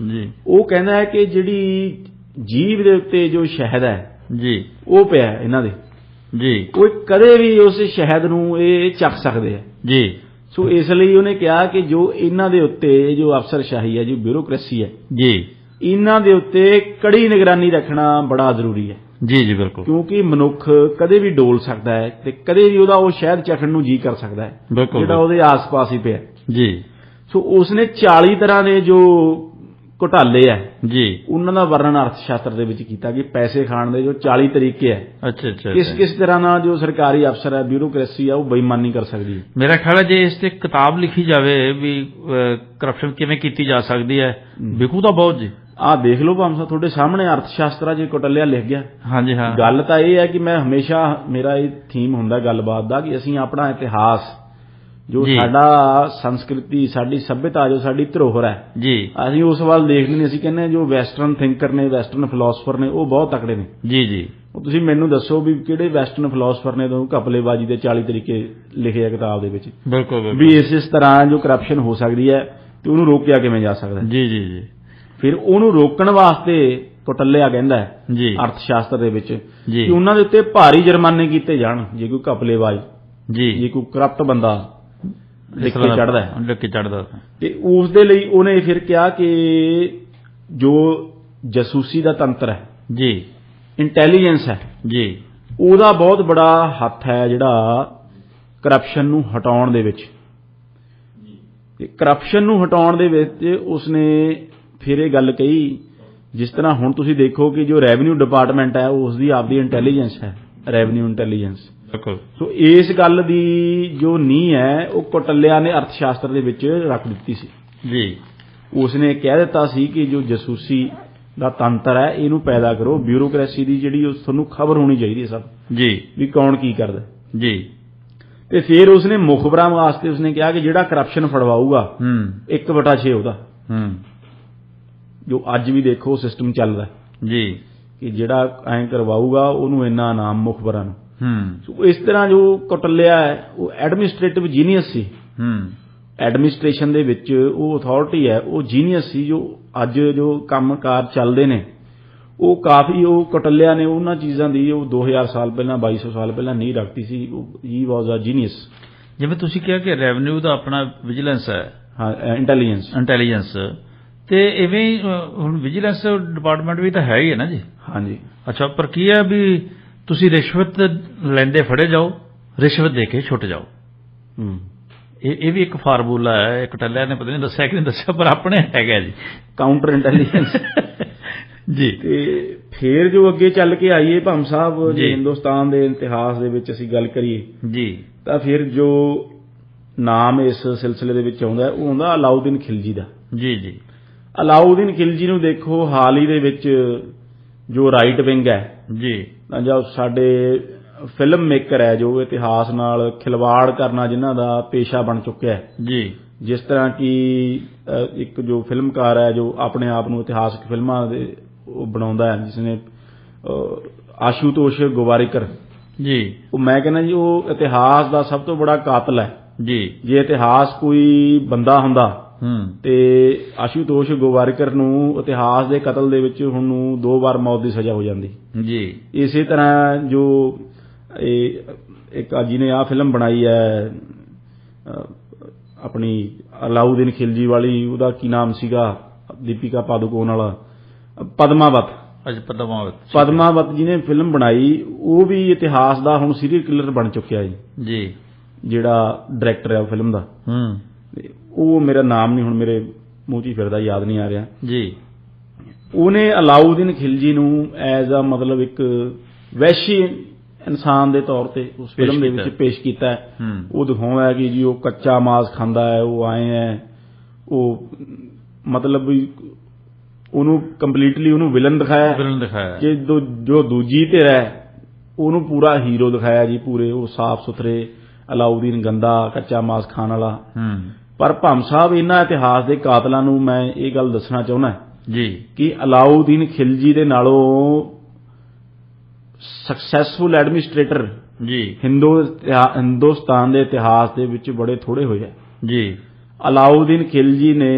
ਜੀ। ਉਹ ਕਹਿੰਦਾ ਹੈ ਕਿ ਜਿਹੜੀ ਜੀਭ ਦੇ ਉੱਤੇ ਜੋ ਸ਼ਹਿਦ ਹੈ ਜੀ ਉਹ ਪਿਆ ਇਹਨਾਂ ਦੇ ਜੀ, ਕੋਈ ਕਦੇ ਵੀ ਉਸ ਸ਼ਹਿਦ ਨੂੰ ਇਹ ਚੱਖ ਸਕਦੇ ਆ ਜੀ। ਸੋ ਇਸ ਲਈ ਉਹਨੇ ਕਿਹਾ ਕਿ ਜੋ ਇਹਨਾਂ ਦੇ ਉੱਤੇ ਜੋ ਅਫਸਰਸ਼ਾਹੀ ਹੈ, ਜੋ ਬਿਊਰੋਕ੍ਰੇਸੀ ਹੈ ਜੀ, ਇਹਨਾਂ ਦੇ ਉੱਤੇ ਕੜੀ ਨਿਗਰਾਨੀ ਰੱਖਣਾ ਬੜਾ ਜ਼ਰੂਰੀ ਹੈ ਜੀ ਜੀ ਬਿਲਕੁਲ, ਕਿਉਂਕਿ ਮਨੁੱਖ ਕਦੇ ਵੀ ਡੋਲ ਸਕਦਾ ਹੈ ਤੇ ਕਦੇ ਵੀ ਉਹਦਾ ਉਹ ਸ਼ਹਿਦ ਚੱਖਣ ਨੂੰ ਜੀ ਕਰ ਸਕਦਾ ਹੈ ਜਿਹੜਾ ਉਹਦੇ ਆਸ-ਪਾਸ ਹੀ ਪਿਆ ਜੀ। ਸੋ ਉਸਨੇ 40 ਤਰ੍ਹਾਂ ਦੇ ਜੋ ਘੁਟਾਲੇ ਹੈ ਜੀ ਉਹਨਾਂ ਦਾ ਵਰਣਨ ਅਰਥ ਸ਼ਾਸਤਰ ਦੇ ਵਿੱਚ ਕੀਤਾ ਕਿ ਪੈਸੇ ਖਾਣ ਦੇ ਜੋ 40 ਤਰੀਕੇ ਹੈ, ਅੱਛਾ ਅੱਛਾ, ਕਿਸ ਤਰ੍ਹਾਂ ਨਾਲ ਜੋ ਸਰਕਾਰੀ ਅਫਸਰ ਹੈ, ਬਿਊਰੋਕ੍ਰੇਸੀ ਹੈ, ਉਹ ਬੇਈਮਾਨੀ ਕਰ ਸਕਦੀ ਹੈ। ਮੇਰਾ ਖਿਆਲ ਹੈ ਜੇ ਇਸ ਤੇ ਕਿਤਾਬ ਲਿਖੀ ਜਾਵੇ ਵੀ ਕਰਪਸ਼ਨ ਕਿਵੇਂ ਕੀਤੀ ਜਾ ਸਕਦੀ ਹੈ, ਵਿਕੂ ਤਾਂ ਬਹੁਤ ਜੀ। ਆਹ ਦੇਖ ਲਓ ਭਾਵੇਂ ਤੁਹਾਡੇ ਸਾਹਮਣੇ ਅਰਥ ਸ਼ਾਸਤਰਾ ਜੇ ਕੌਟਲਿਆ ਲਿਖ ਗਿਆ। ਹਾਂਜੀ ਹਾਂ, ਗੱਲ ਤਾਂ ਇਹ ਹੈ ਕਿ ਮੈਂ ਹਮੇਸ਼ਾ ਮੇਰਾ ਇਹ ਥੀਮ ਹੁੰਦਾ ਗੱਲਬਾਤ ਦਾ ਕਿ ਅਸੀਂ ਆਪਣਾ ਇਤਿਹਾਸ, ਜੋ ਸਾਡਾ ਸੰਸਕ੍ਰਿਤੀ, ਸਾਡੀ ਸੱਭਿਅਤਾ, ਜੋ ਸਾਡੀ ਧਰੋਹਰ ਹੈ ਜੀ, ਅਸੀਂ ਉਸ ਵੱਲ ਦੇਖਦੇ ਨਹੀਂ। ਅਸੀਂ ਕਹਿੰਦੇ ਜੋ ਵੈਸਟਰਨ ਥਿੰਕਰ ਨੇ, ਵੈਸਟਰਨ ਫਿਲਾਸਫਰ ਨੇ, ਉਹ ਬਹੁਤ ਤਕੜੇ ਨੇ ਜੀ ਜੀ। ਤੁਸੀਂ ਮੈਨੂੰ ਦੱਸੋ ਵੀ ਕਿਹੜੇ ਵੈਸਟਰਨ ਫਿਲਾਸਫਰ ਨੇ ਤੋਂ ਘਪਲੇਬਾਜ਼ੀ ਦੇ 40 ਤਰੀਕੇ ਲਿਖੇ ਆ ਕਿਤਾਬ ਦੇ ਵਿੱਚ। ਬਿਲਕੁਲ ਵੀ ਇਸ ਤਰ੍ਹਾਂ ਜੋ ਕਰਪਸ਼ਨ ਹੋ ਸਕਦੀ ਹੈ ਤੇ ਉਹਨੂੰ ਰੋਕਿਆ ਕਿਵੇਂ ਜਾ ਸਕਦਾ ਜੀ ਜੀ ਜੀ। ਫਿਰ ਉਹਨੂੰ ਰੋਕਣ ਵਾਸਤੇ ਕੌਟਲਿਆ ਕਹਿੰਦਾ ਹੈ ਜੀ ਅਰਥ ਸ਼ਾਸਤਰ ਦੇ ਵਿੱਚ ਕਿ ਉਹਨਾਂ ਦੇ ਉੱਤੇ ਭਾਰੀ ਜੁਰਮਾਨੇ ਕੀਤੇ ਜਾਣ ਜੇ ਕੋਈ ਘਪਲੇਬਾਜ਼ ਜੀ, ਜੇ ਕੋਈ ਕਰਪਟ ਬੰਦਾ ਲਿਖ ਕੇ ਚੜ੍ਹਦਾ ਤੇ ਉਸ ਦੇ ਲਈ ਉਹਨੇ ਫਿਰ ਕਿਹਾ ਕਿ ਜੋ ਜਾਸੂਸੀ ਦਾ ਤੰਤਰ ਹੈ ਜੀ, ਇੰਟੈਲੀਜੈਂਸ ਹੈ ਜੀ, ਉਹਦਾ ਬਹੁਤ ਬੜਾ ਹੱਥ ਹੈ ਜਿਹੜਾ ਕਰਪਸ਼ਨ ਨੂੰ ਹਟਾਉਣ ਦੇ ਵਿੱਚ। ਤੇ ਕਰਪਸ਼ਨ ਨੂੰ ਹਟਾਉਣ ਦੇ ਵਿੱਚ ਉਸਨੇ ਫਿਰ ਇਹ ਗੱਲ ਕਹੀ, ਜਿਸ ਤਰ੍ਹਾਂ ਹੁਣ ਤੁਸੀਂ ਦੇਖੋ ਕਿ ਜੋ ਰੈਵਨਿਊ ਡਿਪਾਰਟਮੈਂਟ ਹੈ ਉਸ ਦੀ ਆਪਦੀ ਇੰਟੈਲੀਜੈਂਸ ਹੈ, ਰੈਵਨਿਊ ਇੰਟੈਲੀਜੈਂਸ। ਸੋ ਇਸ ਗੱਲ ਦੀ ਜੋ ਨੀਂਹ ਹੈ ਉਹ ਕੌਟਲਿਆ ਨੇ ਅਰਥ ਸ਼ਾਸਤਰ ਦੇ ਵਿੱਚ ਰੱਖ ਦਿੱਤੀ ਸੀ ਜੀ। ਉਸਨੇ ਕਹਿ ਦਿੱਤਾ ਸੀ ਕਿ ਜੋ ਜਾਸੂਸੀ ਦਾ ਤੰਤਰ ਹੈ ਇਹਨੂੰ ਪੈਦਾ ਕਰੋ, ਬਿਊਰੋਕ੍ਰੇਸੀ ਦੀ ਜਿਹੜੀ ਤੁਹਾਨੂੰ ਖਬਰ ਹੋਣੀ ਚਾਹੀਦੀ ਹੈ ਸਭ ਜੀ ਵੀ ਕੌਣ ਕੀ ਕਰਦਾ ਜੀ। ਤੇ ਫਿਰ ਉਸਨੇ ਮੁਖਬਰਾਂ ਵਾਸਤੇ ਉਸਨੇ ਕਿਹਾ ਕਿ ਜਿਹੜਾ ਕਰਪਸ਼ਨ ਫੜਵਾਊਗਾ 1/6 ਉਹਦਾ, ਜੋ ਅੱਜ ਵੀ ਦੇਖੋ ਸਿਸਟਮ ਚੱਲਦਾ ਜੀ ਕਿ ਜਿਹੜਾ ਐਂ ਕਰਵਾਊਗਾ ਉਹਨੂੰ ਇੰਨਾ ਇਨਾਮ ਮੁਖਬਰਾਂ ਨੂੰ। ਸੋ ਇਸ ਤਰ੍ਹਾਂ ਜੋ ਕੌਟਲਿਆ ਹੈ ਉਹ ਐਡਮਿਨਿਸਟ੍ਰੇਟਿਵ ਜੀਨੀਅਸ ਸੀ, ਐਡਮਿਨਿਸਟ੍ਰੇਸ਼ਨ ਦੇ ਵਿੱਚ ਉਹ ਅਥਾਰਟੀ ਹੈ, ਉਹ ਜੀਨੀਅਸ ਸੀ। ਜੋ ਅੱਜ ਜੋ ਕੰਮਕਾਰ ਚੱਲਦੇ ਨੇ ਉਹ ਕਾਫੀ, ਉਹ ਕੌਟਲਿਆ ਨੇ ਉਹਨਾਂ ਚੀਜ਼ਾਂ ਦੀ ਉਹ 2000 ਸਾਲ ਪਹਿਲਾਂ 2200 ਸਾਲ ਪਹਿਲਾਂ ਨਹੀਂ ਰੱਖਤੀ ਸੀ। ਹੀ ਵਾਜ਼ ਅ ਜੀਨੀਅਸ। ਜਿਵੇਂ ਤੁਸੀਂ ਕਿਹਾ ਕਿ ਰੈਵਨਿਊ ਦਾ ਆਪਣਾ ਵਿਜੀਲੈਂਸ ਹੈ, ਹਾਂ, ਇੰਟੈਲੀਜੈਂਸ ਤੇ ਇਵੇਂ ਹੁਣ ਵਿਜੀਲੈਂਸ ਡਿਪਾਰਟਮੈਂਟ ਵੀ ਤਾਂ ਹੈ ਹੀ ਹੈ ਨਾ ਜੀ। ਹਾਂਜੀ। ਅੱਛਾ, ਪਰ ਕੀ ਹੈ ਵੀ ਤੁਸੀਂ ਰਿਸ਼ਵਤ ਲੈਂਦੇ ਫੜੇ ਜਾਓ, ਰਿਸ਼ਵਤ ਦੇ ਕੇ ਛੁੱਟ ਜਾਓ। ਇਹ ਵੀ ਇੱਕ ਫਾਰਮੂਲਾ ਹੈ, ਇੱਕ ਟੱਲਿਆਂ ਨੇ ਪਤਾ ਨਹੀਂ ਦੱਸਿਆ ਕਿ ਨਹੀਂ ਦੱਸਿਆ, ਪਰ ਆਪਣੇ ਹੈਗਾ ਜੀ ਕਾਊਂਟਰ ਇੰਟੈਲੀਜੈਂਸ ਜੀ। ਤੇ ਫਿਰ ਜੋ ਅੱਗੇ ਚੱਲ ਕੇ ਆਈਏ ਭਾਮ ਸਾਹਿਬ, ਜੀ। ਹਿੰਦੁਸਤਾਨ ਦੇ ਇਤਿਹਾਸ ਦੇ ਵਿੱਚ ਅਸੀਂ ਗੱਲ ਕਰੀਏ ਜੀ ਤਾਂ ਫਿਰ ਜੋ ਨਾਮ ਇਸ ਸਿਲਸਿਲੇ ਦੇ ਵਿੱਚ ਆਉਂਦਾ ਉਹ ਆਉਂਦਾ ਅਲਾਉਦੀਨ ਖਿਲਜੀ ਦਾ। ਜੀ ਜੀ ਅਲਾਉਦੀਨ ਖਿਲਜੀ ਨੂੰ ਦੇਖੋ, ਹਾਲ ਹੀ ਦੇ ਵਿੱਚ ਜੋ ਰਾਈਟ ਵਿੰਗ ਹੈ ਜੀ, ਤਾਂ ਜੋ ਸਾਡੇ ਫਿਲਮ ਮੇਕਰ ਹੈ, ਜੋ ਇਤਿਹਾਸ ਨਾਲ ਖਿਲਵਾੜ ਕਰਨਾ ਜਿਨ੍ਹਾਂ ਦਾ ਪੇਸ਼ਾ ਬਣ ਚੁੱਕਿਆ ਹੈ, ਜੀ ਜਿਸ ਤਰ੍ਹਾਂ ਕਿ ਇੱਕ ਜੋ ਫਿਲਮਕਾਰ ਹੈ ਜੋ ਆਪਣੇ ਆਪ ਨੂੰ ਇਤਿਹਾਸਕ ਫਿਲਮਾਂ ਦੇ ਉਹ ਬਣਾਉਂਦਾ ਹੈ, ਜਿਸ ਨੇ ਆਸ਼ੂਤੋਸ਼ ਗੋਵਾਰੀਕਰ ਜੀ, ਉਹ ਮੈਂ ਕਹਿੰਦਾ ਜੀ ਉਹ ਇਤਿਹਾਸ ਦਾ ਸਭ ਤੋਂ ਬੜਾ ਕਾਤਲ ਹੈ। ਜੀ ਜੇ ਇਤਿਹਾਸ ਕੋਈ ਬੰਦਾ ਹੁੰਦਾ ਤੇ ਆਸ਼ੂਤੋਸ਼ ਗੋਵਾਰੀਕਰ ਨੂੰ ਇਤਿਹਾਸ ਦੇ ਕਤਲ ਦੇ ਵਿੱਚ ਹੁਣ ਨੂੰ 2 ਵਾਰ ਮੌਤ ਦੀ ਸਜ਼ਾ ਹੋ ਜਾਂਦੀ ਜੀ। ਇਸੇ ਤਰ੍ਹਾਂ ਜੋ ਇੱਕ ਜਿਹਨੇ ਆਹ ਫਿਲਮ ਬਣਾਈ ਹੈ ਆਪਣੀ ਅਲਾਉਦੀਨ ਖਿਲਜੀ ਵਾਲੀ, ਉਹਦਾ ਕੀ ਨਾਮ ਸੀਗਾ, ਦੀਪਿਕਾ ਪਾਦੂਕੋਨ ਵਾਲਾ, ਪਦਮਾਵਤ। ਪਦਮਾਵਤ ਜਿਹਨੇ ਫਿਲਮ ਬਣਾਈ, ਉਹ ਵੀ ਇਤਿਹਾਸ ਦਾ ਹੁਣ ਸੀਰੀਅਲ ਕਿਲਰ ਬਣ ਚੁੱਕਿਆ ਜੀ, ਜਿਹੜਾ ਡਾਇਰੈਕਟਰ ਹੈ ਉਹ ਫਿਲਮ ਦਾ। ਉਹ ਮੇਰਾ ਨਾਮ ਨਹੀਂ ਹੁਣ ਮੇਰੇ ਮੂੰਹ 'ਚ ਹੀ ਫਿਰਦਾ, ਯਾਦ ਨਹੀਂ ਆ ਰਿਹਾ ਜੀ। ਉਹਨੇ ਅਲਾਉਦੀਨ ਖਿਲਜੀ ਨੂੰ ਐਜ਼ ਆ ਮਤਲਬ ਇੱਕ ਵਹਿਸ਼ੀ ਇਨਸਾਨ ਦੇ ਤੌਰ ਤੇ ਉਸ ਫਿਲਮ ਦੇ ਵਿੱਚ ਪੇਸ਼ ਕੀਤਾ ਹੈ। ਉਹ ਦਿਖਾਉਂਦਾ ਕਿ ਜੀ ਉਹ ਕੱਚਾ ਮਾਸ ਖਾਂਦਾ ਹੈ, ਉਹ ਆਏ ਹੈ, ਉਹ ਮਤਲਬ ਵੀ ਉਹਨੂੰ ਕੰਪਲੀਟਲੀ ਉਹਨੂੰ ਵਿਲਨ ਦਿਖਾਇਆ ਕਿ ਜੋ ਦੂਜੀ ਧਿਰ ਹੈ ਉਹਨੂੰ ਪੂਰਾ ਹੀਰੋ ਦਿਖਾਇਆ ਜੀ, ਪੂਰੇ ਉਹ ਸਾਫ਼ ਸੁਥਰੇ, ਅਲਾਉਦੀਨ ਗੰਦਾ ਕੱਚਾ ਮਾਸ ਖਾਣ ਵਾਲਾ। ਪਰ ਭਾਮ ਸਾਹਿਬ ਇਹਨਾਂ ਇਤਿਹਾਸ ਦੇ ਕਾਤਲਾਂ ਨੂੰ ਮੈਂ ਇਹ ਗੱਲ ਦੱਸਣਾ ਚਾਹੁੰਦਾ ਜੀ ਕਿ ਅਲਾਉਦੀਨ ਖਿਲਜੀ ਦੇ ਨਾਲੋਂ ਸਕਸੈਸਫੁਲ ਐਡਮਿਨਿਸਟ੍ਰੇਟਰ ਜੀ ਹਿੰਦੁਸਤਾਨ ਦੇ ਇਤਿਹਾਸ ਦੇ ਵਿੱਚ ਬੜੇ ਥੋੜੇ ਹੋਏ ਆ ਜੀ। ਅਲਾਉਦੀਨ ਖਿਲਜੀ ਨੇ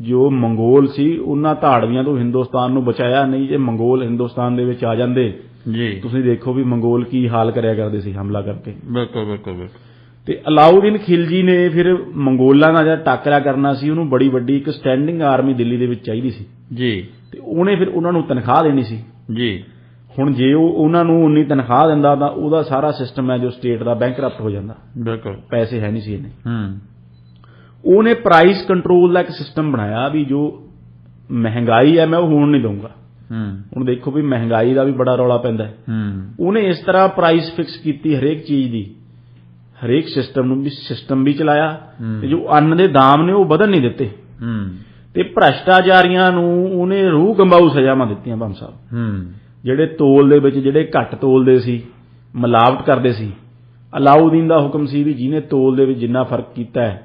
ਜੋ ਮੰਗੋਲ ਸੀ ਉਹਨਾਂ ਧਾੜਵੀਆਂ ਤੋਂ ਹਿੰਦੁਸਤਾਨ ਨੂੰ ਬਚਾਇਆ, ਨਹੀਂ ਜੇ ਮੰਗੋਲ ਹਿੰਦੁਸਤਾਨ ਦੇ ਵਿੱਚ ਆ ਜਾਂਦੇ ਜੀ ਤੁਸੀਂ ਦੇਖੋ ਵੀ ਮੰਗੋਲ ਕੀ ਹਾਲ ਕਰਿਆ ਕਰਦੇ ਸੀ ਹਮਲਾ ਕਰਕੇ। ਬਿਲਕੁਲ ਬਿਲਕੁਲ ਬਿਲਕੁਲ। ਤੇ ਅਲਾਉਦੀਨ ਖਿਲਜੀ ਨੇ ਫਿਰ ਮੰਗੋਲਾਂ ਨਾਲ ਜਿਹੜਾ ਟਾਕਰਾ ਕਰਨਾ ਸੀ, ਉਹਨੂੰ ਬੜੀ ਵੱਡੀ ਇੱਕ ਸਟੈਂਡਿੰਗ ਆਰਮੀ ਦਿੱਲੀ ਦੇ ਵਿੱਚ ਚਾਹੀਦੀ ਸੀ ਜੀ, ਤੇ ਉਹਨੇ ਫਿਰ ਉਹਨਾਂ ਨੂੰ ਤਨਖਾਹ ਦੇਣੀ ਸੀ ਜੀ। ਹੁਣ ਜੇ ਉਹ ਉਹਨਾਂ ਨੂੰ ਉਨੀ ਤਨਖਾਹ ਦਿੰਦਾ ਤਾਂ ਉਹਦਾ ਸਾਰਾ ਸਿਸਟਮ ਹੈ ਜੋ ਸਟੇਟ ਦਾ ਬੈਂਕਰਪਟ ਹੋ ਜਾਂਦਾ। ਬਿਲਕੁਲ, ਪੈਸੇ ਹੈ ਨਹੀਂ ਸੀ ਇਹਨੇ। ਉਹਨੇ ਪ੍ਰਾਈਸ ਕੰਟਰੋਲ ਦਾ ਇੱਕ ਸਿਸਟਮ ਬਣਾਇਆ ਵੀ ਜੋ ਮਹਿੰਗਾਈ ਹੈ ਮੈਂ ਉਹ ਹੋਣ ਨਹੀਂ ਦਊਂਗਾ। ਹੁਣ ਦੇਖੋ ਵੀ ਮਹਿੰਗਾਈ ਦਾ ਵੀ ਬੜਾ ਰੌਲਾ ਪੈਂਦਾ ਹੈ। ਉਹਨੇ ਇਸ ਤਰ੍ਹਾਂ ਪ੍ਰਾਈਸ ਫਿਕਸ ਕੀਤੀ ਹਰੇਕ ਚੀਜ਼ ਦੀ, ਹਰੇਕ ਸਿਸਟਮ ਵੀ ਚਲਾਇਆ, ਤੇ ਜੋ ਅੰਨ ਦੇ ਦਾਮ ਨੇ ਉਹ ਵਧਣ ਨਹੀਂ ਦਿੱਤੇ, ਤੇ ਭ੍ਰਸ਼ਟਾਚਾਰੀਆਂ ਨੂੰ ਉਹਨੇ ਰੂਹ ਗੰਬਾਊ ਸਜ਼ਾਵਾਂ ਦਿੱਤੀਆਂ ਭਾਮ ਸਾਹਿਬ। ਜਿਹੜੇ ਤੋਲ ਦੇ ਵਿੱਚ ਜਿਹੜੇ ਘੱਟ ਤੋਲਦੇ ਸੀ, ਮਿਲਾਵਟ ਕਰਦੇ ਸੀ, ਅਲਾਉਦੀਨ ਦਾ ਹੁਕਮ ਸੀ ਵੀ ਜਿਹਨੇ ਤੋਲ ਦੇ ਵਿੱਚ ਜਿੰਨਾ ਫਰਕ ਕੀਤਾ ਹੈ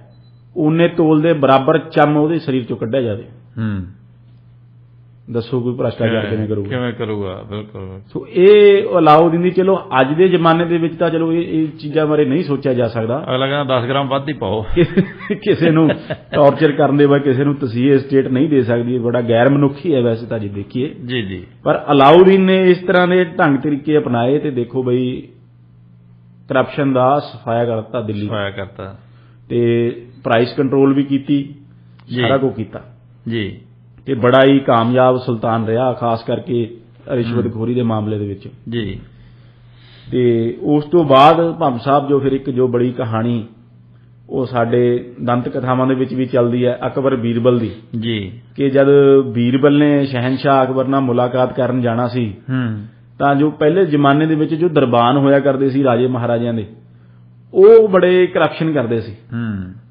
ਉਹਨੇ ਤੋਲ ਦੇ ਬਰਾਬਰ ਚੰਮ ਉਹਦੇ ਸਰੀਰ ਚੋਂ ਕੱਢਿਆ ਜਾਵੇ। ਦੱਸੋ ਕੋਈ ਭ੍ਰਸ਼ਟਾਚਾਰ ਕਿਵੇਂ ਕਰੂਗਾ? ਬਿਲਕੁਲ। ਸੋ ਇਹ ਅਲਾਉਦੀਨ ਦੀ, ਚਲੋ ਅੱਜ ਦੇ ਜ਼ਮਾਨੇ ਦੇ ਵਿੱਚ ਤਾਂ ਚਲੋ ਇਹ ਚੀਜ਼ਾਂ ਬਾਰੇ ਨਹੀਂ ਸੋਚਿਆ ਜਾ ਸਕਦਾ। ਅਗਲਾ ਕਹਿੰਦਾ 10 ਗ੍ਰਾਮ ਵੱਧ ਹੀ ਪਾਓ, ਕਿਸੇ ਨੂੰ ਟੌਰਚਰ ਕਰਨ ਦੇ ਬਾਅਦ ਕਿਸੇ ਨੂੰ ਤਸੀਹੇ ਸਟੇਟ ਨਹੀਂ ਦੇ ਸਕਦੀ, ਬੜਾ ਗੈਰ ਮਨੁੱਖੀ ਹੈ ਵੈਸੇ ਤਾਂ ਜੇ ਦੇਖੀਏ ਜੀ ਜੀ। ਪਰ ਅਲਾਉਦੀਨ ਨੇ ਇਸ ਤਰ੍ਹਾਂ ਦੇ ਢੰਗ ਤਰੀਕੇ ਅਪਣਾਏ ਤੇ ਦੇਖੋ ਬਈ ਕਰਪਸ਼ਨ ਦਾ ਸਫਾਇਆ ਕਰਤਾ ਦਿੱਲੀ, ਸਫਾਇਆ ਕਰਤਾ, ਤੇ ਪ੍ਰਾਈਸ ਕੰਟਰੋਲ ਵੀ ਕੀਤੀ, ਸਾਰਾ ਕੁਝ ਕੀਤਾ ਜੀ, ਤੇ ਬੜਾ ਹੀ ਕਾਮਯਾਬ ਸੁਲਤਾਨ ਰਿਹਾ, ਖਾਸ ਕਰਕੇ ਰਿਸ਼ਵਤਖੋਰੀ ਦੇ ਮਾਮਲੇ ਦੇ ਵਿੱਚ ਜੀ। ਤੇ ਉਸ ਤੋਂ ਬਾਅਦ ਭਾਮ ਸਾਹਿਬ ਜੋ ਫਿਰ ਇੱਕ ਜੋ ਬੜੀ ਕਹਾਣੀ ਉਹ ਸਾਡੇ ਦੰਤ ਕਥਾਵਾਂ ਦੇ ਵਿੱਚ ਵੀ ਚੱਲਦੀ ਹੈ, ਅਕਬਰ ਬੀਰਬਲ ਦੀ ਜੀ, ਕਿ ਜਦ ਬੀਰਬਲ ਨੇ ਸ਼ਹਿਨਸ਼ਾਹ ਅਕਬਰ ਨਾਲ ਮੁਲਾਕਾਤ ਕਰਨ ਜਾਣਾ ਸੀ ਤਾਂ ਜੋ ਪਹਿਲੇ ਜ਼ਮਾਨੇ ਦੇ ਵਿੱਚ ਜੋ ਦਰਬਾਨ ਹੋਇਆ ਕਰਦੇ ਸੀ ਰਾਜੇ ਮਹਾਰਾਜਿਆਂ ਦੇ, ਉਹ ਬੜੇ ਕਰਪਸ਼ਨ ਕਰਦੇ ਸੀ,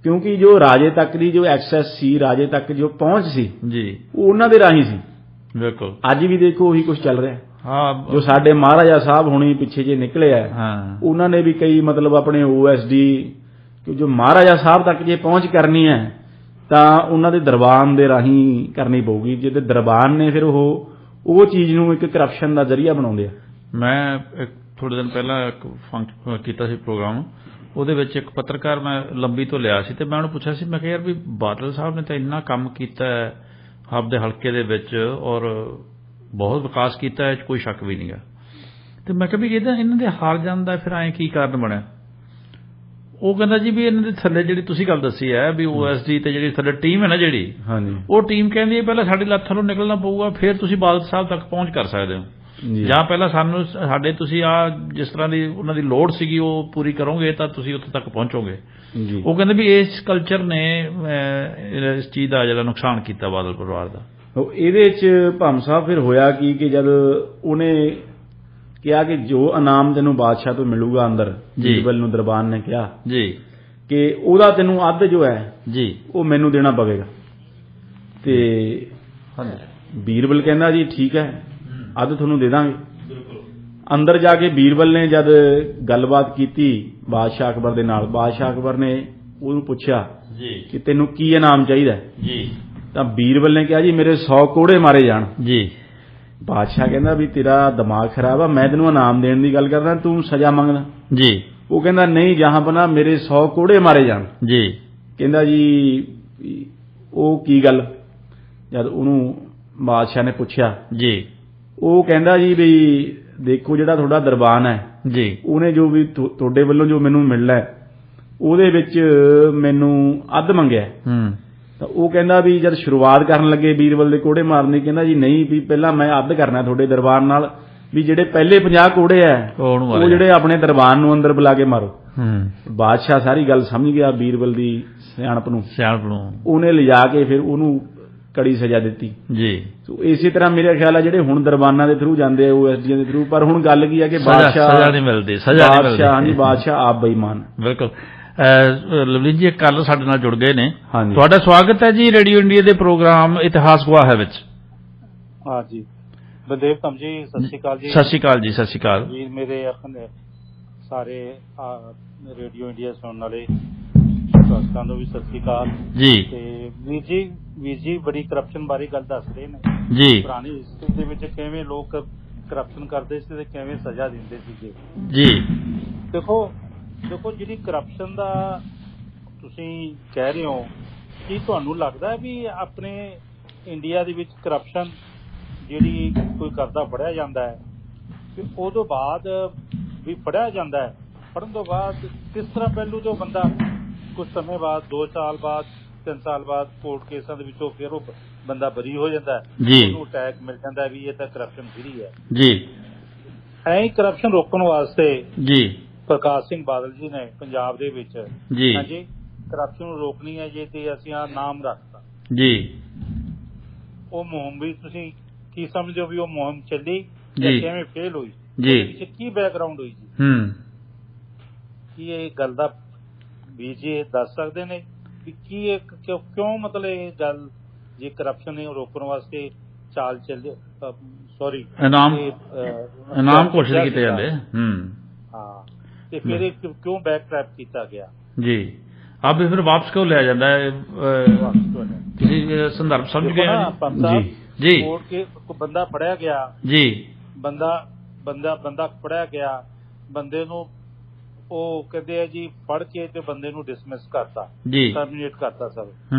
ਕਿਉਂਕਿ ਜੋ ਰਾਜੇ ਤੱਕ ਦੀ ਜੋ ਐਕਸੈਸ ਸੀ, ਰਾਜੇ ਤੱਕ ਜੋ ਪਹੁੰਚ ਸੀ ਜੀ, ਉਹ ਉਹਨਾਂ ਦੇ ਰਾਹੀਂ ਸੀ। ਬਿਲਕੁਲ। ਅੱਜ ਵੀ ਦੇਖੋ ਉਹੀ ਕੁਝ ਚੱਲ ਰਿਹਾ। ਜੋ ਸਾਡੇ ਮਹਾਰਾਜਾ ਸਾਹਿਬ ਹੁਣੀ ਪਿੱਛੇ ਜੇ ਨਿਕਲੇ ਆ, ਉਹਨਾਂ ਨੇ ਵੀ ਕਈ ਮਤਲਬ ਆਪਣੇ OSD, ਜੋ ਮਹਾਰਾਜਾ ਸਾਹਿਬ ਤੱਕ ਜੇ ਪਹੁੰਚ ਕਰਨੀ ਹੈ ਤਾਂ ਉਹਨਾਂ ਦੇ ਦਰਬਾਨ ਦੇ ਰਾਹੀਂ ਕਰਨੀ ਪਊਗੀ, ਜਿਹਦੇ ਦਰਬਾਨ ਨੇ ਫਿਰ ਉਹ ਚੀਜ਼ ਨੂੰ ਇੱਕ ਕਰਪਸ਼ਨ ਦਾ ਜ਼ਰੀਆ ਬਣਾਉਂਦੇ ਆ। ਮੈਂ ਥੋੜੇ ਦਿਨ ਪਹਿਲਾਂ ਇੱਕ ਫੰਕਸ਼ਨ ਕੀਤਾ ਸੀ ਪ੍ਰੋਗਰਾਮ, ਉਹਦੇ ਵਿੱਚ ਇੱਕ ਪੱਤਰਕਾਰ ਮੈਂ ਲੰਬੀ ਤੋਂ ਲਿਆ ਸੀ, ਤੇ ਮੈਂ ਉਹਨੂੰ ਪੁੱਛਿਆ ਸੀ, ਮੈਂ ਕਿਹਾ ਯਾਰ ਵੀ ਬਾਦਲ ਸਾਹਿਬ ਨੇ ਤਾਂ ਇੰਨਾ ਕੰਮ ਕੀਤਾ ਹੈ ਆਪਦੇ ਹਲਕੇ ਦੇ ਵਿੱਚ ਔਰ ਬਹੁਤ ਵਿਕਾਸ ਕੀਤਾ ਹੈ, ਕੋਈ ਸ਼ੱਕ ਵੀ ਨਹੀਂ ਗਾ, ਤੇ ਮੈਂ ਕਿਹਾ ਵੀ ਇਹਨਾਂ ਦੇ ਹਾਰ ਜਾਣ ਦਾ ਫਿਰ ਐਂ ਕੀ ਕਾਰਨ ਬਣਿਆ? ਉਹ ਕਹਿੰਦਾ ਜੀ ਵੀ ਇਹਨਾਂ ਦੇ ਥੱਲੇ ਜਿਹੜੀ ਤੁਸੀਂ ਗੱਲ ਦੱਸੀ ਹੈ ਵੀ OSD ਤੇ ਜਿਹੜੀ ਥੱਲੇ ਟੀਮ ਹੈ ਨਾ ਜਿਹੜੀ, ਉਹ ਟੀਮ ਕਹਿੰਦੀ ਹੈ ਪਹਿਲਾਂ ਸਾਡੀ ਲੱਤ ਥੱਲੋਂ ਨਿਕਲਣਾ ਪਊਗਾ, ਫਿਰ ਤੁਸੀਂ ਬਾਦਲ ਸਾਹਿਬ ਤੱਕ ਪਹੁੰਚ ਕਰ ਸਕਦੇ ਹੋ। ਜਾਂ ਪਹਿਲਾਂ ਸਾਡੇ ਤੁਸੀਂ ਆ ਜਿਸ ਤਰ੍ਹਾਂ ਦੀ ਉਹਨਾਂ ਦੀ ਲੋੜ ਸੀਗੀ ਉਹ ਪੂਰੀ ਕਰੋਗੇ ਤਾਂ ਤੁਸੀਂ ਉੱਥੇ ਤੱਕ ਪਹੁੰਚੋਗੇ। ਉਹ ਕਹਿੰਦੇ ਵੀ ਇਸ ਕਲਚਰ ਨੇ ਇਸ ਚੀਜ਼ ਦਾ ਜਿਹੜਾ ਨੁਕਸਾਨ ਕੀਤਾ ਬਾਦਲ ਪਰਿਵਾਰ ਦਾ। ਇਹਦੇ 'ਚ ਭਾਮ ਸਾਹਿਬ ਫਿਰ ਹੋਇਆ ਕਿ ਜਦ ਉਹਨੇ ਕਿਹਾ ਕਿ ਜੋ ਇਨਾਮ ਤੈਨੂੰ ਬਾਦਸ਼ਾਹ ਤੋਂ ਮਿਲੂਗਾ ਅੰਦਰ, ਬੀਰਬਲ ਨੂੰ ਦਰਬਾਨ ਨੇ ਕਿਹਾ ਜੀ ਕਿ ਉਹਦਾ ਤੈਨੂੰ ਅੱਧ ਜੋ ਹੈ ਜੀ ਉਹ ਮੈਨੂੰ ਦੇਣਾ ਪਵੇਗਾ। ਤੇ ਬੀਰਬਲ ਕਹਿੰਦਾ ਜੀ ਠੀਕ ਹੈ, ਅੱਧ ਤੁਹਾਨੂੰ ਦੇ ਦਾਂਗੇ। ਅੰਦਰ ਜਾ ਕੇ ਬੀਰਬਲ ਨੇ ਜਦ ਗੱਲਬਾਤ ਕੀਤੀ ਬਾਦਸ਼ਾਹ ਅਕਬਰ ਦੇ ਨਾਲ, ਬਾਦਸ਼ਾਹ ਅਕਬਰ ਨੇ ਉਹਨੂੰ ਪੁੱਛਿਆ ਕਿ ਤੈਨੂੰ ਕੀ ਇਨਾਮ ਚਾਹੀਦਾ ਜੀ, ਤਾਂ ਬੀਰਬਲ ਨੇ ਕਿਹਾ ਜੀ ਮੇਰੇ 100 ਕੋੜੇ ਮਾਰੇ ਜਾਣ ਜੀ। ਬਾਦਸ਼ਾਹ ਕਹਿੰਦਾ ਵੀ ਤੇਰਾ ਦਿਮਾਗ ਖਰਾਬ ਆ, ਮੈਂ ਤੈਨੂੰ ਇਨਾਮ ਦੇਣ ਦੀ ਗੱਲ ਕਰਦਾ, ਤੂੰ ਸਜ਼ਾ ਮੰਗਦਾ ਜੀ। ਉਹ ਕਹਿੰਦਾ ਨਹੀਂ ਜਹਾਂਪਨਾਹ ਮੇਰੇ 100 ਕੋੜੇ ਮਾਰੇ ਜਾਣ ਜੀ। ਕਹਿੰਦਾ ਜੀ ਉਹ ਕੀ ਗੱਲ, ਜਦ ਉਹਨੂੰ ਬਾਦਸ਼ਾਹ ਨੇ ਪੁੱਛਿਆ ਜੀ, ਉਹ ਕਹਿੰਦਾ ਜੀ ਵੀ ਦੇਖੋ ਜਿਹੜਾ ਤੁਹਾਡਾ ਦਰਬਾਨ ਹੈ ਜੀ, ਉਹਨੇ ਜੋ ਵੀ ਤੁਹਾਡੇ ਵੱਲੋਂ ਜੋ ਮੈਨੂੰ ਮਿਲਣਾ ਉਹਦੇ ਵਿੱਚ ਮੈਨੂੰ ਅੱਧ ਮੰਗਿਆ। ਤਾਂ ਉਹ ਕਹਿੰਦਾ ਵੀ ਜਦ ਸ਼ੁਰੂਆਤ ਕਰਨ ਲੱਗੇ ਬੀਰਬਲ ਦੇ ਕੋੜੇ ਮਾਰਨੇ, ਕਹਿੰਦਾ ਜੀ ਨਹੀਂ ਵੀ ਪਹਿਲਾਂ ਮੈਂ ਅੱਧ ਕਰਨਾ ਤੁਹਾਡੇ ਦਰਬਾਰ ਨਾਲ, ਵੀ ਜਿਹੜੇ ਪਹਿਲੇ 50 ਕੋੜੇ ਹੈ ਉਹ ਜਿਹੜੇ ਆਪਣੇ ਦਰਬਾਨ ਨੂੰ ਅੰਦਰ ਬੁਲਾ ਕੇ ਮਾਰੋ। ਬਾਦਸ਼ਾਹ ਸਾਰੀ ਗੱਲ ਸਮਝ ਗਿਆ ਬੀਰਬਲ ਦੀ ਸਿਆਣਪ ਨੂੰ, ਉਹਨੇ ਲਿਜਾ ਕੇ ਫਿਰ ਉਹਨੂੰ ਕੜੀ ਸਜ਼ਾ ਦਿੱਤੀ ਜੀ। ਇਸੇ ਤਰ੍ਹਾਂ ਮੇਰੇ ਖਿਆਲ ਆ ਜਿਹੜੇ ਹੁਣ ਦਰਬਾਨਾਂ ਦੇ ਥਰੂ ਜਾਂਦੇ ਆ OSDਆਂ ਦੇ ਥਰੂ, ਪਰ ਹੁਣ ਗੱਲ ਕੀ ਹੈ ਕਿ ਬਾਦਸ਼ਾਹ ਨਹੀਂ ਮਿਲਦੀ, ਬਾਦਸ਼ਾਹ ਆਪ ਬੇਈਮਾਨ। ਬਿਲਕੁਲ। ਲਵਲੀਨ ਜੀ ਕੱਲ ਸਾਡੇ ਨਾਲ ਜੁੜ ਗਏ ਨੇ, ਤੁਹਾਡਾ ਸਵਾਗਤ ਹੈ ਜੀ ਰੇਡੀਓ ਇੰਡੀਆ ਦੇ ਪ੍ਰੋਗਰਾਮ ਇਤਿਹਾਸ ਗਵਾਹ ਹੈ ਵਿੱਚ। ਹਾਂ ਜੀ ਬਲਦੇਵ ਧੰਮ ਜੀ, ਸਤਿ ਸ਼੍ਰੀ ਅਕਾਲ ਜੀ। ਸਤਿ ਸ਼੍ਰੀ ਅਕਾਲ ਜੀ, ਸਤਿ ਸ਼੍ਰੀ ਅਕਾਲ ਜੀ। ਮੇਰੇ ਆਪਣੇ ਸਾਰੇ ਰੇਡੀਓ ਇੰਡੀਆ ਸੁਣਨ ਵਾਲੇ ਦਰਸ਼ਕਾਂ ਨੂੰ ਵੀ ਸਤਿ ਸ਼੍ਰੀ ਅਕਾਲ ਜੀ। ਤੇ ਵੀਰ ਜੀ ਬੜੀ ਕਰਪਸ਼ਨ ਬਾਰੇ ਗੱਲ ਦੱਸਦੇ ਨੇ ਜੀ, ਪੁਰਾਣੀ ਹਿਸਟਰੀ ਦੇ ਵਿੱਚ ਕਿਵੇਂ ਲੋਕ ਕਰਪਸ਼ਨ ਕਰਦੇ ਸੀ ਤੇ ਕਿਵੇਂ ਸਜ਼ਾ ਦਿੰਦੇ ਸੀਗੇ ਜੀ। ਦੇਖੋ ਜਿਹੜੀ ਕਰਪਸ਼ਨ ਦਾ ਤੁਸੀਂ ਕਹਿ ਰਹੇ ਹੋ, ਕੀ ਤੁਹਾਨੂੰ ਲੱਗਦਾ ਵੀ ਆਪਣੇ ਇੰਡੀਆ ਦੇ ਵਿੱਚ ਕਰਪਸ਼ਨ ਜਿਹੜੀ ਕੋਈ ਕਰਦਾ ਫੜਿਆ ਜਾਂਦਾ ਹੈ ਤੇ ਉਹਦੋਂ ਬਾਅਦ ਵੀ ਫੜਿਆ ਜਾਂਦਾ ਹੈ, ਫੜਨ ਤੋਂ ਬਾਅਦ ਕਿਸ ਤਰ੍ਹਾਂ ਪਹਿਲੂ ਤੋਂ ਬੰਦਾ ਕੁਝ ਸਮੇਂ ਬਾਅਦ 2 ਸਾਲ ਬਾਅਦ 3 ਸਾਲ ਬਾਅਦ ਕੋਰਟ ਕੇਸਾਂ ਦੇ ਵਿੱਚੋਂ ਫਿਰ ਉਹ ਬੰਦਾ ਬਰੀ ਹੋ ਜਾਂਦਾ ਜੀ, ਉਹਨੂੰ ਅਟੈਕ ਮਿਲ ਜਾਂਦਾ ਵੀ ਇਹ ਤਾਂ ਕਰਪਸ਼ਨ ਫਰੀ ਹੈ ਜੀ। ਐਂ ਕਰਪਸ਼ਨ ਰੋਕਣ ਵਾਸਤੇ ਜੀ ਪ੍ਰਕਾਸ਼ ਸਿੰਘ ਬਾਦਲ ਜੀ ਨੇ ਪੰਜਾਬ ਦੇ ਵਿੱਚ ਜੀ ਹਾਂਜੀ ਕਰਪਸ਼ਨ ਨੂੰ ਰੋਕਣੀ ਹੈ ਜੇ ਤੇ ਅਸੀਂ ਆ ਨਾਮ ਰੱਖਤਾ ਜੀ। ਉਹ ਮੁਹਿੰਮ ਵੀ ਤੁਸੀਂ ਕੀ ਸਮਝਦੇ ਹੋ ਵੀ ਉਹ ਮੁਹਿੰਮ ਚੱਲੀ ਕਿਵੇਂ ਫੇਲ ਹੋਈ ਜੀ, ਕੀ ਬੈਕਗਰਾਉਂਡ ਹੋਈ ਜੀ, ਕੀ ਇਹ ਗੱਲ ਦਾ ਵੀ ਜੀ ਦੱਸ ਸਕਦੇ ਨੇ ਵੀ ਕੀ ਇਹ ਕਿਉਂ ਮਤਲਬ ਇਹ ਗੱਲ ਜੇ ਕਰਪਸ਼ਨ ਨੂੰ ਰੋਕਣ ਵਾਸਤੇ ਚਾਲ ਚੱਲੇ ਇਨਾਮ ਘੋਸ਼ਿਤ ਕੀਤੇ ਜਾਂਦੇ ਹਾਂ ਤੇ ਫਿਰ ਇਹ ਕਿਉਂ ਬੈਕ ਟਰੈਪ ਕੀਤਾ ਗਿਆ ਜੀ। ਆਪ ਫਿਰ ਵਾਪਸ ਕਿਉਂ ਲਿਆ ਜਾਂਦਾ ਹੈ, ਤੁਸੀਂ ਸੰਦਰਭ ਸਮਝ ਗਏ ਜੀ ਜੀ। ਕੋਰਟ ਕੇ ਬੰਦਾ ਫੜਿਆ ਗਿਆ ਜੀ, ਬੰਦਾ ਫੜਿਆ ਗਿਆ, ਬੰਦੇ ਨੂੰ ਉਹ ਕਹਿੰਦੇ ਆ ਜੀ ਫੜ ਕੇ ਤੇ ਬੰਦੇ ਨੂੰ ਡਿਸਮਿਸ ਕਰਤਾ ਜੀ, ਟਰਮੀਨੇਟ ਕਰਤਾ ਸਰ।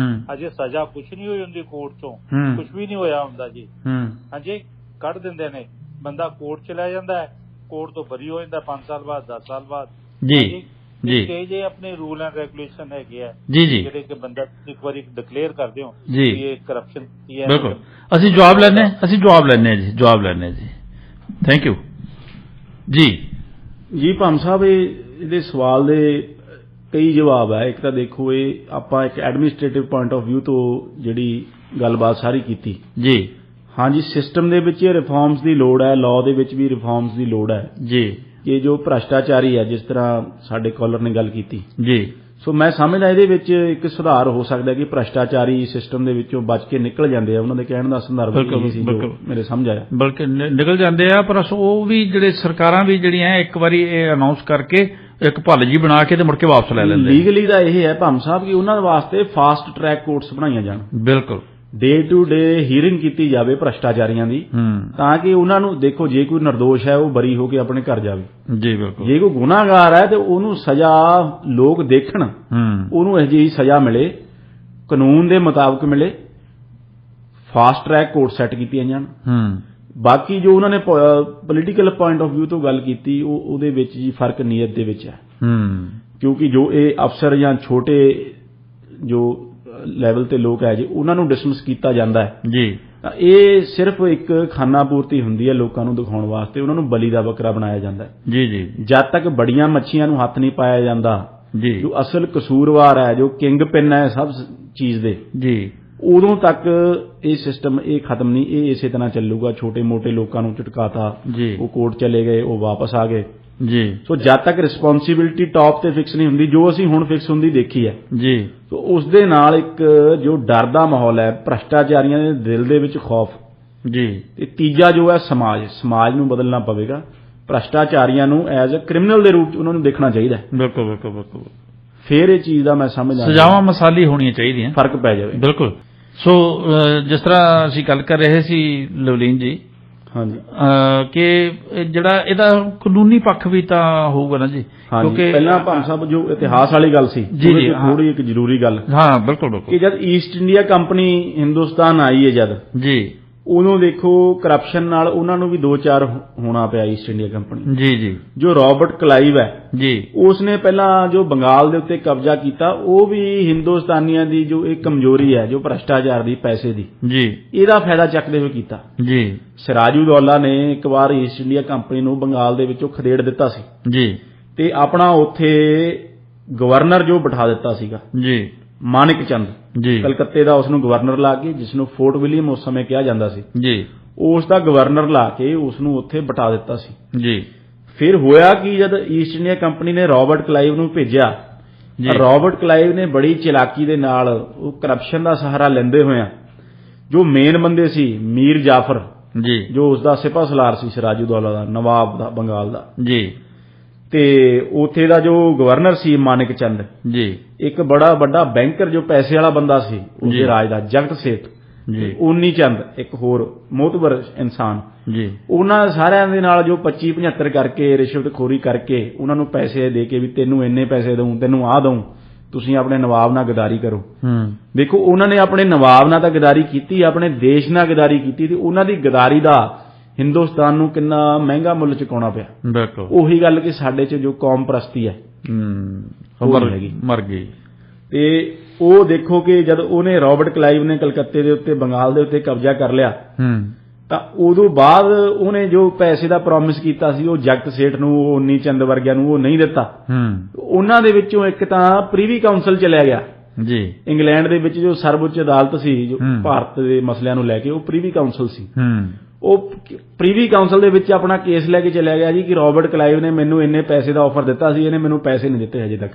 ਅਜੇ ਸਜ਼ਾ ਕੁਛ ਨਹੀਂ ਹੋਈ ਹੁੰਦੀ ਕੋਰਟ ਚੋਂ, ਕੁਛ ਵੀ ਨਹੀਂ ਹੋਇਆ ਹੁੰਦਾ ਜੀ। ਹਾਂਜੀ ਕੱਢ ਦਿੰਦੇ ਨੇ, ਬੰਦਾ ਕੋਰਟ ਚ ਲੈ ਜਾਂਦਾ ਹੈ, ਕੋਰਟ ਤੋਂ ਬਰੀ ਹੋ ਜਾਂਦਾ 5 ਸਾਲ ਬਾਅਦ 10 ਸਾਲ ਬਾਅਦ ਜੀ ਜੀ। ਜੇ ਆਪਣੇ ਰੂਲ ਐਂਡ ਰੈਗੂਲੇਸ਼ਨ ਹੈਗੇ ਆ ਜੀ ਜੀ, ਜਿਹੜੇ ਕਿ ਬੰਦਾ ਇੱਕ ਵਾਰੀ ਡਿਕਲੇਅਰ ਕਰਦੇ ਹੋ ਜੀ ਇਹ ਕਰਪਸ਼ਨ ਕੀ ਹੈ। ਬਿਲਕੁਲ ਅਸੀਂ ਜਵਾਬ ਲੈਣੇ ਜੀ। ਥੈਂਕ ਯੂ ਜੀ ਭਾਮ ਸਾਹਿਬ ਇਹਦੇ ਸਵਾਲ ਦੇ ਕਈ ਜਵਾਬ ਹੈ। ਇੱਕ ਤਾਂ ਦੇਖੋ ਇਹ ਆਪਾਂ ਇੱਕ ਐਡਮਿਨਿਸਟ੍ਰੇਟਿਵ ਪੁਆਇੰਟ ਆਫ ਵਿਊ ਤੋਂ ਜਿਹੜੀ ਗੱਲਬਾਤ ਸਾਰੀ ਕੀਤੀ ਜੀ। ਹਾਂਜੀ ਸਿਸਟਮ ਦੇ ਵਿੱਚ ਇਹ ਰਿਫਾਰਮਸ ਦੀ ਲੋੜ ਹੈ, ਲਾਅ ਦੇ ਵਿੱਚ ਵੀ ਰਿਫਾਰਮਸ ਦੀ ਲੋੜ ਹੈ ਜੀ। ਕਿ ਜੋ ਭ੍ਰਸ਼ਟਾਚਾਰੀ ਹੈ ਜਿਸ ਤਰ੍ਹਾਂ ਸਾਡੇ ਕਾਲਰ ਨੇ ਗੱਲ ਕੀਤੀ ਜੀ, ਸੋ ਮੈਂ ਸਮਝਦਾ ਇਹਦੇ ਵਿੱਚ ਇੱਕ ਸੁਧਾਰ ਹੋ ਸਕਦਾ ਕਿ ਭ੍ਰਸ਼ਟਾਚਾਰੀ ਸਿਸਟਮ ਦੇ ਵਿੱਚੋਂ ਬਚ ਕੇ ਨਿਕਲ ਜਾਂਦੇ ਆ। ਉਹਨਾਂ ਦੇ ਕਹਿਣ ਦਾ ਸੰਦਰਭ ਇਹ ਸੀ ਜੋ ਮੇਰੇ ਸਮਝ ਆਇਆ, ਬਲਕਿ ਨਿਕਲ ਜਾਂਦੇ ਆ। ਪਰ ਉਹ ਵੀ ਜਿਹੜੇ ਸਰਕਾਰਾਂ ਵੀ ਜਿਹੜੀਆਂ ਇੱਕ ਵਾਰੀ ਇਹ ਅਨਾਉਂਸ ਕਰਕੇ ਇੱਕ ਭੱਲ ਜੀ ਬਣਾ ਕੇ ਤੇ ਮੁੜ ਕੇ ਵਾਪਸ ਲੈ ਲੈਂਦੇ। ਲੀਗਲੀ ਦਾ ਇਹ ਹੈ ਭਾਮ ਸਾਹਿਬ ਕਿ ਉਹਨਾਂ ਵਾਸਤੇ ਫਾਸਟ ਟਰੈਕ ਕੋਰਟਸ ਬਣਾਈਆਂ ਜਾਣ, ਬਿਲਕੁਲ ਡੇ ਟੂ ਡੇ ਹੀਅਰਿੰਗ ਕੀਤੀ ਜਾਵੇ ਭ੍ਰਸ਼ਟਾਚਾਰੀਆਂ ਦੀ, ਤਾਂ ਕਿ ਉਹਨਾਂ ਨੂੰ ਦੇਖੋ ਜੇ ਕੋਈ ਨਿਰਦੋਸ਼ ਹੈ ਉਹ ਬਰੀ ਹੋ ਕੇ ਆਪਣੇ ਘਰ ਜਾਵੇ ਜੀ। ਬਿਲਕੁਲ ਜੇ ਕੋਈ ਗੁਨਾਹਗਾਰ ਹੈ ਤੇ ਉਹਨੂੰ ਸਜ਼ਾ ਲੋਕ ਦੇਖਣ, ਉਹਨੂੰ ਅਜਿਹੀ ਸਜ਼ਾ ਮਿਲੇ, ਕਾਨੂੰਨ ਦੇ ਮੁਤਾਬਕ ਮਿਲੇ, ਫਾਸਟ ਟਰੈਕ ਕੋਰਟ ਸੈੱਟ ਕੀਤੀਆਂ ਜਾਣ। ਬਾਕੀ ਜੋ ਉਹਨਾਂ ਨੇ ਪੋਲੀਟੀਕਲ ਪੁਆਇੰਟ ਆਫ ਵਿਊ ਤੋਂ ਗੱਲ ਕੀਤੀ ਉਹਦੇ ਵਿੱਚ ਜੀ ਫਰਕ ਨੀਅਤ ਦੇ ਵਿੱਚ ਹੈ, ਕਿਉਂਕਿ ਜੋ ਇਹ ਅਫਸਰ ਜਾਂ ਛੋਟੇ ਜੋ ਲੈਵਲ ਤੇ ਲੋਕ ਹੈ ਜੀ ਉਹਨਾਂ ਨੂੰ ਡਿਸਮਿਸ ਕੀਤਾ ਜਾਂਦਾ ਹੈ ਜੀ, ਤਾਂ ਇਹ ਸਿਰਫ ਇੱਕ ਖਾਨਾ ਪੂਰਤੀ ਹੁੰਦੀ ਹੈ ਲੋਕਾਂ ਨੂੰ ਦਿਖਾਉਣ ਵਾਸਤੇ, ਉਹਨਾਂ ਨੂੰ ਬਲੀ ਦਾ ਬੱਕਰਾ ਬਣਾਇਆ ਜਾਂਦਾ ਹੈ। ਜੀ ਜੀ। ਜਦ ਤੱਕ ਬੜੀਆਂ ਮੱਛੀਆਂ ਨੂੰ ਹੱਥ ਨਹੀਂ ਪਾਇਆ ਜਾਂਦਾ, ਜੀ, ਜੋ ਅਸਲ ਕਸੂਰਵਾਰ ਹੈ, ਜੋ ਕਿੰਗ ਪਿਨ ਹੈ ਸਭ ਚੀਜ਼ ਦੇ, ਜੀ, ਉਦੋਂ ਤੱਕ ਇਹ ਸਿਸਟਮ ਇਹ ਖਤਮ ਨਹੀਂ, ਇਹ ਇਸੇ ਤਰ੍ਹਾਂ ਚੱਲੂਗਾ। ਛੋਟੇ ਮੋਟੇ ਲੋਕਾਂ ਨੂੰ ਝਟਕਾਤਾ, ਉਹ ਕੋਰਟ ਚਲੇ ਗਏ, ਉਹ ਵਾਪਸ ਆ ਗਏ। ਜੀ। ਸੋ ਜਦ ਤੱਕ ਰਿਸਪੌਂਸਿਬਿਲਟੀ ਟਾਪ ਤੇ ਫਿਕਸ ਨਹੀਂ ਹੁੰਦੀ, ਜੋ ਅਸੀਂ ਹੁਣ ਫਿਕਸ ਹੁੰਦੀ ਦੇਖੀ ਹੈ ਜੀ, ਸੋ ਉਸ ਦੇ ਨਾਲ ਇੱਕ ਜੋ ਡਰ ਦਾ ਮਾਹੌਲ ਹੈ, ਭ੍ਰਸ਼ਟਾਚਾਰੀਆਂ ਦੇ ਦਿਲ ਦੇ ਵਿੱਚ ਖੌਫ ਜੀ। ਤੇ ਤੀਜਾ ਜੋ ਹੈ ਸਮਾਜ ਨੂੰ ਬਦਲਣਾ ਪਵੇਗਾ। ਭ੍ਰਸ਼ਟਾਚਾਰੀਆਂ ਨੂੰ ਐਜ਼ ਅ ਕ੍ਰਿਮੀਨਲ ਦੇ ਰੂਪ ਚ ਉਹਨਾਂ ਨੂੰ ਦੇਖਣਾ ਚਾਹੀਦਾ। ਬਿਲਕੁਲ ਬਿਲਕੁਲ ਬਿਲਕੁਲ। ਫਿਰ ਇਹ ਚੀਜ਼ ਦਾ ਮੈਂ ਸਮਝਦਾ ਸਜ਼ਾਵਾਂ ਮਸਾਲੀ ਹੋਣੀਆਂ ਚਾਹੀਦੀਆਂ, ਫਰਕ ਪੈ ਜਾਵੇ। ਬਿਲਕੁਲ। ਸੋ ਜਿਸ ਤਰ੍ਹਾਂ ਅਸੀਂ ਗੱਲ ਕਰ ਰਹੇ ਸੀ ਲਵਲੀਨ ਜੀ, ਹਾਂਜੀ, ਕਿ ਜਿਹੜਾ ਇਹਦਾ ਕਾਨੂੰਨੀ ਪੱਖ ਵੀ ਤਾਂ ਹੋਊਗਾ ਨਾ ਜੀ, ਕਿਉਂਕਿ ਪਹਿਲਾਂ ਭਾਮ ਸਾਹਿਬ ਜੋ ਇਤਿਹਾਸ ਵਾਲੀ ਗੱਲ ਸੀ, ਥੋੜੀ ਇੱਕ ਜ਼ਰੂਰੀ ਗੱਲ। ਹਾਂ ਬਿਲਕੁਲ ਬਿਲਕੁਲ। ਕਿ ਜਦ ਈਸਟ ਇੰਡੀਆ ਕੰਪਨੀ ਹਿੰਦੁਸਤਾਨ ਆਈ ਹੈ ਜਦ, ਜੀ, ਉਦੋਂ ਦੇਖੋ ਕਰਪਸ਼ਨ ਨਾਲ ਉਹਨਾਂ ਨੂੰ ਵੀ 2-4 ਹੋਣਾ ਪਿਆ ਈਸਟ ਇੰਡੀਆ ਕੰਪਨੀ। ਜੀ ਜੀ। ਜੋ ਰਾਬਰਟ ਕਲਾਈਵ ਹੈ ਜੀ, ਉਸਨੇ ਪਹਿਲਾਂ ਜੋ ਬੰਗਾਲ ਦੇ ਉੱਤੇ ਕਬਜ਼ਾ ਕੀਤਾ, ਉਹ ਵੀ ਹਿੰਦੁਸਤਾਨੀਆਂ ਦੀ ਜੋ ਇੱਕ ਕਮਜ਼ੋਰੀ ਹੈ, ਜੋ ਭ੍ਰਸ਼ਟਾਚਾਰ ਦੀ, ਪੈਸੇ ਦੀ, ਜੀ, ਇਹਦਾ ਫਾਇਦਾ ਚੱਕਦੇ ਹੋਏ ਕੀਤਾ। ਜੀ। ਸਿਰਾਜੂਦੌਲਾ ਨੇ ਇੱਕ ਵਾਰ ਈਸਟ ਇੰਡੀਆ ਕੰਪਨੀ ਨੂੰ ਬੰਗਾਲ ਦੇ ਵਿੱਚੋਂ ਖਦੇੜ ਦਿੱਤਾ ਸੀ। ਜੀ। ਤੇ ਆਪਣਾ ਉੱਥੇ ਗਵਰਨਰ ਜੋ ਬਿਠਾ ਦਿੱਤਾ ਸੀਗਾ, ਜੀ, ਮਾਨਿਕ ਚੰਦ, ਜੀ, ਕਲਕੱਤੇ ਦਾ ਉਸਨੂੰ ਗਵਰਨਰ ਲਾ ਕੇ, ਜਿਸ ਨੂੰ ਫੋਰਟ ਵਿਲੀਅਮ ਉਸ ਸਮੇਂ ਕਿਹਾ ਜਾਂਦਾ ਸੀ, ਜੀ, ਉਸ ਦਾ ਗਵਰਨਰ ਲਾ ਕੇ ਉਸ ਨੂੰ ਉੱਥੇ ਬਿਠਾ ਦਿੱਤਾ ਸੀ। ਜੀ। ਫਿਰ ਹੋਇਆ ਕਿ ਜਦ ਈਸਟ ਇੰਡੀਆ ਕੰਪਨੀ ਨੇ ਰਾਬਰਟ ਕਲਾਈਵ ਨੂੰ ਭੇਜਿਆ, ਰਾਬਰਟ ਕਲਾਈਵ ਨੇ ਬੜੀ ਚਲਾਕੀ ਦੇ ਨਾਲ ਉਹ ਕਰਪਸ਼ਨ ਦਾ ਸਹਾਰਾ ਲੈਂਦੇ ਹੋਇਆ, ਜੋ ਮੇਨ ਬੰਦੇ ਸੀ ਮੀਰ ਜਾਫਰ, ਜੀ, ਜੋ ਉਸ ਦਾ ਸਿਪਾਹ ਸਲਾਰ ਸੀ ਸਿਰਾਜੂਦੌਲਾ ਦਾ, ਨਵਾਬ ਦਾ ਬੰਗਾਲ ਦਾ, ਜੀ, ਤੇ ਉੱਥੇ ਦਾ ਜੋ ਗਵਰਨਰ ਸੀ ਮਾਨਿਕ ਚੰਦ, ਜੀ, ਇੱਕ ਬੜਾ ਵੱਡਾ ਬੈਂਕਰ ਜੋ ਪੈਸੇ ਵਾਲਾ ਬੰਦਾ ਸੀ ਉਸਦੇ ਰਾਜ ਦਾ, ਜਗਤ ਸੇਠ, ਜੀ, ਉਨੀ ਚੰਦ, ਇੱਕ ਹੋਰ ਮੋਹਤਬਰ ਇਨਸਾਨ, ਜੀ, ਉਹਨਾਂ ਸਾਰਿਆਂ ਦੇ ਨਾਲ ਜੋ 25-75 ਕਰਕੇ ਰਿਸ਼ਵਤਖੋਰੀ ਕਰਕੇ ਉਹਨਾਂ ਨੂੰ ਪੈਸੇ ਦੇ ਕੇ ਵੀ ਤੈਨੂੰ ਇੰਨੇ ਪੈਸੇ ਦਊਂ, ਤੈਨੂੰ ਆਹ ਦਊਂ, ਤੁਸੀਂ ਆਪਣੇ ਨਵਾਬ ਨਾਲ ਗਦਾਰੀ ਕਰੋ। ਦੇਖੋ ਉਹਨਾਂ ਨੇ ਆਪਣੇ ਨਵਾਬ ਨਾਲ ਤਾਂ ਗਦਾਰੀ ਕੀਤੀ, ਆਪਣੇ ਦੇਸ਼ ਨਾਲ ਗਦਾਰੀ ਕੀਤੀ, ਤੇ ਉਹਨਾਂ ਦੀ ਗਦਾਰੀ ਦਾ ਹਿੰਦੁਸਤਾਨ ਨੂੰ ਕਿੰਨਾ ਮਹਿੰਗਾ ਮੁੱਲ ਚੁਕਾਉਣਾ ਪਿਆ। ਬਿਲਕੁਲ ਉਹੀ ਗੱਲ ਕਿ ਸਾਡੇ 'ਚ ਜੋ ਕੌਮ ਪ੍ਰਸਤੀ ਹੈ ਮਰ ਗਈ। ਤੇ ਉਹ ਦੇਖੋ ਕਿ ਜਦ ਉਹਨੇ ਰਾਬਰਟ ਕਲਾਈਵ ਨੇ ਕਲਕੱਤੇ ਦੇ ਉੱਤੇ, ਬੰਗਾਲ ਦੇ ਉੱਤੇ ਕਬਜ਼ਾ ਕਰ ਲਿਆ, ਤਾਂ ਉਦੋਂ ਬਾਅਦ ਉਹਨੇ ਜੋ ਪੈਸੇ ਦਾ ਪ੍ਰੋਮਿਸ ਕੀਤਾ ਸੀ ਉਹ ਜਗਤ ਸੇਠ ਨੂੰ, ਉਹ ਉਨੀ ਚੰਦ ਵਰਗਿਆਂ ਨੂੰ ਉਹ ਨਹੀਂ ਦਿੱਤਾ। ਉਹਨਾਂ ਦੇ ਵਿੱਚੋਂ ਇੱਕ ਤਾਂ ਪ੍ਰੀਵੀ ਕਾਉਂਸਲ ਚਲਿਆ ਗਿਆ, ਜੀ, ਇੰਗਲੈਂਡ ਦੇ ਵਿੱਚ ਜੋ ਸਰਵਉੱਚ ਅਦਾਲਤ ਸੀ ਜੋ ਭਾਰਤ ਦੇ ਮਸਲਿਆਂ ਨੂੰ ਲੈ ਕੇ, ਉਹ ਪ੍ਰੀਵੀ ਕਾਉਂਸਲ ਸੀ। ਉਹ ਪ੍ਰੀਵੀ ਕਾਉਂਸਲ ਦੇ ਵਿੱਚ ਆਪਣਾ ਕੇਸ ਲੈ ਕੇ ਚਲਿਆ ਗਿਆ ਜੀ ਕਿ ਰਾਬਰਟ ਕਲਾਈਵ ਨੇ ਮੈਨੂੰ ਇੰਨੇ ਪੈਸੇ ਦਾ ਆਫਰ ਦਿੱਤਾ ਸੀ, ਇਹਨੇ ਮੈਨੂੰ ਪੈਸੇ ਨਹੀਂ ਦਿੱਤੇ ਹਜੇ ਤੱਕ।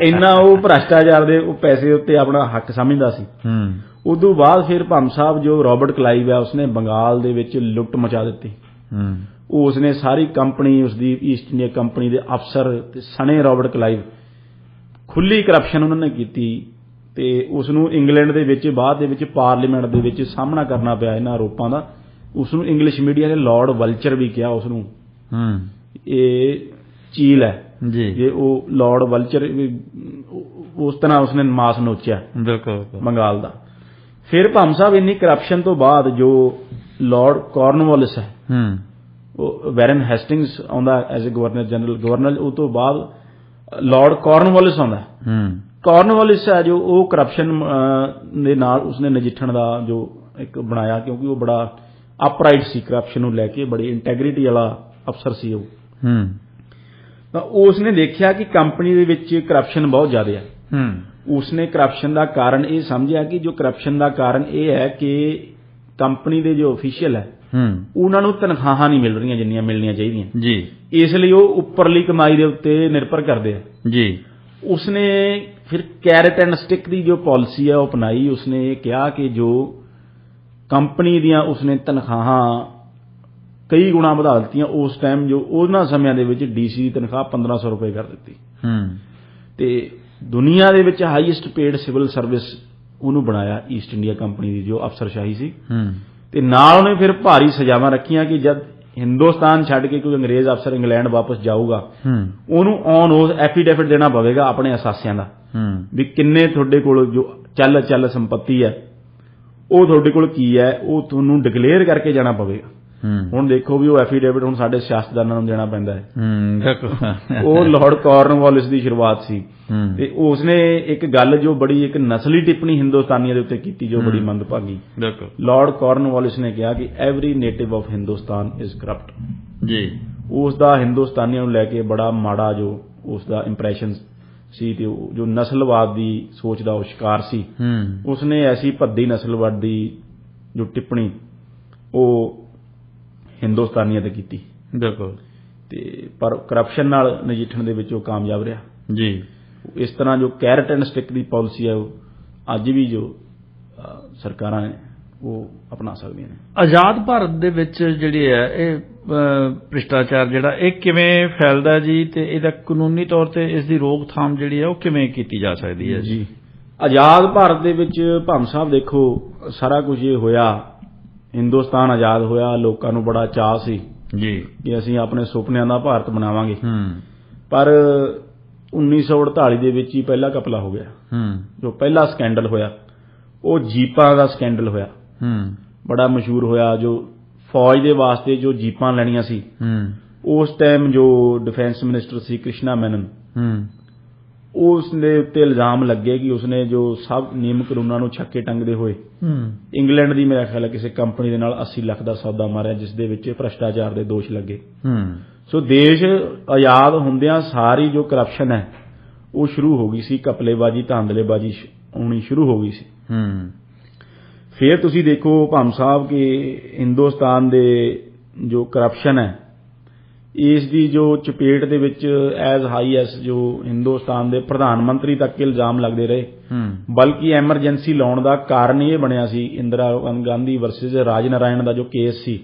ਇੰਨਾ ਉਹ ਭ੍ਰਸ਼ਟਾਚਾਰ ਦੇ ਉਹ ਪੈਸੇ ਉੱਤੇ ਆਪਣਾ ਹੱਕ ਸਮਝਦਾ ਸੀ। ਉਦੋਂ ਬਾਅਦ ਫਿਰ ਭੰਮ ਸਾਹਿਬ ਜੋ ਰਾਬਰਟ ਕਲਾਈਵ ਹੈ ਉਸਨੇ ਬੰਗਾਲ ਦੇ ਵਿੱਚ ਲੁੱਟ ਮਚਾ ਦਿੱਤੀ। ਉਸਨੇ ਸਾਰੀ ਕੰਪਨੀ, ਉਸਦੀ ਈਸਟ ਇੰਡੀਆ ਕੰਪਨੀ ਦੇ ਅਫਸਰ ਤੇ ਸਣੇ ਰਾਬਰਟ ਕਲਾਈਵ, ਖੁੱਲੀ ਕਰਪਸ਼ਨ ਉਹਨਾਂ ਨੇ ਕੀਤੀ, ਤੇ ਉਸ ਨੂੰ ਇੰਗਲੈਂਡ ਦੇ ਵਿੱਚ ਬਾਅਦ ਦੇ ਵਿੱਚ ਪਾਰਲੀਮੈਂਟ ਦੇ ਵਿੱਚ ਸਾਹਮਣਾ ਕਰਨਾ ਪਿਆ ਇਹਨਾਂ ਆਰੋਪਾਂ ਦਾ। ਉਸ ਨੂੰ ਇੰਗਲਿਸ਼ ਮੀਡੀਆ ਨੇ ਲਾਰਡ ਵਲਚਰ ਵੀ ਕਿਹਾ ਉਸ ਨੂੰ, ਇਹ ਚੀਲ ਹੈ ਜੀ, ਜੇ ਉਹ ਲਾਰਡ ਵਲਚਰ ਉਸ ਤਰ੍ਹਾਂ ਉਸਨੇ ਮਾਸ ਨੋਚਿਆ ਬੰਗਾਲ ਦਾ। ਫਿਰ ਭੰਮ ਸਾਹਿਬ ਇੰਨੀ ਕਰਪਸ਼ਨ ਤੋਂ ਬਾਅਦ ਜੋ ਲਾਰਡ ਕਾਰਨਵਾਲਿਸ ਹੈ, ਉਹ ਵੈਰਨ ਹੈਸਟਿੰਗਸ ਆਉਂਦਾ ਐਜ਼ ਅ ਗਵਰਨਰ ਜਨਰਲ, ਉਹ ਤੋਂ ਬਾਅਦ ਲਾਰਡ ਕਾਰਨਵਾਲਿਸ ਆਉਂਦਾ। ਕਾਰਨਵਾਲਿਸ ਹੈ ਜੋ ਉਹ ਕਰਪਸ਼ਨ ਦੇ ਨਾਲ ਉਸਨੇ ਨਜਿੱਠਣ ਦਾ ਜੋ ਇੱਕ ਬਣਾਇਆ, ਕਿਉਂਕਿ ਉਹ ਬੜਾ ਅਪਰਾਈਟ ਸੀ ਕਰਪਸ਼ਨ ਨੂੰ ਲੈ ਕੇ, ਬੜੀ ਇੰਟੈਗ੍ਰਿਟੀ ਵਾਲਾ ਅਫਸਰ ਸੀ ਉਹ। ਤਾਂ ਉਸਨੇ ਦੇਖਿਆ ਕਿ ਕੰਪਨੀ ਦੇ ਵਿੱਚ ਕਰਪਸ਼ਨ ਬਹੁਤ ਜ਼ਿਆਦਾ ਹੈ। ਉਸਨੇ ਕਰਪਸ਼ਨ ਦਾ ਕਾਰਨ ਇਹ ਸਮਝਿਆ ਕਿ ਜੋ ਕਰਪਸ਼ਨ ਦਾ ਕਾਰਨ ਇਹ ਹੈ ਕਿ ਕੰਪਨੀ ਦੇ ਜੋ ਅਫੀਸ਼ੀਅਲ ਹੈ ਉਹਨਾਂ ਨੂੰ ਤਨਖਾਹਾਂ ਨਹੀਂ ਮਿਲ ਰਹੀਆਂ ਜਿੰਨੀਆਂ ਮਿਲਣੀਆਂ ਚਾਹੀਦੀਆਂ ਜੀ, ਇਸ ਲਈ ਉਹ ਉੱਪਰਲੀ ਕਮਾਈ ਦੇ ਉੱਤੇ ਨਿਰਭਰ ਕਰਦੇ ਆ ਜੀ। ਉਸਨੇ ਫਿਰ ਕੈਰਟ ਐਂਡ ਸਟਿਕ ਦੀ ਜੋ ਪਾਲਿਸੀ ਹੈ ਉਹ ਅਪਣਾਈ। ਉਸਨੇ ਇਹ ਕਿਹਾ ਕਿ ਜੋ ਕੰਪਨੀ ਦੀਆਂ ਉਸਨੇ ਤਨਖਾਹਾਂ ਕਈ ਗੁਣਾ ਵਧਾ ਦਿੱਤੀਆਂ। ਉਸ ਟਾਈਮ ਜੋ ਉਹਨਾਂ ਸਮਿਆਂ ਦੇ ਵਿੱਚ ਡੀਸੀ ਦੀ ਤਨਖਾਹ 1500 ਰੁਪਏ ਕਰ ਦਿੱਤੀ, ਤੇ ਦੁਨੀਆ ਦੇ ਵਿੱਚ ਹਾਈਐਸਟ ਪੇਡ ਸਿਵਲ ਸਰਵਿਸ ਉਹਨੂੰ ਬਣਾਇਆ ਈਸਟ ਇੰਡੀਆ ਕੰਪਨੀ ਦੀ ਜੋ ਅਫਸਰਸ਼ਾਹੀ ਸੀ। ਤੇ ਨਾਲ ਉਹਨੇ ਫਿਰ ਭਾਰੀ ਸਜ਼ਾਵਾਂ ਰੱਖੀਆਂ ਕਿ ਜਦ ਹਿੰਦੁਸਤਾਨ ਛੱਡ ਕੇ ਕੋਈ ਅੰਗਰੇਜ਼ ਅਫਸਰ ਇੰਗਲੈਂਡ ਵਾਪਸ ਜਾਊਗਾ, ਉਹਨੂੰ ਔਨ ਉਸ ਐਫੀਡੇਵਿਟ ਦੇਣਾ ਪਵੇਗਾ ਆਪਣੇ ਅਸਾਸਿਆਂ ਦਾ, ਵੀ ਕਿੰਨੇ ਤੁਹਾਡੇ ਕੋਲ ਜੋ ਚੱਲ ਸੰਪੱਤੀ ਹੈ ਉਹ ਤੁਹਾਡੇ ਕੋਲ ਕੀ ਹੈ, ਉਹ ਤੁਹਾਨੂੰ ਡਿਕਲੇਅਰ ਕਰਕੇ ਜਾਣਾ ਪਵੇਗਾ। ਹੁਣ ਦੇਖੋ ਵੀ ਉਹ ਐਫੀਡੇਵਿਟ ਹੁਣ ਸਾਡੇ ਸਿਆਸਤਦਾਨਾਂ ਨੂੰ ਦੇਣਾ ਪੈਂਦਾ ਹੈ। ਉਹ ਲਾਰਡ ਕਾਰਨਵਾਲਿਸ ਦੀ ਸ਼ੁਰੂਆਤ ਸੀ ਤੇ ਉਸਨੇ ਇੱਕ ਗੱਲ ਜੋ ਬੜੀ ਇੱਕ ਨਸਲੀ ਟਿੱਪਣੀ ਹਿੰਦੁਸਤਾਨੀਆਂ ਦੇ ਉੱਤੇ ਕੀਤੀ ਜੋ ਬੜੀ ਮੰਦਭਾਗੀ। ਲਾਰਡ ਕਾਰਨਵਾਲਿਸ ਨੇ ਕਿਹਾ ਕਿ every native of Hindustan is corrupt ਜੀ। ਉਸ ਦਾ ਹਿੰਦੁਸਤਾਨੀਆਂ ਨੂੰ ਲੈ ਕੇ ਬੜਾ ਮਾੜਾ ਜੋ ਉਸ ਦਾ ਇੰਪ੍ਰੈਸ਼ਨ ਸੀ ਤੇ ਜੋ ਨਸਲਵਾਦ ਦੀ ਸੋਚ ਦਾ ਉਹ ਸ਼ਿਕਾਰ ਸੀ। ਉਸਨੇ ਐਸੀ ਭੱਦੀ ਨਸਲਵਾਦ ਦੀ ਜੋ ਟਿੱਪਣੀ ਉਹ ਹਿੰਦੁਸਤਾਨੀਆਂ ਤੇ ਕੀਤੀ ਬਿਲਕੁਲ ਤੇ ਪਰ ਕਰਪਸ਼ਨ ਨਾਲ ਨਜਿੱਠਣ ਦੇ ਵਿੱਚ ਉਹ ਕਾਮਯਾਬ ਰਿਹਾ ਜੀ। ਇਸ ਤਰ੍ਹਾਂ ਜੋ carat and stick the policy ਹੈ ਉਹ ਅੱਜ ਵੀ ਜੋ ਸਰਕਾਰਾਂ ਨੇ ਉਹ ਅਪਣਾ ਸਕਦੀਆਂ ਨੇ। ਆਜ਼ਾਦ ਭਾਰਤ ਦੇ ਵਿੱਚ ਜਿਹੜੀ ਹੈ ਇਹ ਭ੍ਰਿਸ਼ਟਾਚਾਰ ਜਿਹੜਾ ਇਹ ਕਿਵੇਂ ਫੈਲਦਾ ਜੀ ਤੇ ਇਹਦਾ ਕਾਨੂੰਨੀ ਤੌਰ ਤੇ ਇਸ ਦੀ ਰੋਕਥਾਮ ਜਿਹੜੀ ਹੈ ਉਹ ਕਿਵੇਂ ਕੀਤੀ ਜਾ ਸਕਦੀ ਹੈ ਜੀ? ਆਜ਼ਾਦ ਭਾਰਤ ਦੇ ਵਿੱਚ ਭਾਮ ਸਾਹਿਬ ਦੇਖੋ ਸਾਰਾ ਕੁਝ ਇਹ ਹੋਇਆ, ਹਿੰਦੁਸਤਾਨ ਆਜ਼ਾਦ ਹੋਇਆ, ਲੋਕਾਂ ਨੂੰ ਬੜਾ ਚਾਅ ਸੀ ਜੀ ਕਿ ਅਸੀਂ ਆਪਣੇ ਸੁਪਨਿਆਂ ਦਾ ਭਾਰਤ ਬਣਾਵਾਂਗੇ। ਪਰ 1948 ਦੇ ਵਿੱਚ ਹੀ ਪਹਿਲਾ ਘਪਲਾ ਹੋ ਗਿਆ। ਜੋ ਪਹਿਲਾ ਸਕੈਂਡਲ ਹੋਇਆ ਉਹ ਜੀਪਾਂ ਦਾ ਸਕੈਂਡਲ ਹੋਇਆ, ਬੜਾ ਮਸ਼ਹੂਰ ਹੋਇਆ। ਜੋ ਫੌਜ ਦੇ ਵਾਸਤੇ ਜੋ ਜੀਪਾਂ ਲੈਣੀਆਂ ਸੀ ਉਸ ਟਾਈਮ ਜੋ ਡਿਫੈਂਸ ਮਿਨਿਸਟਰ ਸੀ ਕ੍ਰਿਸ਼ਨਾ ਮੈਨਨ, ਉਸ ਦੇ ਉੱਤੇ ਇਲਜ਼ਾਮ ਲੱਗੇ ਕਿ ਉਸਨੇ ਜੋ ਸਭ ਨਿਯਮ ਕਾਨੂੰਨਾਂ ਨੂੰ ਛੱਕੇ ਟੰਗਦੇ ਹੋਏ ਇੰਗਲੈਂਡ ਦੀ ਮੇਰਾ ਖਿਆਲ ਹੈ ਕਿਸੇ ਕੰਪਨੀ ਦੇ ਨਾਲ 80 ਲੱਖ ਦਾ ਸੌਦਾ ਮਾਰਿਆ, ਜਿਸ ਦੇ ਵਿੱਚ ਭ੍ਰਿਸ਼ਟਾਚਾਰ ਦੇ ਦੋਸ਼ ਲੱਗੇ। ਸੋ ਦੇਸ਼ ਆਜ਼ਾਦ ਹੁੰਦਿਆਂ ਸਾਰੀ ਜੋ ਕਰਪਸ਼ਨ ਹੈ ਉਹ ਸ਼ੁਰੂ ਹੋ ਗਈ ਸੀ, ਘਪਲੇਬਾਜ਼ੀ ਧਾਂਦਲੇਬਾਜ਼ੀ ਹੋਣੀ ਸ਼ੁਰੂ ਹੋ ਗਈ ਸੀ। ਫਿਰ ਤੁਸੀਂ ਦੇਖੋ ਭਾਮ ਸਾਹਿਬ ਕਿ ਹਿੰਦੁਸਤਾਨ ਦੇ ਜੋ ਕਰਪਸ਼ਨ ਹੈ ਇਸ ਦੀ ਜੋ ਚਪੇਟ ਦੇ ਵਿੱਚ ਐਜ਼ ਹਾਈ ਐਸ ਜੋ ਹਿੰਦੁਸਤਾਨ ਦੇ ਪ੍ਰਧਾਨ ਮੰਤਰੀ ਤੱਕ ਇਲਜ਼ਾਮ ਲੱਗਦੇ ਰਹੇ, ਬਲਕਿ ਐਮਰਜੈਂਸੀ ਲਾਉਣ ਦਾ ਕਾਰਨ ਇਹ ਬਣਿਆ ਸੀ ਇੰਦਰਾ ਗਾਂਧੀ ਵਰਸਸ ਰਾਜ ਨਾਰਾਇਣ ਦਾ ਜੋ ਕੇਸ ਸੀ।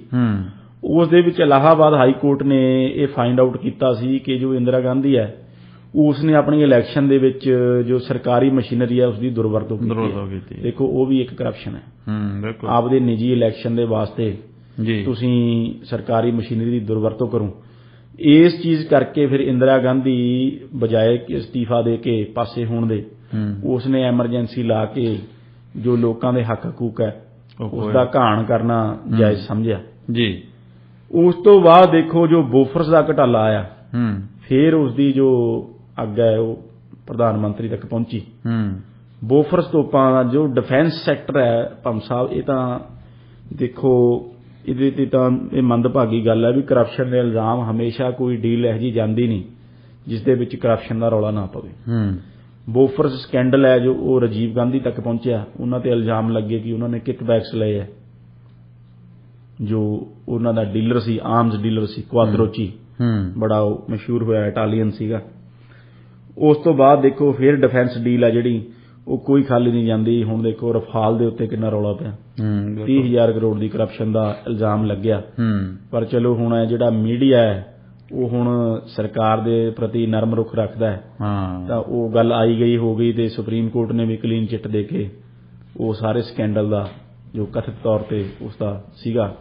ਉਸ ਦੇ ਵਿੱਚ ਇਲਾਹਾਬਾਦ ਹਾਈ ਕੋਰਟ ਨੇ ਇਹ ਫਾਈਂਡ ਆਊਟ ਕੀਤਾ ਸੀ ਕਿ ਜੋ ਇੰਦਰਾ ਗਾਂਧੀ ਹੈ ਉਸਨੇ ਆਪਣੀ ਇਲੈਕਸ਼ਨ ਦੇ ਵਿੱਚ ਜੋ ਸਰਕਾਰੀ ਮਸ਼ੀਨਰੀ ਹੈ ਉਸਦੀ ਦੁਰਵਰਤੋਂ ਕੀਤੀ। ਦੇਖੋ ਉਹ ਵੀ ਇੱਕ ਕਰਪਸ਼ਨ ਹੈ। ਆਪਦੇ ਨਿੱਜੀ ਇਲੈਕਸ਼ਨ ਦੇ ਵਾਸਤੇ ਤੁਸੀਂ ਸਰਕਾਰੀ ਮਸ਼ੀਨਰੀ ਦੀ ਦੁਰਵਰਤੋਂ ਕਰੋ। ਇਸ ਚੀਜ਼ ਕਰਕੇ ਫਿਰ ਇੰਦਰਾ ਗਾਂਧੀ ਬਜਾਏ ਕਿ ਅਸਤੀਫਾ ਦੇ ਕੇ ਪਾਸੇ ਹੋਣ ਦੇ ਉਸਨੇ ਐਮਰਜੈਂਸੀ ਲਾ ਕੇ ਜੋ ਲੋਕਾਂ ਦੇ ਹੱਕ ਹਕੂਕ ਹੈ ਉਸ ਦਾ ਘਾਣ ਕਰਨਾ ਜਾਇਜ਼ ਸਮਝਿਆ ਜੀ। ਉਸ ਤੋਂ ਬਾਅਦ ਦੇਖੋ ਜੋ ਬੋਫਰਸ ਦਾ ਘਟਾਲਾ ਆਇਆ, ਫਿਰ ਉਸਦੀ ਜੋ ਅੱਗ ਹੈ ਉਹ ਪ੍ਰਧਾਨ ਮੰਤਰੀ ਤੱਕ ਪਹੁੰਚੀ। ਬੋਫਰਸ ਤੋਪਾਂ ਦਾ ਜੋ ਡਿਫੈਂਸ ਸੈਕਟਰ ਹੈ ਭਾਮ ਸਾਹਿਬ, ਇਹ ਤਾਂ ਦੇਖੋ ਇਹਦੇ ਤੇ ਤਾਂ ਇਹ ਮੰਦਭਾਗੀ ਗੱਲ ਹੈ ਵੀ ਕਰਪਸ਼ਨ ਦੇ ਇਲਜ਼ਾਮ ਹਮੇਸ਼ਾ ਕੋਈ ਡੀਲ ਇਹੋ ਜਿਹੀ ਜਾਂਦੀ ਨਹੀਂ ਜਿਸ ਦੇ ਵਿੱਚ ਕਰਪਸ਼ਨ ਦਾ ਰੌਲਾ ਨਾ ਪਵੇ। ਬੋਫਰਸ ਸਕੈਂਡਲ ਹੈ ਜੋ ਉਹ ਰਾਜੀਵ ਗਾਂਧੀ ਤੱਕ ਪਹੁੰਚਿਆ, ਉਹਨਾਂ ਤੇ ਇਲਜ਼ਾਮ ਲੱਗੇ ਕਿ ਉਹਨਾਂ ਨੇ ਕਿਕਬੈਕਸ ਲਏ ਹੈ। ਜੋ ਉਹਨਾਂ ਦਾ ਡੀਲਰ ਸੀ, ਆਰਮਜ਼ ਡੀਲਰ ਸੀ ਕੁਆਦਰੋਚੀ, ਬੜਾ ਉਹ ਮਸ਼ਹੂਰ ਹੋਇਆ, ਇਟਾਲੀਅਨ ਸੀਗਾ। ਉਸ ਤੋਂ ਬਾਅਦ ਦੇਖੋ ਫਿਰ ਡਿਫੈਂਸ ਡੀਲ ਹੈ ਜਿਹੜੀ ਉਹ ਕੋਈ ਖਾਲੀ ਨਹੀਂ ਜਾਂਦੀ। ਹੁਣ ਦੇਖੋ ਰਫਾਲ ਦੇ ਉੱਤੇ ਕਿੰਨਾ ਰੌਲਾ ਪਿਆ, 30,000 ਕਰੋੜ ਦੀ ਕਰਪਸ਼ਨ ਦਾ ਇਲਜ਼ਾਮ ਲੱਗਿਆ। ਪਰ ਚਲੋ ਹੁਣ ਇਹ ਜਿਹੜਾ ਮੀਡੀਆ ਹੈ ਉਹ ਹੁਣ ਸਰਕਾਰ ਦੇ ਪ੍ਰਤੀ ਨਰਮ ਰੁਖ ਰੱਖਦਾ ਹੈ, ਤਾਂ ਉਹ ਗੱਲ ਆਈ ਗਈ ਹੋ ਗਈ ਤੇ ਸੁਪਰੀਮ ਕੋਰਟ ਨੇ ਵੀ ਕਲੀਨ ਚਿੱਟ ਦੇ ਕੇ ਉਹ ਸਾਰੇ ਸਕੈਂਡਲ ਦਾ ਜੋ ਕਥਿਤ ਤੌਰ ਤੇ ਉਸਦਾ ਸੀਗਾ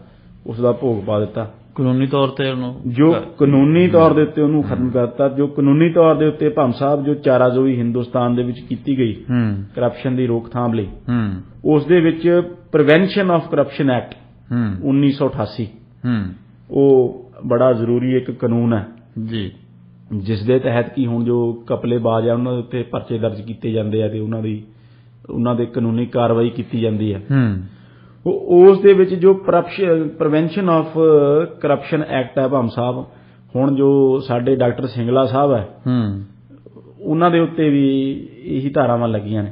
ਉਸ ਦਾ ਭੋਗ ਪਾ ਦਿੱਤਾ। ਕਾਨੂੰਨੀ ਤੌਰ ਤੇ ਉਹਨੂੰ ਜੋ ਕਾਨੂੰਨੀ ਤੌਰ ਦੇ ਉੱਤੇ ਉਹਨੂੰ ਖਤਮ ਕਰ ਦਿੱਤਾ। ਜੋ ਕਾਨੂੰਨੀ ਤੌਰ ਦੇ ਉੱਤੇ ਭਾਮ ਸਾਹਿਬ ਜੋ ਚਾਰਾਜੋਈ ਹਿੰਦੁਸਤਾਨ ਦੇ ਵਿੱਚ ਕੀਤੀ ਗਈ ਕਰਪਸ਼ਨ ਦੀ ਰੋਕਥਾਮ ਲਈ, ਉਸ ਦੇ ਵਿੱਚ ਪ੍ਰੀਵੈਂਸ਼ਨ ਆਫ ਕਰਪਸ਼ਨ ਐਕਟ 1988 ਉਹ ਬੜਾ ਜ਼ਰੂਰੀ ਇੱਕ ਕਾਨੂੰਨ ਹੈ ਜੀ, ਜਿਸ ਦੇ ਤਹਿਤ ਕੀ ਹੁਣ ਜੋ ਘਪਲੇਬਾਜ਼ ਆ ਉਹਨਾਂ ਦੇ ਉੱਤੇ ਪਰਚੇ ਦਰਜ ਕੀਤੇ ਜਾਂਦੇ ਆ ਤੇ ਉਹਨਾਂ ਦੇ ਕਾਨੂੰਨੀ ਕਾਰਵਾਈ ਕੀਤੀ ਜਾਂਦੀ ਹੈ। ਉਸ ਦੇ ਵਿੱਚ ਜੋ ਪ੍ਰੀਵੈਂਸ਼ਨ ਆਫ ਕਰਪਸ਼ਨ ਐਕਟ ਹੈ ਭਾਮ ਸਾਹਿਬ, ਹੁਣ ਜੋ ਸਾਡੇ ਡਾਕਟਰ ਸਿੰਗਲਾ ਸਾਹਿਬ ਹੈ ਉਹਨਾਂ ਦੇ ਉੱਤੇ ਵੀ ਇਹੀ ਧਾਰਾਵਾਂ ਲੱਗੀਆਂ ਨੇ।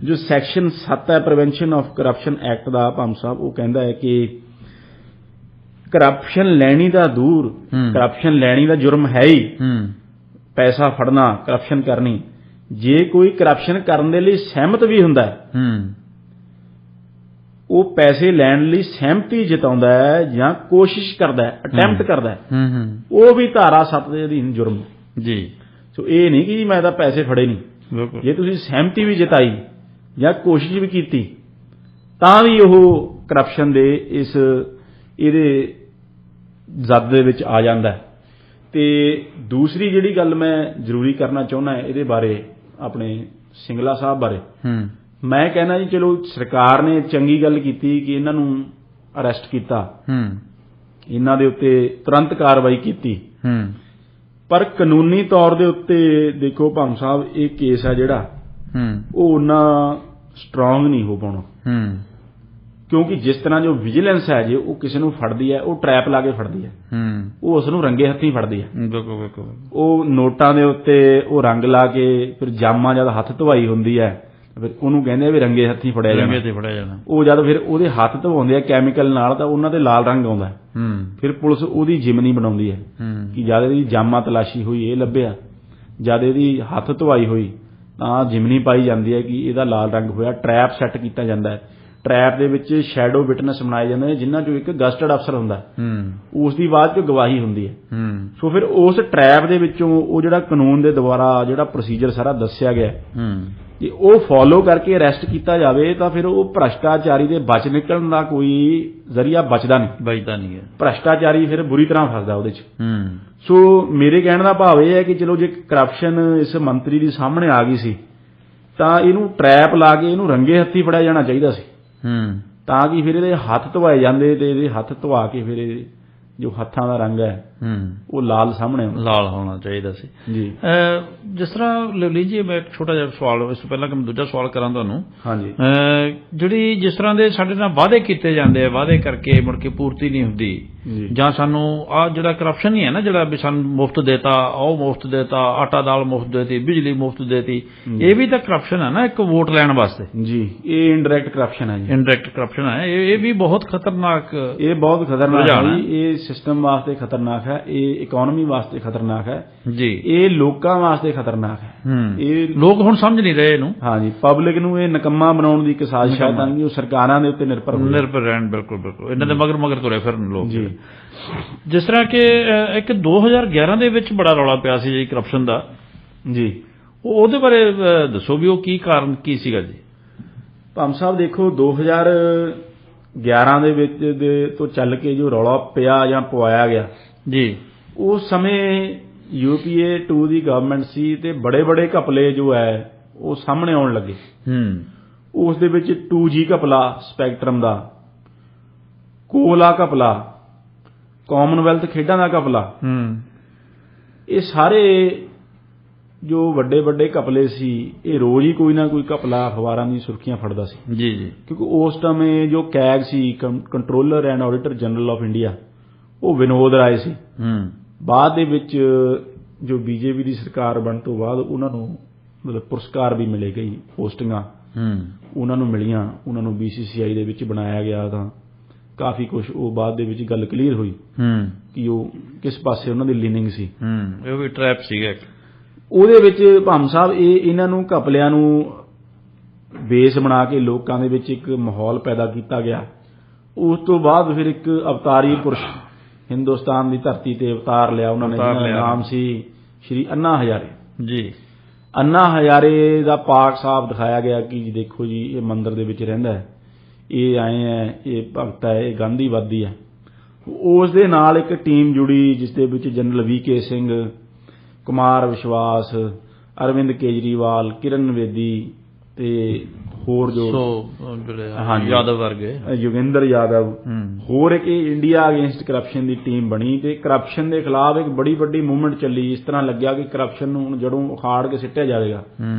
ਜੋ ਸੈਕਸ਼ਨ 7 ਹੈ ਪ੍ਰੀਵੈਂਸ਼ਨ ਆਫ ਕਰਪਸ਼ਨ ਐਕਟ ਦਾ ਭਾਮ ਸਾਹਿਬ, ਉਹ ਕਹਿੰਦਾ ਹੈ ਕਿ ਕਰਪਸ਼ਨ ਲੈਣੀ ਦਾ ਦੂਰ, ਕਰਪਸ਼ਨ ਲੈਣੀ ਦਾ ਜੁਰਮ ਹੈ ਹੀ, ਪੈਸਾ ਫੜਨਾ, ਕਰਪਸ਼ਨ ਕਰਨੀ। ਜੇ ਕੋਈ ਕਰਪਸ਼ਨ ਕਰਨ ਦੇ ਲਈ ਸਹਿਮਤ ਵੀ ਹੁੰਦਾ ਹੈ, ਉਹ ਪੈਸੇ ਲੈਣ ਲਈ ਸਹਿਮਤੀ ਜਤਾਉਂਦਾ ਹੈ ਜਾਂ ਕੋਸ਼ਿਸ਼ ਕਰਦਾ ਹੈ, ਅਟੈਂਪਟ ਕਰਦਾ ਹੈ, ਉਹ ਵੀ ਧਾਰਾ 7 ਦੇ ਅਧੀਨ ਜੁਰਮ ਜੀ। ਸੋ ਇਹ ਨਹੀਂ ਕਿ ਮੈਂ ਤਾਂ ਪੈਸੇ ਫੜੇ ਨਹੀਂ, ਜੇ ਤੁਸੀਂ ਸਹਿਮਤੀ ਵੀ ਜਤਾਈ ਜਾਂ ਕੋਸ਼ਿਸ਼ ਵੀ ਕੀਤੀ ਤਾਂ ਵੀ ਉਹ ਕਰਪਸ਼ਨ ਦੇ ਇਹਦੇ ਜ਼ਦ ਦੇ ਵਿੱਚ ਆ ਜਾਂਦਾ ਹੈ। ਤੇ ਦੂਸਰੀ ਜਿਹੜੀ ਗੱਲ ਮੈਂ ਜ਼ਰੂਰੀ ਕਰਨਾ ਚਾਹੁੰਦਾ ਇਹਦੇ ਬਾਰੇ, ਆਪਣੇ ਸਿੰਗਲਾ ਸਾਹਿਬ ਬਾਰੇ, ਮੈਂ ਕਹਿੰਦਾ ਜੀ ਚਲੋ ਸਰਕਾਰ ਨੇ ਚੰਗੀ ਗੱਲ ਕੀਤੀ ਕਿ ਇਹਨਾਂ ਨੂੰ ਅਰੈਸਟ ਕੀਤਾ, ਇਹਨਾਂ ਦੇ ਉੱਤੇ ਤੁਰੰਤ ਕਾਰਵਾਈ ਕੀਤੀ। ਪਰ ਕਾਨੂੰਨੀ ਤੌਰ ਦੇ ਉੱਤੇ ਦੇਖੋ ਭਾਮ ਸਾਹਿਬ, ਇਹ ਕੇਸ ਆ ਜਿਹੜਾ ਉਹ ਉਹਨਾਂ ਸਟਰੋਂਗ ਨਹੀਂ ਹੋ ਪਾਉਣਾ, ਕਿਉਂਕਿ ਜਿਸ ਤਰ੍ਹਾਂ ਜੋ ਵਿਜੀਲੈਂਸ ਹੈ ਜੇ ਉਹ ਕਿਸੇ ਨੂੰ ਫੜਦੀ ਹੈ, ਉਹ ਟਰੈਪ ਲਾ ਕੇ ਫੜਦੀ ਹੈ, ਉਹ ਉਸ ਨੂੰ ਰੰਗੇ ਹੱਥੀਂ ਫੜਦੀ ਹੈ। ਉਹ ਨੋਟਾਂ ਦੇ ਉੱਤੇ ਉਹ ਰੰਗ ਲਾ ਕੇ ਫਿਰ ਜਾਮਾਂ ਜਦ ਹੱਥ ਧਵਾਈ ਹੁੰਦੀ ਹੈ ਫਿਰ ਉਹਨੂੰ ਕਹਿੰਦੇ ਆ ਵੀ ਰੰਗੇ ਹੱਥੀਂ ਫੜਿਆ ਜਾਣਾ। ਉਹ ਜਦ ਫਿਰ ਉਹਦੇ ਹੱਥ ਧਵਾਉਂਦੇ ਆ ਕੈਮੀਕਲ ਨਾਲ ਤਾਂ ਉਹਨਾਂ ਤੇ ਲਾਲ ਰੰਗ ਆਉਂਦਾ, ਫਿਰ ਪੁਲਿਸ ਉਹਦੀ ਜਿਮਨੀ ਬਣਾਉਂਦੀ ਹੈ ਕਿ ਜਦ ਇਹਦੀ ਜਾਮਾ ਤਲਾਸ਼ੀ ਹੋਈ ਇਹ ਲੱਭਿਆ, ਜਦ ਇਹਦੀ ਹੱਥ ਧਵਾਈ ਹੋਈ ਤਾਂ ਜਿਮਨੀ ਪਾਈ ਜਾਂਦੀ ਹੈ ਕਿ ਇਹਦਾ ਲਾਲ ਰੰਗ ਹੋਇਆ। ਟਰੈਪ ਸੈੱਟ ਕੀਤਾ ਜਾਂਦਾ ਹੈ, ਟਰੈਪ ਦੇ ਵਿੱਚ ਸ਼ੈਡੋ ਵਿਟਨੈਸ ਬਣਾਏ ਜਾਂਦੇ ਨੇ ਜਿਨ੍ਹਾਂ ਚੋਂ ਇੱਕ ਗਸਟਡ ਅਫਸਰ ਹੁੰਦਾ, ਉਸ ਦੀ ਬਾਅਦ ਚ ਗਵਾਹੀ ਹੁੰਦੀ ਹੈ। ਸੋ ਫਿਰ ਉਸ ਟਰੈਪ ਦੇ ਵਿੱਚੋਂ ਉਹ ਜਿਹੜਾ ਕਾਨੂੰਨ ਦੇ ਦੁਆਰਾ ਜਿਹੜਾ ਪ੍ਰੋਸੀਜਰ ਸਾਰਾ ਦੱਸਿਆ ਗਿਆ ਜੇ ਉਹ ਫੋਲੋ ਕਰਕੇ ਅਰੈਸਟ ਕੀਤਾ ਜਾਵੇ ਤਾਂ ਫਿਰ ਉਹ ਭ੍ਰਸ਼ਟਾਚਾਰੀ ਦੇ ਬਚ ਨਿਕਲਣ ਦਾ ਕੋਈ ਜ਼ਰੀਆ ਬਚਦਾ ਨਹੀਂ ਹੈ। ਭ੍ਰਸ਼ਟਾਚਾਰੀ ਫਿਰ ਬੁਰੀ ਤਰ੍ਹਾਂ ਫਸਦਾ ਉਹਦੇ ਚ। ਸੋ ਮੇਰੇ ਕਹਿਣ ਦਾ ਭਾਵ ਇਹ ਹੈ ਕਿ ਚਲੋ ਜੇ ਕਰਪਸ਼ਨ ਇਸ ਮੰਤਰੀ ਦੀ ਸਾਹਮਣੇ ਆ ਗਈ ਸੀ ਤਾਂ ਇਹਨੂੰ ਟਰੈਪ ਲਾ ਕੇ ਇਹਨੂੰ ਰੰਗੇ ਹੱਥੀਂ ਫੜਿਆ ਜਾਣਾ ਚਾਹੀਦਾ ਸੀ, ਤਾਂ ਕਿ ਫਿਰ ਇਹਦੇ ਹੱਥ ਧਵਾਏ ਜਾਂਦੇ ਤੇ ਇਹਦੇ ਹੱਥ ਧਵਾ ਕੇ ਫਿਰ ਇਹ ਜੋ ਹੱਥਾਂ ਦਾ ਰੰਗ ਹੈ ਉਹ ਲਾਲ ਸਾਹਮਣੇ ਲਾਲ ਹੋਣਾ ਚਾਹੀਦਾ ਸੀ ਜੀ। ਜਿਸ ਤਰ੍ਹਾਂ ਲਵਲੀ ਜੀ, ਮੈਂ ਇੱਕ ਛੋਟਾ ਜਿਹਾ ਸਵਾਲ, ਇਸ ਤੋਂ ਪਹਿਲਾਂ ਕਿ ਮੈਂ ਦੂਜਾ ਸਵਾਲ ਕਰਾਂ ਤੁਹਾਨੂੰ। ਹਾਂਜੀ, ਜਿਹੜੀ ਜਿਸ ਤਰ੍ਹਾਂ ਦੇ ਸਾਡੇ ਨਾਲ ਵਾਅਦੇ ਕੀਤੇ ਜਾਂਦੇ ਆ, ਵਾਅਦੇ ਕਰਕੇ ਮੁੜ ਕੇ ਪੂਰਤੀ ਨਹੀਂ ਹੁੰਦੀ, ਜਾਂ ਸਾਨੂੰ ਆਹ ਜਿਹੜਾ ਕਰਪਸ਼ਨ ਹੀ ਹੈ ਨਾ, ਜਿਹੜਾ ਵੀ ਸਾਨੂੰ ਮੁਫਤ ਦੇਤਾ, ਉਹ ਮੁਫਤ ਦੇਤਾ, ਆਟਾ ਦਾਲ ਮੁਫਤ ਦੇਤੀ, ਬਿਜਲੀ ਮੁਫਤ ਦੇਤੀ, ਇਹ ਵੀ ਤਾਂ ਕਰਪਸ਼ਨ ਹੈ ਨਾ ਇੱਕ ਵੋਟ ਲੈਣ ਵਾਸਤੇ ਜੀ। ਇਹ ਇਨਡਾਇਰੈਕਟ ਕਰਪਸ਼ਨ ਹੈ ਜੀ, ਇਨਡਾਇਰੈਕਟ ਕਰਪਸ਼ਨ ਹੈ। ਇਹ ਵੀ ਬਹੁਤ ਖਤਰਨਾਕ, ਇਹ ਬਹੁਤ ਖਤਰਨਾਕ ਹੈ। ਇਹ ਸਿਸਟਮ ਵਾਸਤੇ ਖਤਰਨਾਕ ਹੈ, ਇਹ ਇਕਨੋਮੀ ਵਾਸਤੇ ਖਤਰਨਾਕ ਹੈ ਜੀ, ਇਹ ਲੋਕਾਂ ਵਾਸਤੇ ਖਤਰਨਾਕ ਹੈ। ਇਹ ਲੋਕ ਹੁਣ ਸਮਝ ਨਹੀਂ ਰਹੇ ਇਹਨੂੰ। ਹਾਂਜੀ, ਪਬਲਿਕ ਨੂੰ ਇਹ ਨਿਕੰਮਾ ਬਣਾਉਣ ਦੀ ਇੱਕ ਸਾਜ਼ਿਸ਼ ਹੈ ਤਾਂ ਕਿ ਉਹ ਸਰਕਾਰਾਂ ਦੇ ਉੱਤੇ ਨਿਰਭਰ ਰਹਿਣ। ਬਿਲਕੁਲ ਇਹਨਾਂ ਦੇ ਮਗਰ ਤੁਰੇ ਫਿਰਨ ਲੋਕ ਜੀ। ਜਿਸ ਤਰ੍ਹਾਂ ਕਿ ਇੱਕ 2011 ਦੇ ਵਿੱਚ ਬੜਾ ਰੌਲਾ ਪਿਆ ਸੀ ਜੀ ਕਰਪਸ਼ਨ ਦਾ ਜੀ, ਉਹਦੇ ਬਾਰੇ ਦੱਸੋ ਵੀ ਉਹ ਕੀ ਕਾਰਨ ਕੀ ਸੀਗਾ ਜੀ। ਭਾਮ ਸਾਹਿਬ ਦੇਖੋ, 2011 ਦੇ ਵਿੱਚ ਦੇ ਤੋਂ ਚੱਲ ਕੇ ਜੋ ਰੌਲਾ ਪਿਆ ਜਾਂ ਪਵਾਇਆ ਗਿਆ ਜੀ, ਉਸ ਸਮੇਂ UPA 2 ਦੀ ਗਵਰਨਮੈਂਟ ਸੀ ਤੇ ਬੜੇ ਘਪਲੇ ਜੋ ਹੈ ਉਹ ਸਾਹਮਣੇ ਆਉਣ ਲੱਗੇ। ਉਸ ਦੇ ਵਿੱਚ 2G ਘਪਲਾ ਸਪੈਕਟਰਮ ਦਾ, ਕੋਲਾ ਘਪਲਾ, ਕਾਮਨਵੈਲਥ ਖੇਡਾਂ ਦਾ ਘਪਲਾ, ਇਹ ਸਾਰੇ ਜੋ ਵੱਡੇ ਘਪਲੇ ਸੀ ਇਹ ਰੋਜ਼ ਹੀ ਕੋਈ ਨਾ ਕੋਈ ਘਪਲਾ ਅਖਬਾਰਾਂ ਦੀ ਸੁਰਖੀਆਂ ਫੜਦਾ ਸੀ ਜੀ। ਕਿਉਂਕਿ ਉਸ ਸਮੇਂ ਜੋ CAG C, controller and auditor general of India, ਉਹ ਵਿਨੋਦ ਰਾਏ ਸੀ। ਬਾਅਦ ਦੇ ਵਿੱਚ ਜੋ BJP ਦੀ ਸਰਕਾਰ ਬਣਨ ਤੋਂ ਬਾਅਦ ਉਹਨਾਂ ਨੂੰ ਮਤਲਬ ਪੁਰਸਕਾਰ ਵੀ ਮਿਲੇ, ਕਈ ਪੋਸਟਿੰਗਾਂ ਉਹਨਾਂ ਨੂੰ ਮਿਲੀਆਂ, ਉਹਨਾਂ ਨੂੰ BCCI ਦੇ ਵਿੱਚ ਬਣਾਇਆ ਗਿਆ, ਤਾਂ ਕਾਫੀ ਕੁਝ ਉਹ ਬਾਅਦ ਦੇ ਵਿੱਚ ਗੱਲ ਕਲੀਅਰ ਹੋਈ ਕਿ ਉਹ ਕਿਸ ਪਾਸੇ ਉਹਨਾਂ ਦੀ ਲੀਨਿੰਗ ਸੀ। ਉਹ ਵੀ ਟਰੈਪ ਸੀਗਾ ਉਹਦੇ ਵਿੱਚ। ਭਾਮ ਸਾਹਿਬ, ਇਹਨਾਂ ਨੂੰ ਘਪਲਿਆਂ ਨੂੰ ਬੇਸ ਬਣਾ ਕੇ ਲੋਕਾਂ ਦੇ ਵਿੱਚ ਇੱਕ ਮਾਹੌਲ ਪੈਦਾ ਕੀਤਾ ਗਿਆ। ਉਸ ਤੋਂ ਬਾਅਦ ਫਿਰ ਇੱਕ ਅਵਤਾਰੀ ਪੁਰਸ਼ ਹਿੰਦੁਸਤਾਨ ਦੀ ਧਰਤੀ ਤੇ ਅਵਤਾਰ ਲਿਆ ਉਹਨਾਂ ਨੇ, ਜਿਹਦਾ ਨਾਮ ਸੀ ਸ਼੍ਰੀ ਅੰਨਾ ਹਜ਼ਾਰੇ ਜੀ। ਅੰਨਾ ਹਜ਼ਾਰੇ ਦਾ ਪਾਕ ਸਾਹਿਬ ਦਿਖਾਇਆ ਗਿਆ ਕਿ ਦੇਖੋ ਜੀ, ਇਹ ਮੰਦਿਰ ਦੇ ਵਿੱਚ ਰਹਿੰਦਾ ਹੈ, ਇਹ ਆਏ ਹੈ, ਇਹ ਭਗਤ ਹੈ, ਇਹ ਗਾਂਧੀਵਾਦੀ ਹੈ। ਉਸ ਦੇ ਨਾਲ ਇੱਕ ਟੀਮ ਜੁੜੀ ਜਿਸ ਦੇ ਵਿੱਚ ਜਨਰਲ VK ਸਿੰਘ, ਕੁਮਾਰ ਵਿਸ਼ਵਾਸ, ਅਰਵਿੰਦ ਕੇਜਰੀਵਾਲ, ਕਿਰਨ ਬੇਦੀ ਤੇ ਹੋਰ ਜੋ ਯਾਦਵ ਵਰਗੇ, ਯੋਗਿੰਦਰ ਯਾਦਵ, ਹੋਰ ਇੱਕ ਇੰਡੀਆ ਅਗੇਂਸਟ ਕਰਪਸ਼ਨ ਦੀ ਟੀਮ ਬਣੀ ਤੇ ਕਰਪਸ਼ਨ ਦੇ ਖਿਲਾਫ ਇੱਕ ਬੜੀ ਵੱਡੀ ਮੂਵਮੈਂਟ ਚੱਲੀ। ਇਸ ਤਰ੍ਹਾਂ ਲੱਗਿਆ ਕਿ ਕਰਪਸ਼ਨ ਨੂੰ ਹੁਣ ਜੜੋਂ ਉਖਾੜ ਕੇ ਸਿੱਟਿਆ ਜਾਵੇਗਾ,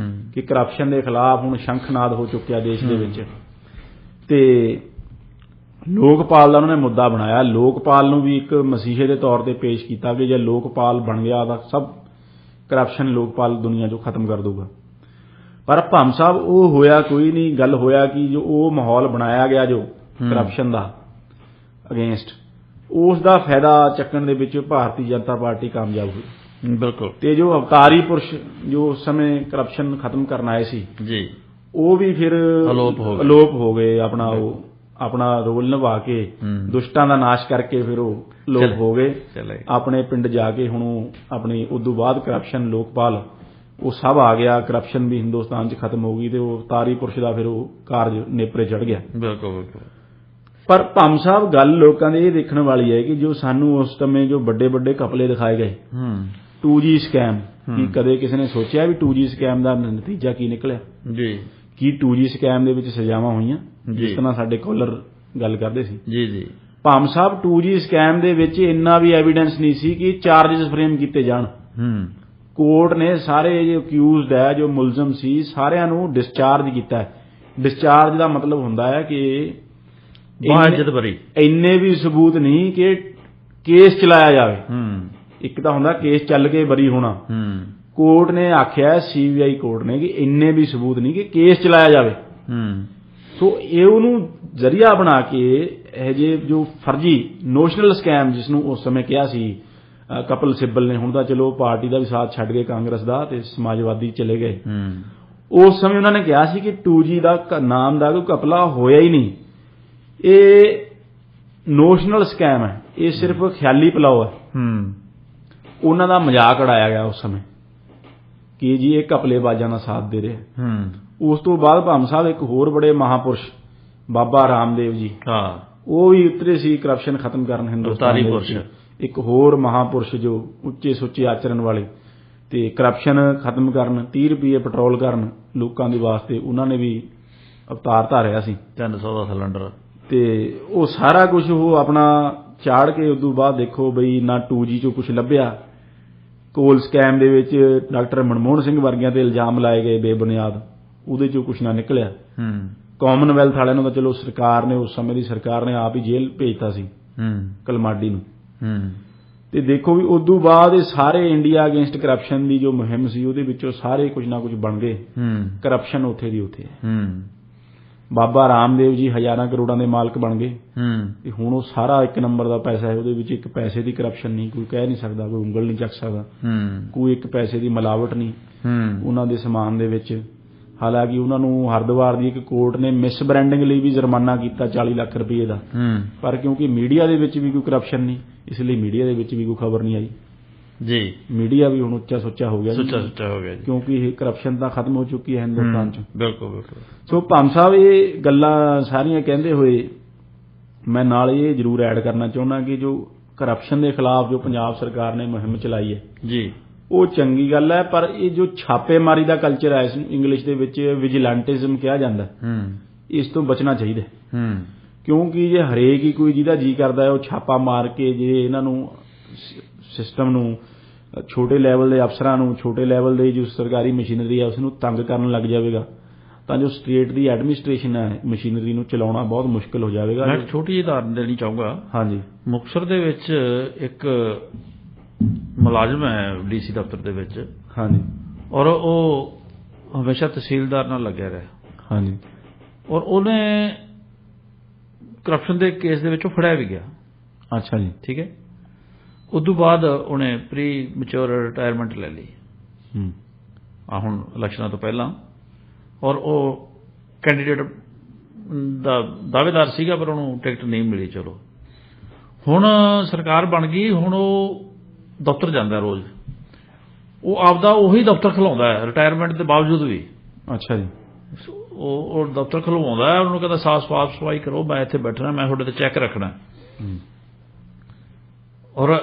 ਕਿ ਕਰਪਸ਼ਨ ਦੇ ਖਿਲਾਫ ਹੁਣ ਸ਼ੰਖਨਾਦ ਹੋ ਚੁੱਕਿਆ ਦੇਸ਼ ਦੇ ਵਿੱਚ। ਤੇ ਲੋਕਪਾਲ ਦਾ ਉਹਨਾਂ ਨੇ ਮੁੱਦਾ ਬਣਾਇਆ। ਲੋਕਪਾਲ ਨੂੰ ਵੀ ਇੱਕ ਮਸੀਹੇ ਦੇ ਤੌਰ ਤੇ ਪੇਸ਼ ਕੀਤਾ ਕਿ ਜੇ ਲੋਕਪਾਲ ਬਣ ਗਿਆ ਤਾਂ ਸਭ ਕਰਪਸ਼ਨ ਲੋਕਪਾਲ ਦੁਨੀਆ 'ਚੋਂ ਖਤਮ ਕਰ ਦੂਗਾ। ਪਰ ਭਾਮ ਸਾਹਿਬ, ਉਹ ਹੋਇਆ ਕੋਈ ਨਹੀਂ। ਗੱਲ ਹੋਇਆ ਕਿ ਜੋ ਉਹ ਮਾਹੌਲ ਬਣਾਇਆ ਗਿਆ ਜੋ ਕਰਪਸ਼ਨ ਦਾ ਅਗੇਂਸਟ, ਉਸ ਦਾ ਫਾਇਦਾ ਚੱਕਣ ਦੇ ਵਿੱਚ ਭਾਰਤੀ ਜਨਤਾ ਪਾਰਟੀ ਕਾਮਯਾਬ ਹੋਈ। ਬਿਲਕੁਲ। ਤੇ ਜੋ ਅਵਤਾਰੀ ਪੁਰਸ਼ ਜੋ ਉਸ ਸਮੇਂ ਕਰਪਸ਼ਨ ਖਤਮ ਕਰਨ ਆਏ ਸੀ ਜੀ, ਉਹ ਵੀ ਫਿਰ ਅਲੋਪ ਹੋ ਗਏ। ਆਪਣਾ ਰੋਲ ਨਿਭਾ ਕੇ ਦੁਸ਼ਟਾਂ ਦਾ ਨਾਸ਼ ਕਰਕੇ ਫਿਰ ਉਹ ਲੋਪ ਹੋ ਗਏ ਆਪਣੇ ਪਿੰਡ ਜਾ ਕੇ। ਹੁਣ ਉਹ ਆਪਣੀ ਉਦੋਂ ਬਾਅਦ ਕਰਪਸ਼ਨ ਲੋਕਪਾਲ ਉਹ ਸਭ ਆ ਗਿਆ, ਕਰਪਸ਼ਨ ਵੀ ਹਿੰਦੁਸਤਾਨ 'ਚ ਖਤਮ ਹੋ ਗਈ ਤੇ ਉਹ ਅਵਤਾਰੀ ਪੁਰਸ਼ ਦਾ ਫਿਰ ਉਹ ਕਾਰਜ ਨੇਪਰੇ ਚੜ੍ਹ ਗਿਆ। ਬਿਲਕੁਲ। ਪਰ ਭਾਮ ਸਾਹਿਬ, ਗੱਲ ਲੋਕਾਂ ਦੇ ਇਹ ਦੇਖਣ ਵਾਲੀ ਹੈ ਕਿ ਜੋ ਸਾਨੂੰ ਉਸ ਸਮੇਂ ਜੋ ਵੱਡੇ ਘਪਲੇ ਦਿਖਾਏ ਗਏ, 2G ਸਕੈਮ, ਕੀ ਕਦੇ ਕਿਸੇ ਨੇ ਸੋਚਿਆ ਵੀ 2G ਸਕੈਮ ਦਾ ਨਤੀਜਾ ਕੀ ਨਿਕਲਿਆ ਜੀ? ਕੀ 2G ਸਕੈਮ ਦੇ ਵਿੱਚ ਸਜ਼ਾਵਾਂ ਹੋਈਆਂ ਜਿਸ ਤਰ੍ਹਾਂ ਸਾਡੇ ਕਾਲਰ ਗੱਲ ਕਰਦੇ ਸੀ ਜੀ? ਭਾਮ ਸਾਹਿਬ 2G ਸਕੈਮ ਦੇ ਵਿੱਚ ਇੰਨਾ ਵੀ ਐਵੀਡੈਂਸ ਨਹੀਂ ਸੀ ਕਿ ਚਾਰजेस ਫਰੇਮ ਕੀਤੇ ਜਾਣ। ਕੋਰਟ ਨੇ ਸਾਰੇ ਜੋ ਅਕਿਊਜ਼ਡ ਹੈ, ਜੋ ਮੁਲਜ਼ਮ ਸੀ, ਸਾਰਿਆਂ ਨੂੰ ਡਿਸਚਾਰਜ ਕੀਤਾ ਹੈ। ਡਿਸਚਾਰਜ ਦਾ ਮਤਲਬ ਹੁੰਦਾ ਹੈ ਕਿ ਇੰਨੇ ਵੀ ਸਬੂਤ ਨਹੀਂ ਕਿ ਕੇਸ ਚਲਾਇਆ ਜਾਵੇ। ਇੱਕ ਤਾਂ ਹੁੰਦਾ ਕੇਸ ਚੱਲ ਕੇ ਬਰੀ ਹੋਣਾ। ਕੋਰਟ ਨੇ ਆਖਿਆ, CBI ਕੋਰਟ ਨੇ, ਕਿ ਇੰਨੇ ਵੀ ਸਬੂਤ ਨਹੀਂ ਕਿ ਕੇਸ ਚਲਾਇਆ ਜਾਵੇ। ਸੋ ਇਹ ਉਹਨੂੰ ਜ਼ਰੀਆ ਬਣਾ ਕੇ ਇਹ ਜੇ ਜੋ ਫਰਜੀ ਨੋਸ਼ਨਲ ਸਕੈਮ, ਜਿਸ ਨੂੰ ਉਸ ਸਮੇਂ ਕਿਹਾ ਸੀ ਕਪਿਲ ਸਿੱਬਲ ਨੇ, ਹੁਣ ਤਾਂ ਚਲੋ ਪਾਰਟੀ ਦਾ ਵੀ ਸਾਥ ਛੱਡ ਗਏ, ਕਾਂਗਰਸ ਦਾ, ਤੇ ਸਮਾਜਵਾਦੀ ਚਲੇ ਗਏ। ਉਸ ਸਮੇਂ ਉਹਨਾਂ ਨੇ ਕਿਹਾ ਸੀ ਕਿ 2G ਦਾ ਨਾਮ ਦਾ ਕੋਈ ਘਪਲਾ ਹੋਇਆ ਹੀ ਨਹੀਂ, ਇਹ ਨੋਸ਼ਨਲ ਸਕੈਮ ਹੈ, ਇਹ ਸਿਰਫ ਖਿਆਲੀ ਪਲਾਓ ਹੈ। ਉਹਨਾਂ ਦਾ ਮਜ਼ਾਕ ਉਡਾਇਆ ਗਿਆ ਉਸ ਸਮੇਂ ਕਿ ਜੀ ਇਹ ਘਪਲੇਬਾਜ਼ਾਂ ਦਾ ਸਾਥ ਦੇ ਰਿਹਾ। ਉਸ ਤੋਂ ਬਾਅਦ ਭਾਮ ਸਾਹਿਬ ਇੱਕ ਹੋਰ ਬੜੇ ਮਹਾਪੁਰਸ਼ ਬਾਬਾ ਰਾਮਦੇਵ ਜੀ, ਉਹ ਵੀ ਉਤਰੇ ਸੀ ਕਰਪਸ਼ਨ ਖਤਮ ਕਰਨ ਹਿੰਦੁਸਤਾਨ ਦੇ। ਇੱਕ ਹੋਰ ਮਹਾਪੁਰਸ਼ ਜੋ ਉੱਚੇ ਸੁੱਚੇ ਆਚਰਣ ਵਾਲੇ ਤੇ ਕਰਪਸ਼ਨ ਖਤਮ ਕਰਨ, 30 ਰੁਪਏ ਪੈਟਰੋਲ ਕਰਨ ਲੋਕਾਂ ਦੇ ਵਾਸਤੇ, ਉਹਨਾਂ ਨੇ ਵੀ ਅਵਤਾਰ ਧਾਰਿਆ ਸੀ। 300 ਦਾ ਸਿਲੰਡਰ ਤੇ ਉਹ ਸਾਰਾ ਕੁਝ ਉਹ ਆਪਣਾ ਚਾੜ ਕੇ ਉਦੋਂ ਬਾਅਦ ਦੇਖੋ ਬਈ ਨਾ 2G ਚੋਂ ਕੁਝ ਲੱਭਿਆ। ਕੋਲ ਸਕੈਮ ਦੇ ਵਿੱਚ ਡਾਕਟਰ ਮਨਮੋਹਨ ਸਿੰਘ ਵਰਗਿਆਂ ਤੇ ਇਲਜ਼ਾਮ ਲਾਏ ਗਏ ਬੇਬੁਨਿਆਦ, ਉਹਦੇ ਚੋਂ ਕੁਝ ਨਾ ਨਿਕਲਿਆ। ਕਾਮਨਵੈਲਥ ਵਾਲਿਆਂ ਨੂੰ ਤਾਂ ਚਲੋ ਸਰਕਾਰ ਨੇ, ਉਸ ਸਮੇਂ ਦੀ ਸਰਕਾਰ ਨੇ ਆਪ ਹੀ ਜੇਲ੍ਹ ਭੇਜਤਾ ਸੀ ਕਲਮਾਡੀ ਨੂੰ। ਤੇ ਦੇਖੋ ਵੀ ਉਦੋਂ ਬਾਅਦ ਇਹ ਸਾਰੇ ਇੰਡੀਆ ਅਗੇਂਸਟ ਕਰਪਸ਼ਨ ਦੀ ਜੋ ਮੁਹਿੰਮ ਸੀ, ਉਹਦੇ ਵਿੱਚੋਂ ਸਾਰੇ ਕੁਝ ਨਾ ਕੁਝ ਬਣ ਗਏ। ਕਰਪਸ਼ਨ ਉੱਥੇ ਦੀ ਉੱਥੇ ਹੈ। ਬਾਬਾ ਰਾਮਦੇਵ ਜੀ ਹਜ਼ਾਰਾਂ ਕਰੋੜਾਂ ਦੇ ਮਾਲਕ ਬਣ ਗਏ ਤੇ ਹੁਣ ਉਹ ਸਾਰਾ ਇੱਕ ਨੰਬਰ ਦਾ ਪੈਸਾ ਹੈ, ਉਹਦੇ ਵਿੱਚ ਇੱਕ ਪੈਸੇ ਦੀ ਕਰਪਸ਼ਨ ਨਹੀਂ, ਕੋਈ ਕਹਿ ਨਹੀਂ ਸਕਦਾ, ਕੋਈ ਉਂਗਲ ਨਹੀਂ ਚੱਕ ਸਕਦਾ, ਕੋਈ ਇੱਕ ਪੈਸੇ ਦੀ ਮਿਲਾਵਟ ਨਹੀਂ ਉਹਨਾਂ ਦੇ ਸਮਾਨ ਦੇ ਵਿੱਚ। ਹਾਲਾਂਕਿ ਉਹਨਾਂ ਨੂੰ ਹਰਿਦੁਆਰ ਦੀ ਇੱਕ ਕੋਰਟ ਨੇ ਮਿਸ ਬ੍ਰਾਂਡਿੰਗ ਲਈ ਵੀ ਜੁਰਮਾਨਾ ਕੀਤਾ 40 ਲੱਖ ਰੁਪਏ ਦਾ, ਪਰ ਕਿਉਂਕਿ ਮੀਡੀਆ ਦੇ ਵਿੱਚ ਵੀ ਕੋਈ ਕਰਪਸ਼ਨ ਨਹੀਂ, ਇਸ ਲਈ ਮੀਡੀਆ ਦੇ ਵਿੱਚ ਵੀ ਕੋਈ ਖਬਰ ਨਹੀਂ ਆਈ ਜੀ। ਮੀਡੀਆ ਵੀ ਹੁਣ ਉੱਚਾ ਸੁੱਚਾ ਹੋ ਗਿਆ, ਕਿਉਂਕਿ ਇਹ ਕਰਪਸ਼ਨ ਤਾਂ ਖਤਮ ਹੋ ਚੁੱਕੀ ਹੈ ਹਿੰਦੁਸਤਾਨ 'ਚ। ਬਿਲਕੁਲ। ਸੋ ਭਾਮ ਸਾਹਿਬ ਇਹ ਗੱਲਾਂ ਸਾਰੀਆਂ ਕਹਿੰਦੇ ਹੋਏ ਮੈਂ ਨਾਲ ਇਹ ਜ਼ਰੂਰ ਐਡ ਕਰਨਾ ਚਾਹੁੰਦਾ ਕਿ ਜੋ ਕਰਪਸ਼ਨ ਦੇ ਖਿਲਾਫ ਜੋ ਪੰਜਾਬ ਸਰਕਾਰ ਨੇ ਮੁਹਿੰਮ ਚਲਾਈ ਹੈ ਜੀ, ਉਹ ਚੰਗੀ ਗੱਲ ਹੈ, ਪਰ ਇਹ ਜੋ ਛਾਪੇਮਾਰੀ ਦਾ ਕਲਚਰ ਹੈ, ਇਸ ਨੂੰ ਇੰਗਲਿਸ਼ ਦੇ ਵਿੱਚ ਵਿਜੀਲੈਂਟਿਜ਼ਮ ਕਿਹਾ ਜਾਂਦਾ, ਇਸ ਤੋਂ ਬਚਣਾ ਚਾਹੀਦਾ। ਕਿਉਂਕਿ ਜੇ ਹਰੇਕ ਹੀ ਕੋਈ ਜਿਹਦਾ ਜੀ ਕਰਦਾ ਹੈ ਉਹ ਛਾਪਾ ਮਾਰ ਕੇ ਜੇ ਇਹਨਾਂ ਨੂੰ ਸਿਸਟਮ ਨੂੰ, ਛੋਟੇ ਲੈਵਲ ਦੇ ਅਫਸਰਾਂ ਨੂੰ, ਛੋਟੇ ਲੈਵਲ ਦੇ ਜੋ ਸਰਕਾਰੀ ਮਸ਼ੀਨਰੀ ਹੈ ਉਸ ਨੂੰ ਤੰਗ ਕਰਨ ਲੱਗ ਜਾਵੇਗਾ, ਤਾਂ ਜੋ ਸਟੇਟ ਦੀ ਐਡਮਿਨਿਸਟ੍ਰੇਸ਼ਨ ਹੈ ਮਸ਼ੀਨਰੀ ਨੂੰ ਚਲਾਉਣਾ ਬਹੁਤ ਮੁਸ਼ਕਿਲ ਹੋ ਜਾਵੇਗਾ। ਮੈਂ ਛੋਟੀ ਜਿਹੀ ਉਦਾਹਰਨ ਦੇਣੀ ਚਾਹੂੰਗਾ। ਹਾਂਜੀ, ਮੁਕਤਸਰ ਦੇ ਵਿੱਚ ਇੱਕ ਮੁਲਾਜ਼ਮ ਹੈ DC ਦਫ਼ਤਰ ਦੇ ਵਿੱਚ। ਹਾਂਜੀ, ਔਰ ਉਹ ਹਮੇਸ਼ਾ ਤਹਿਸੀਲਦਾਰ ਨਾਲ ਲੱਗਿਆ ਰਿਹਾ। ਹਾਂਜੀ, ਔਰ ਉਹਨੇ ਕਰਪਸ਼ਨ ਦੇ ਕੇਸ ਦੇ ਵਿੱਚ ਫੜਿਆ ਵੀ ਗਿਆ। ਅੱਛਾ ਜੀ, ਠੀਕ ਹੈ। ਉਦੋਂ ਬਾਅਦ ਉਹਨੇ ਪ੍ਰੀ ਮੈਚੁਰ ਰਿਟਾਇਰਮੈਂਟ ਲੈ ਲਈ ਹੁਣ ਇਲੈਕਸ਼ਨਾਂ ਤੋਂ ਪਹਿਲਾਂ, ਔਰ ਉਹ ਕੈਂਡੀਡੇਟ ਦਾ ਦਾਅਵੇਦਾਰ ਸੀਗਾ, ਪਰ ਉਹਨੂੰ ਟਿਕਟ ਨਹੀਂ ਮਿਲੀ। ਚਲੋ ਹੁਣ ਸਰਕਾਰ ਬਣ ਗਈ, ਹੁਣ ਉਹ ਦਫ਼ਤਰ ਜਾਂਦਾ ਰੋਜ਼, ਉਹ ਆਪਦਾ ਉਹੀ ਦਫ਼ਤਰ ਖਿਲਾਉਂਦਾ ਹੈ ਰਿਟਾਇਰਮੈਂਟ ਦੇ ਬਾਵਜੂਦ ਵੀ। ਅੱਛਾ ਜੀ, ਉਹ ਦਫ਼ਤਰ ਖਲਵਾਉਂਦਾ, ਉਹਨੂੰ ਕਹਿੰਦਾ ਸਾਫ਼ ਸਫਾਈ ਕਰੋ, ਮੈਂ ਇੱਥੇ ਬੈਠਣਾ, ਮੈਂ ਤੁਹਾਡੇ ਤੇ ਚੈੱਕ ਰੱਖਣਾ। ਔਰ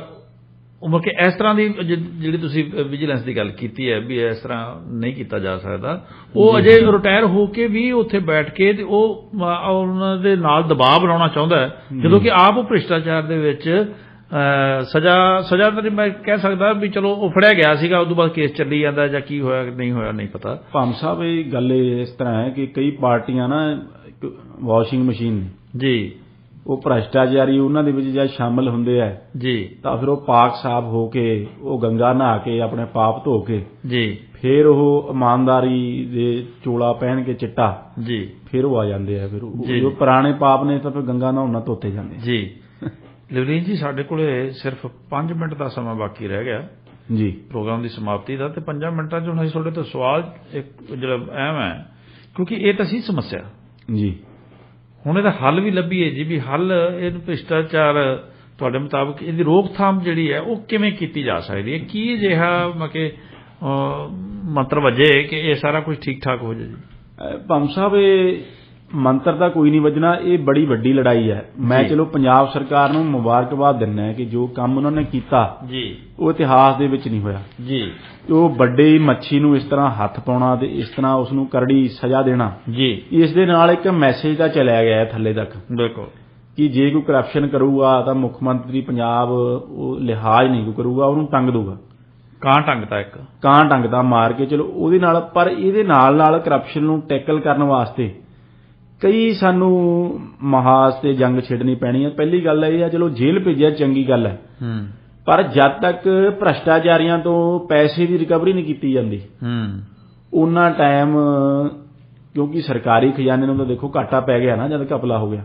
ਉਮਰ ਕਿ ਇਸ ਤਰ੍ਹਾਂ ਦੀ ਜਿਹੜੀ ਤੁਸੀਂ ਵਿਜੀਲੈਂਸ ਦੀ ਗੱਲ ਕੀਤੀ ਹੈ ਵੀ ਇਸ ਤਰ੍ਹਾਂ ਨਹੀਂ ਕੀਤਾ ਜਾ ਸਕਦਾ, ਉਹ ਅਜੇ ਰਿਟਾਇਰ ਹੋ ਕੇ ਵੀ ਉੱਥੇ ਬੈਠ ਕੇ ਤੇ ਉਹ ਉਹਨਾਂ ਦੇ ਨਾਲ ਦਬਾਅ ਬਣਾਉਣਾ ਚਾਹੁੰਦਾ ਹੈ, ਜਦੋਂ ਕਿ ਆਪ ਉਹ ਭ੍ਰਿਸ਼ਟਾਚਾਰ ਦੇ ਵਿੱਚ ਸਜ਼ਾ ਤਾਂ ਮੈਂ ਕਹਿ ਸਕਦਾ ਵੀ ਚਲੋ ਉਹ ਫੜਿਆ ਗਿਆ ਸੀਗਾ, ਉਦੋਂ ਬਾਅਦ ਕੇਸ ਚੱਲੀ ਜਾਂਦਾ ਜਾਂ ਕੀ ਹੋਇਆ ਨਹੀਂ ਹੋਇਆ ਨਹੀਂ ਪਤਾ। ਭਾਮ ਸਾਹਿਬ ਇਹ ਗੱਲ ਇਸ ਤਰ੍ਹਾਂ ਹੈ ਕਿ ਕਈ ਪਾਰਟੀਆਂ ਨਾ ਇੱਕ ਵਾਸ਼ਿੰਗ ਮਸ਼ੀਨ ਜੀ, ਉਹ ਭ੍ਰਿਸ਼ਟਾਚਾਰੀ ਉਹਨਾਂ ਦੇ ਵਿੱਚ ਜਦ ਸ਼ਾਮਲ ਹੁੰਦੇ ਆ ਜੀ, ਤਾਂ ਫਿਰ ਉਹ ਪਾਕ ਸਾਫ਼ ਹੋ ਕੇ, ਉਹ ਗੰਗਾ ਨਹਾ ਕੇ, ਆਪਣੇ ਪਾਪ ਧੋ ਕੇ ਜੀ, ਫਿਰ ਉਹ ਇਮਾਨਦਾਰੀ ਦੇ ਚੋਲਾ ਪਹਿਨ ਕੇ ਚਿੱਟਾ ਜੀ, ਫਿਰ ਉਹ ਆ ਜਾਂਦੇ ਆ। ਫਿਰ ਜੋ ਪੁਰਾਣੇ ਪਾਪ ਨੇ ਤਾਂ ਫਿਰ ਗੰਗਾ ਨਹਾਉਣਾ ਧੋਤੇ ਜਾਂਦੇ ਜੀ। ਲਵਲੀਨ ਜੀ, ਸਾਡੇ ਕੋਲੇ ਸਿਰਫ 5 ਮਿੰਟ ਦਾ ਸਮਾਂ ਬਾਕੀ ਰਹਿ ਗਿਆ ਜੀ ਪ੍ਰੋਗਰਾਮ ਦੀ ਸਮਾਪਤੀ ਦਾ, ਤੇ 5 ਮਿੰਟਾਂ 'ਚ ਹੁਣ ਅਸੀਂ ਤੁਹਾਡੇ ਤੋਂ ਸਵਾਲ ਇੱਕ ਜਿਹੜਾ ਅਹਿਮ ਹੈ, ਕਿਉਂਕਿ ਇਹ ਤਾਂ ਸੀ ਸਮੱਸਿਆ ਜੀ, ਹੁਣ ਇਹਦਾ ਹੱਲ ਵੀ ਲੱਭੀਏ ਜੀ, ਵੀ ਹੱਲ ਇਹਨੂੰ ਭ੍ਰਿਸ਼ਟਾਚਾਰ ਤੁਹਾਡੇ ਮੁਤਾਬਕ ਇਹਦੀ ਰੋਕਥਾਮ ਜਿਹੜੀ ਹੈ ਉਹ ਕਿਵੇਂ ਕੀਤੀ ਜਾ ਸਕਦੀ ਹੈ? ਕੀ ਅਜਿਹਾ ਮੰਤਰ ਵਜੇ ਕਿ ਇਹ ਸਾਰਾ ਕੁਝ ਠੀਕ ਠਾਕ ਹੋ ਜਾਏ ਜੀ? ਭਾਮ ਸਾਹਿਬ, ਇਹ ਮੰਤਰ ਤਾਂ ਕੋਈ ਨਹੀਂ ਵੱਜਣਾ, ਇਹ ਬੜੀ ਵੱਡੀ ਲੜਾਈ ਹੈ। ਮੈਂ ਚਲੋ ਪੰਜਾਬ ਸਰਕਾਰ ਨੂੰ ਮੁਬਾਰਕਬਾਦ ਦਿੰਦਾ ਕਿ ਜੋ ਕੰਮ ਉਹਨਾਂ ਨੇ ਕੀਤਾ ਜੀ ਉਹ ਇਤਿਹਾਸ ਦੇ ਵਿੱਚ ਨਹੀਂ ਹੋਇਆ ਜੀ। ਉਹ ਵੱਡੇ ਮੱਛੀ ਨੂੰ ਇਸ ਤਰ੍ਹਾਂ ਹੱਥ ਪਾਉਣਾ ਤੇ ਇਸ ਤਰ੍ਹਾਂ ਉਸ ਨੂੰ ਕਰੜੀ ਸਜ਼ਾ ਦੇਣਾ ਜੀ, ਇਸ ਦੇ ਨਾਲ ਇੱਕ ਮੈਸੇਜ ਤਾਂ ਚਲਿਆ ਗਿਆ ਥੱਲੇ ਤੱਕ। ਬਿਲਕੁਲ, ਕਿ ਜੇ ਕੋਈ ਕਰਪਸ਼ਨ ਕਰੂਗਾ ਤਾਂ ਮੁੱਖ ਮੰਤਰੀ ਪੰਜਾਬ ਉਹ ਲਿਹਾਜ਼ ਨਹੀਂ ਕਰੂਗਾ, ਉਹਨੂੰ ਟੰਗ ਦੂਗਾ। ਕਾਂ ਟੰਗਦਾ ਇੱਕ ਕਾਂ ਟੰਗਦਾ ਮਾਰ ਕੇ, ਚਲੋ ਉਹਦੇ ਨਾਲ। ਪਰ ਇਹਦੇ ਨਾਲ ਕਰਪਸ਼ਨ ਨੂੰ ਟੈਕਲ ਕਰਨ ਵਾਸਤੇ ਕਈ ਸਾਨੂੰ ਮਹਾਜ਼ ਤੇ ਜੰਗ ਛਿੜਨੀ ਪੈਣੀ ਹੈ। ਪਹਿਲੀ ਗੱਲ ਇਹ ਹੈ, ਚਲੋ ਜੇਲ੍ਹ ਭੇਜਿਆ ਚੰਗੀ ਗੱਲ ਹੈ, ਪਰ ਜਦ ਤੱਕ ਭ੍ਰਸ਼ਟਾਚਾਰੀਆਂ ਤੋਂ ਪੈਸੇ ਦੀ ਰਿਕਵਰੀ ਨਹੀਂ ਕੀਤੀ ਜਾਂਦੀ ਉਹਨਾਂ ਟਾਈਮ, ਕਿਉਂਕਿ ਸਰਕਾਰੀ ਖਜ਼ਾਨੇ ਨੂੰ ਤਾਂ ਦੇਖੋ ਘਾਟਾ ਪੈ ਗਿਆ ਨਾ ਜਦ ਘਪਲਾ ਹੋ ਗਿਆ,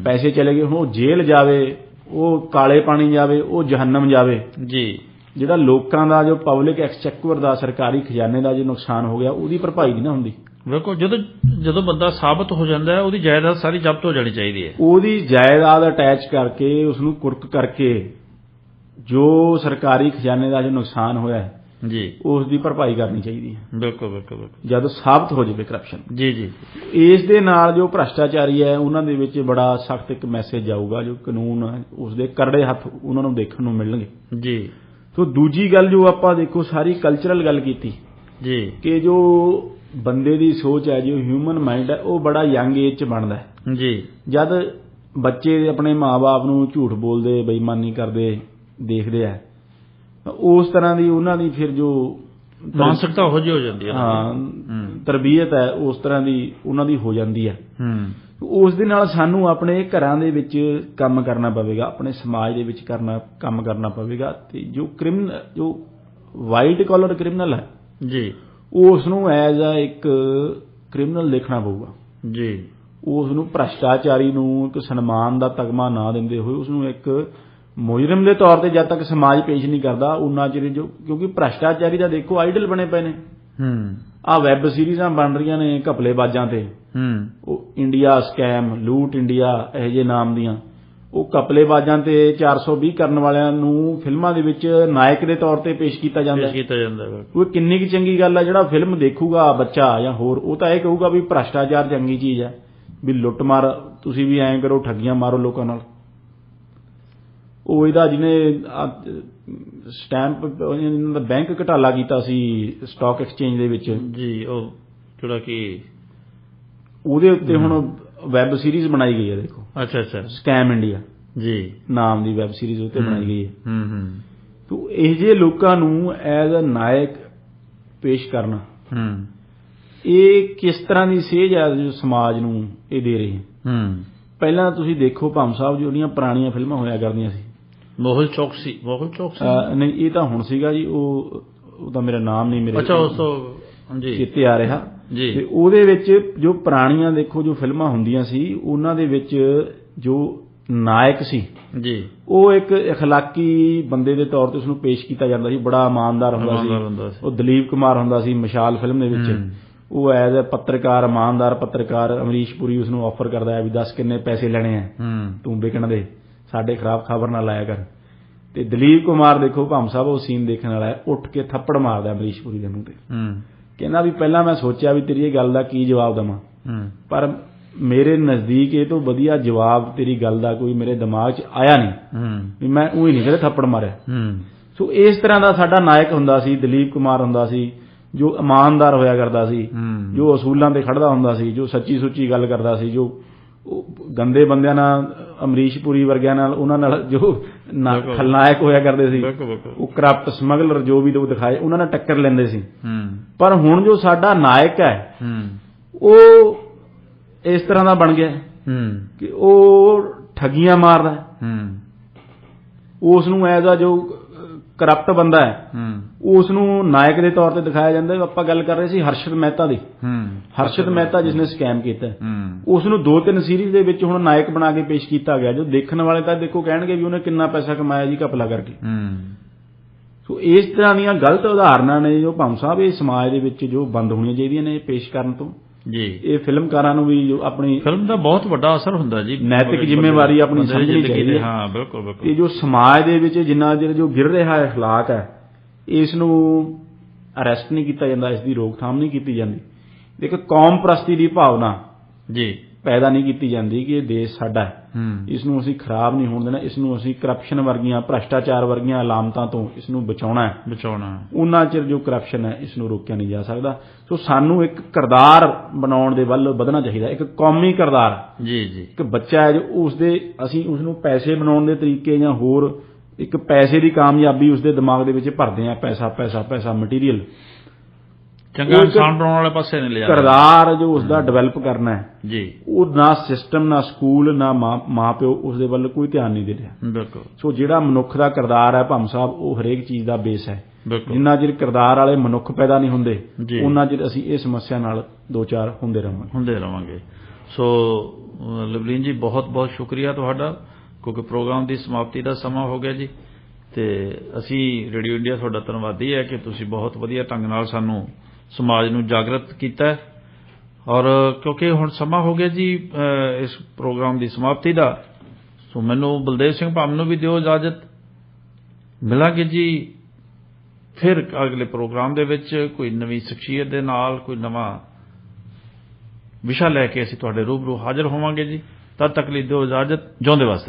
ਪੈਸੇ ਚਲੇ ਗਏ। ਹੁਣ ਉਹ ਜੇਲ੍ਹ ਜਾਵੇ, ਉਹ ਕਾਲੇ ਪਾਣੀ ਜਾਵੇ, ਉਹ ਜਹੰਨਮ ਜਾਵੇ ਜੀ। ਜਿਹੜਾ ਲੋਕਾਂ ਦਾ ਜੋ ਪਬਲਿਕ ਐਕਸਚੈਕਰ ਦਾ ਸਰਕਾਰੀ ਖਜ਼ਾਨੇ ਦਾ ਜੋ ਨੁਕਸਾਨ ਹੋ ਗਿਆ, ਉਹਦੀ ਭਰਪਾਈ ਨਹੀਂ ਨਾ ਹੁੰਦੀ। ਬਿਲਕੁਲ, ਜਦੋਂ ਬੰਦਾ ਸਾਬਤ ਹੋ ਜਾਂਦਾ ਹੈ ਉਹਦੀ ਜਾਇਦਾਦ ਸਾਰੀ ਜ਼ਬਤ ਹੋ ਜਾਣੀ ਚਾਹੀਦੀ ਹੈ। ਉਹਦੀ ਜਾਇਦਾਦ ਅਟੈਚ ਕਰਕੇ, ਉਸ ਨੂੰ ਕੁਰਕ ਕਰਕੇ ਜੋ ਸਰਕਾਰੀ ਖਜ਼ਾਨੇ ਦਾ ਜੋ ਨੁਕਸਾਨ ਹੋਇਆ ਜੀ, ਉਸ ਦੀ ਭਰਪਾਈ ਕਰਨੀ ਚਾਹੀਦੀ ਹੈ। ਬਿਲਕੁਲ ਬਿਲਕੁਲ ਬਿਲਕੁਲ, ਜਦੋਂ ਸਾਬਤ ਹੋ ਜਾਵੇ ਕਰਪਸ਼ਨ ਜੀ ਜੀ। ਇਸ ਦੇ ਨਾਲ ਜੋ ਭ੍ਰਸ਼ਟਾਚਾਰੀ ਹੈ ਉਹਨਾਂ ਦੇ ਵਿੱਚ ਬੜਾ ਸਖਤ ਇੱਕ ਮੈਸੇਜ ਜਾਊਗਾ, ਜੋ ਕਾਨੂੰਨ ਉਸ ਦੇ ਕਰੜੇ ਹੱਥ ਉਹਨਾਂ ਨੂੰ ਦੇਖਣ ਨੂੰ ਮਿਲਣਗੇ ਜੀ। ਸੋ ਦੂਜੀ ਗੱਲ ਜੋ ਆਪਾਂ ਦੇਖੋ ਸਾਰੀ ਕਲਚਰਲ ਗੱਲ ਕੀਤੀ ਜੀ, ਕਿ ਜੋ ਬੰਦੇ ਦੀ ਸੋਚ ਹੈ, ਜੋ ਹਿਊਮਨ ਮਾਈਂਡ ਹੈ, ਉਹ ਬੜਾ ਯੰਗ ਏਜ 'ਚ ਬਣਦਾ ਹੈ ਜੀ। ਜਦ ਬੱਚੇ ਆਪਣੇ ਮਾਂ-ਬਾਪ ਨੂੰ ਝੂਠ ਬੋਲਦੇ, ਬੇਈਮਾਨੀ ਕਰਦੇ ਦੇਖਦੇ ਆ, ਉਸ ਤਰ੍ਹਾਂ ਦੀ ਉਹਨਾਂ ਦੀ ਫਿਰ ਜੋ ਮਾਨਸਿਕਤਾ ਹੋ ਜਾਂਦੀ ਹੈ, ਹਾਂ ਤਰਬੀਅਤ ਹੈ ਉਸ ਤਰ੍ਹਾਂ ਦੀ ਉਹਨਾਂ ਦੀ ਹੋ ਜਾਂਦੀ ਹੈ। ਉਸ ਦੇ ਨਾਲ ਸਾਨੂੰ ਆਪਣੇ ਘਰਾਂ ਦੇ ਵਿੱਚ ਕੰਮ ਕਰਨਾ ਪਵੇਗਾ, ਆਪਣੇ ਸਮਾਜ ਦੇ ਵਿੱਚ ਕੰਮ ਕਰਨਾ ਪਵੇਗਾ। ਤੇ ਜੋ ਕ੍ਰਿਮੀਨਲ, ਜੋ ਵਾਈਟ ਕਾਲਰ ਕ੍ਰਿਮੀਨਲ ਹੈ ਜੀ, ਉਸ ਨੂੰ ਐਜ਼ ਅ ਇੱਕ ਕ੍ਰਿਮੀਨਲ ਦੇਖਣਾ ਪਊਗਾ ਜੀ। ਉਸ ਨੂੰ ਭ੍ਰਸ਼ਟਾਚਾਰੀ ਨੂੰ ਇੱਕ ਸਨਮਾਨ ਦਾ ਤਗਮਾ ਨਾ ਦਿੰਦੇ ਹੋਏ ਉਸ ਨੂੰ ਇੱਕ ਮੁਜਰਮ ਦੇ ਤੌਰ ਤੇ ਜਦ ਤੱਕ ਸਮਾਜ ਪੇਸ਼ ਨਹੀਂ ਕਰਦਾ ਉਹਨਾਂ ਚਿਰ ਜੋ, ਕਿਉਂਕਿ ਭ੍ਰਸ਼ਟਾਚਾਰੀ ਦਾ ਦੇਖੋ ਆਈਡਲ ਬਣੇ ਪਏ ਨੇ। ਆਹ ਵੈਬ ਸੀਰੀਜ਼ਾਂ ਬਣ ਰਹੀਆਂ ਨੇ ਘਪਲੇਬਾਜ਼ਾਂ ਤੇ, ਉਹ ਇੰਡੀਆ ਸਕੈਮ, ਲੂਟ ਇੰਡੀਆ ਇਹੋ ਜਿਹੇ ਨਾਮ ਦੀਆਂ, ਉਹ ਘਪਲੇਬਾਜ਼ਾਂ ਤੇ 420 ਕਰਨ ਵਾਲਿਆਂ ਨੂੰ ਫਿਲਮਾਂ ਦੇ ਵਿੱਚ ਨਾਇਕ ਦੇ ਤੌਰ ਤੇ ਪੇਸ਼ ਕੀਤਾ ਜਾਂਦਾ। ਉਹ ਕਿੰਨੀ ਕੁ ਚੰਗੀ ਗੱਲ ਹੈ। ਜਿਹੜਾ ਫਿਲਮ ਦੇਖੂਗਾ ਬੱਚਾ ਜਾਂ ਹੋਰ, ਉਹ ਤਾਂ ਇਹ ਕਹੂਗਾ ਵੀ ਭ੍ਰਸ਼ਟਾਚਾਰ ਚੰਗੀ ਚੀਜ਼ ਹੈ, ਵੀ ਲੁੱਟ ਮਾਰ ਤੁਸੀਂ ਵੀ ਐਂ ਕਰੋ, ਠੱਗੀਆਂ ਮਾਰੋ ਲੋਕਾਂ ਨਾਲ। ਉਹ ਇਹਦਾ ਜਿਹਨੇ ਸਟੈਂਪ ਦਾ ਬੈਂਕ ਘਟਾਲਾ ਕੀਤਾ ਸੀ ਸਟਾਕ ਐਕਸਚੇਂਜ ਦੇ ਵਿੱਚ ਜੀ, ਉਹ ਜਿਹੜਾ ਕਿ ਉਹਦੇ ਉੱਤੇ ਹੁਣ ਵੈਬ ਸੀਰੀਜ਼ ਬਣਾਈ ਗਈ ਹੈ ਦੇਖੋ। ਅੱਛਾ ਅੱਛਾ, ਸਕੈਮ ਇੰਡੀਆ ਜੀ ਨਾਮ ਦੀ ਵੈਬ ਸੀਰੀਜ਼ ਉੱਤੇ ਬਣਾਈ ਗਈ ਹੈ। ਤੋ ਇਹ ਜਿਹੇ ਲੋਕਾਂ ਨੂੰ ਐਜ਼ ਅ ਨਾਇਕ ਪੇਸ਼ ਕਰਨਾ, ਇਹ ਕਿਸ ਤਰ੍ਹਾਂ ਦੀ ਸੇਧ ਹੈ ਜੋ ਸਮਾਜ ਨੂੰ ਇਹ ਦੇ ਰਹੇ ਹੈ। ਪਹਿਲਾਂ ਤੁਸੀਂ ਦੇਖੋ ਭਾਮ ਸਾਹਿਬ, ਜਿਹੜੀਆਂ ਪੁਰਾਣੀਆਂ ਫਿਲਮਾਂ ਹੋਇਆ ਕਰਦੀਆਂ ਸੀ, ਮੋਹਲ ਚੌਕਸੀ ਨਹੀਂ, ਇਹ ਤਾਂ ਹੁਣ ਸੀਗਾ ਜੀ, ਉਹ ਤਾਂ ਮੇਰਾ ਨਾਮ ਨਹੀਂ ਮੇਰੇ ਚੇਤੇ ਆ ਰਿਹਾ ਜੀ। ਤੇ ਉਹਦੇ ਵਿੱਚ ਜੋ ਪੁਰਾਣੀਆਂ ਦੇਖੋ ਜੋ ਫਿਲਮਾਂ ਹੁੰਦੀਆਂ ਸੀ, ਉਹਨਾਂ ਦੇ ਵਿੱਚ ਜੋ ਨਾਇਕ ਸੀ ਜੀ, ਉਹ ਇੱਕ ਅਖਲਾਕੀ ਬੰਦੇ ਦੇ ਤੌਰ ਤੇ ਉਸਨੂੰ ਪੇਸ਼ ਕੀਤਾ ਜਾਂਦਾ ਸੀ, ਬੜਾ ਇਮਾਨਦਾਰ ਹੁੰਦਾ ਸੀ। ਉਹ ਦਲੀਪ ਕੁਮਾਰ ਹੁੰਦਾ ਸੀ ਮਸ਼ਾਲ ਫਿਲਮ ਦੇ ਵਿੱਚ, ਉਹ ਐਜ਼ ਅ ਪੱਤਰਕਾਰ, ਇਮਾਨਦਾਰ ਪੱਤਰਕਾਰ, ਅਮਰੀਸ਼ ਪੁਰੀ ਉਸਨੂੰ ਆਫਰ ਕਰਦਾ ਹੈ ਵੀ ਦੱਸ ਕਿੰਨੇ ਪੈਸੇ ਲੈਣੇ ਆ ਤੂੰ ਵਿਕਣ ਦੇ, ਸਾਡੇ ਖਿਲਾਫ ਖਬਰ ਨਾ ਲਾਇਆ ਕਰ। ਤੇ ਦਲੀਪ ਕੁਮਾਰ ਦੇਖੋ ਭਾਮ ਸਾਹਿਬ, ਉਹ ਸੀਨ ਦੇਖਣ ਵਾਲਾ ਹੈ, ਉੱਠ ਕੇ ਥੱਪੜ ਮਾਰਦਾ ਅਮਰੀਸ਼ ਪੁਰੀ ਦੇ ਮੂੰਹ ਤੇ, ਕਹਿੰਦਾ ਵੀ ਪਹਿਲਾਂ ਮੈਂ ਸੋਚਿਆ ਵੀ ਤੇਰੀ ਇਹ ਗੱਲ ਦਾ ਕੀ ਜਵਾਬ ਦੇਵਾਂ, ਪਰ ਮੇਰੇ ਨਜ਼ਦੀਕ ਇਹ ਤੋਂ ਵਧੀਆ ਜਵਾਬ ਤੇਰੀ ਗੱਲ ਦਾ ਕੋਈ ਮੇਰੇ ਦਿਮਾਗ 'ਚ ਆਇਆ ਨਹੀਂ, ਵੀ ਮੈਂ ਉਹੀ ਨਹੀਂ ਕਦੇ ਥੱਪੜ ਮਾਰਿਆ। ਸੋ ਇਸ ਤਰ੍ਹਾਂ ਦਾ ਸਾਡਾ ਨਾਇਕ ਹੁੰਦਾ ਸੀ, ਦਲੀਪ ਕੁਮਾਰ ਹੁੰਦਾ ਸੀ, ਜੋ ਇਮਾਨਦਾਰ ਹੋਇਆ ਕਰਦਾ ਸੀ, ਜੋ ਅਸੂਲਾਂ ਤੇ ਖੜਦਾ ਹੁੰਦਾ ਸੀ, ਜੋ ਸੱਚੀ ਸੁੱਚੀ ਗੱਲ ਕਰਦਾ ਸੀ, ਜੋ ਗੰਦੇ ਬੰਦਿਆਂ ਨਾਲ, ਅਮਰੀਸ਼ ਪੁਰੀ ਵਰਗਿਆਂ ਨਾਲ, ਉਹਨਾਂ ਨਾਲ ਜੋ ਖਲਨਾਇਕ ਹੋਇਆ ਕਰਦੇ ਸੀ, ਉਹ ਕਰਪਟ ਸਮਗਲਰ ਜੋ ਵੀ ਦਿਖਾਏ, ਉਹਨਾਂ ਨਾਲ ਟੱਕਰ ਲੈਂਦੇ ਸੀ। ਪਰ ਹੁਣ ਜੋ ਸਾਡਾ ਨਾਇਕ ਹੈ ਉਹ ਇਸ ਤਰ੍ਹਾਂ ਦਾ ਬਣ ਗਿਆ ਕਿ ਉਹ ਠੱਗੀਆਂ ਮਾਰਦਾ, ਉਸ ਨੂੰ ਐਜ਼ ਆ ਜੋ ਕਰਪਟ ਬੰਦਾ ਹੈ ਉਸ ਨੂੰ ਨਾਇਕ ਦੇ ਤੌਰ ਤੇ ਦਿਖਾਇਆ ਜਾਂਦਾ। ਆਪਾਂ ਗੱਲ ਕਰ ਰਹੇ ਸੀ ਹਰਸ਼ਦ ਮਹਿਤਾ ਦੀ, ਹਰਸ਼ਦ ਮਹਿਤਾ ਜਿਸਨੇ ਸਕੈਮ ਕੀਤਾ, ਉਸ ਨੂੰ 2-3 ਸੀਰੀਜ਼ ਦੇ ਵਿੱਚ ਹੁਣ ਨਾਇਕ ਬਣਾ ਕੇ ਪੇਸ਼ ਕੀਤਾ ਗਿਆ, ਜੋ ਦੇਖਣ ਵਾਲੇ ਤਾਂ ਦੇਖੋ ਕਹਿਣਗੇ ਵੀ ਉਹਨੇ ਕਿੰਨਾ ਪੈਸਾ ਕਮਾਇਆ ਜੀ ਘਪਲਾ ਕਰਕੇ। ਸੋ ਇਸ ਤਰ੍ਹਾਂ ਦੀਆਂ ਗਲਤ ਉਦਾਹਰਨਾਂ ਨੇ ਜੋ ਭਾਮ ਸਾਹਿਬ ਇਹ ਸਮਾਜ ਦੇ ਵਿੱਚ ਜੋ ਬੰਦ ਹੋਣੀਆਂ ਚਾਹੀਦੀਆਂ ਨੇ ਪੇਸ਼ ਕਰਨ ਤੋਂ ਜੀ। ਇਹ ਫਿਲਮਕਾਰਾਂ ਨੂੰ ਵੀ ਜੋ ਆਪਣੀ ਫਿਲਮ ਦਾ ਬਹੁਤ ਵੱਡਾ ਅਸਰ ਹੁੰਦਾ ਜੀ, ਨੈਤਿਕ ਜ਼ਿੰਮੇਵਾਰੀ ਆਪਣੀ ਸਮਝਣੀ ਚਾਹੀਦੀ ਹੈ। ਹਾਂ ਬਿਲਕੁਲ ਬਿਲਕੁਲ। ਇਹ ਜੋ ਸਮਾਜ ਦੇ ਵਿੱਚ ਜਿੰਨਾ ਚਿਰ ਜੋ ਗਿਰ ਰਿਹਾ ਹੈ ਅਖਲਾਕ ਹੈ, ਇਸ ਨੂੰ ਅਰੈਸਟ ਨਹੀਂ ਕੀਤਾ ਜਾਂਦਾ, ਇਸ ਦੀ ਰੋਕਥਾਮ ਨਹੀਂ ਕੀਤੀ ਜਾਂਦੀ। ਦੇਖੋ ਕੌਮ ਪ੍ਰਸਤੀ ਦੀ ਭਾਵਨਾ ਜੀ ਪੈਦਾ ਨਹੀਂ ਕੀਤੀ ਜਾਂਦੀ ਕਿ ਇਹ ਦੇਸ਼ ਸਾਡਾ ਹੈ, ਇਸ ਨੂੰ ਅਸੀਂ ਖਰਾਬ ਨਹੀਂ ਹੋਣ ਦੇਣਾ, ਇਸ ਨੂੰ ਅਸੀਂ ਕਰਪਸ਼ਨ ਵਰਗੀਆਂ, ਭ੍ਰਸ਼ਟਾਚਾਰ ਵਰਗੀਆਂ ਅਲਾਮਤਾਂ ਤੋਂ ਇਸ ਨੂੰ ਬਚਾਉਣਾ ਹੈ। ਉਹਨਾਂ ਚਿਰ ਜੋ ਕਰਪਸ਼ਨ ਹੈ ਇਸ ਨੂੰ ਰੋਕਿਆ ਨਹੀਂ ਜਾ ਸਕਦਾ। ਸੋ ਸਾਨੂੰ ਇੱਕ ਕਿਰਦਾਰ ਬਣਾਉਣ ਦੇ ਵੱਲ ਵਧਣਾ ਚਾਹੀਦਾ, ਇੱਕ ਕੌਮੀ ਕਿਰਦਾਰ। ਜੀ ਜੀ, ਇੱਕ ਬੱਚਾ ਹੈ ਜੋ ਅਸੀਂ ਉਸ ਨੂੰ ਪੈਸੇ ਬਣਾਉਣ ਦੇ ਤਰੀਕੇ ਜਾਂ ਹੋਰ ਇੱਕ ਪੈਸੇ ਦੀ ਕਾਮਯਾਬੀ ਉਸ ਦੇ ਦਿਮਾਗ ਦੇ ਵਿੱਚ ਭਰਦੇ ਆ, ਪੈਸਾ ਪੈਸਾ ਪੈਸਾ ਮਟੀਰੀਅਲ, ਚੰਗਾ ਇਨਸਾਨ ਬਣਾਉਣ ਵਾਲੇ ਪਾਸੇ ਨਹੀਂ ਲਿਆ। ਕਿਰਦਾਰ ਜੋ ਉਸ ਦਾ ਡਿਵੈਲਪ ਕਰਨਾ ਹੈ ਜੀ, ਉਹ ਨਾ ਸਿਸਟਮ, ਨਾ ਸਕੂਲ, ਨਾ ਮਾਂ ਪਿਓ ਉਸ ਦੇ ਵੱਲ ਕੋਈ ਧਿਆਨ ਨਹੀਂ ਦੇ ਰਿਹਾ। ਬਿਲਕੁਲ। ਸੋ ਜਿਹੜਾ ਮਨੁੱਖ ਦਾ ਕਿਰਦਾਰ ਹੈ ਭੰਮ ਸਾਹਿਬ, ਉਹ ਹਰੇਕ ਚੀਜ਼ ਦਾ ਬੇਸ ਹੈ। ਜਿੰਨਾ ਚਿਰ ਕਿਰਦਾਰ ਵਾਲੇ ਮਨੁੱਖ ਪੈਦਾ ਨਹੀਂ ਹੁੰਦੇ ਉਹਨਾਂ ਚਿਰ ਅਸੀਂ ਇਹ ਸਮੱਸਿਆ ਨਾਲ ਦੋ ਚਾਰ ਹੁੰਦੇ ਰਹਾਂਗੇ। ਸੋ ਲਵਲੀਨ ਜੀ, ਬਹੁਤ ਬਹੁਤ ਸ਼ੁਕਰੀਆ ਤੁਹਾਡਾ, ਕਿਉਂਕਿ ਪ੍ਰੋਗਰਾਮ ਦੀ ਸਮਾਪਤੀ ਦਾ ਸਮਾਂ ਹੋ ਗਿਆ ਜੀ, ਤੇ ਅਸੀਂ ਰੇਡੀਓ ਇੰਡੀਆ ਤੁਹਾਡਾ ਧੰਨਵਾਦੀ ਹੈ ਕਿ ਤੁਸੀਂ ਬਹੁਤ ਵਧੀਆ ਢੰਗ ਨਾਲ ਸਾਨੂੰ ਸਮਾਜ ਨੂੰ ਜਾਗਰਤ ਕੀਤਾ। ਔਰ ਕਿਉਂਕਿ ਹੁਣ ਸਮਾਂ ਹੋ ਗਿਆ ਜੀ ਇਸ ਪ੍ਰੋਗਰਾਮ ਦੀ ਸਮਾਪਤੀ ਦਾ, ਸੋ ਮੈਨੂੰ ਬਲਦੇਵ ਸਿੰਘ ਭੰਮ ਨੂੰ ਵੀ ਦਿਓ ਇਜਾਜ਼ਤ। ਮਿਲਾਂਗੇ ਜੀ ਫਿਰ ਅਗਲੇ ਪ੍ਰੋਗਰਾਮ ਦੇ ਵਿੱਚ ਕੋਈ ਨਵੀਂ ਸ਼ਖਸੀਅਤ ਦੇ ਨਾਲ, ਕੋਈ ਨਵਾਂ ਵਿਸ਼ਾ ਲੈ ਕੇ ਅਸੀਂ ਤੁਹਾਡੇ ਰੂਬਰੂ ਹਾਜ਼ਰ ਹੋਵਾਂਗੇ ਜੀ। ਤਦ ਤੱਕ ਲਈ ਦਿਓ ਇਜਾਜ਼ਤ। ਜਿਉਂਦੇ ਵਾਸਤੇ।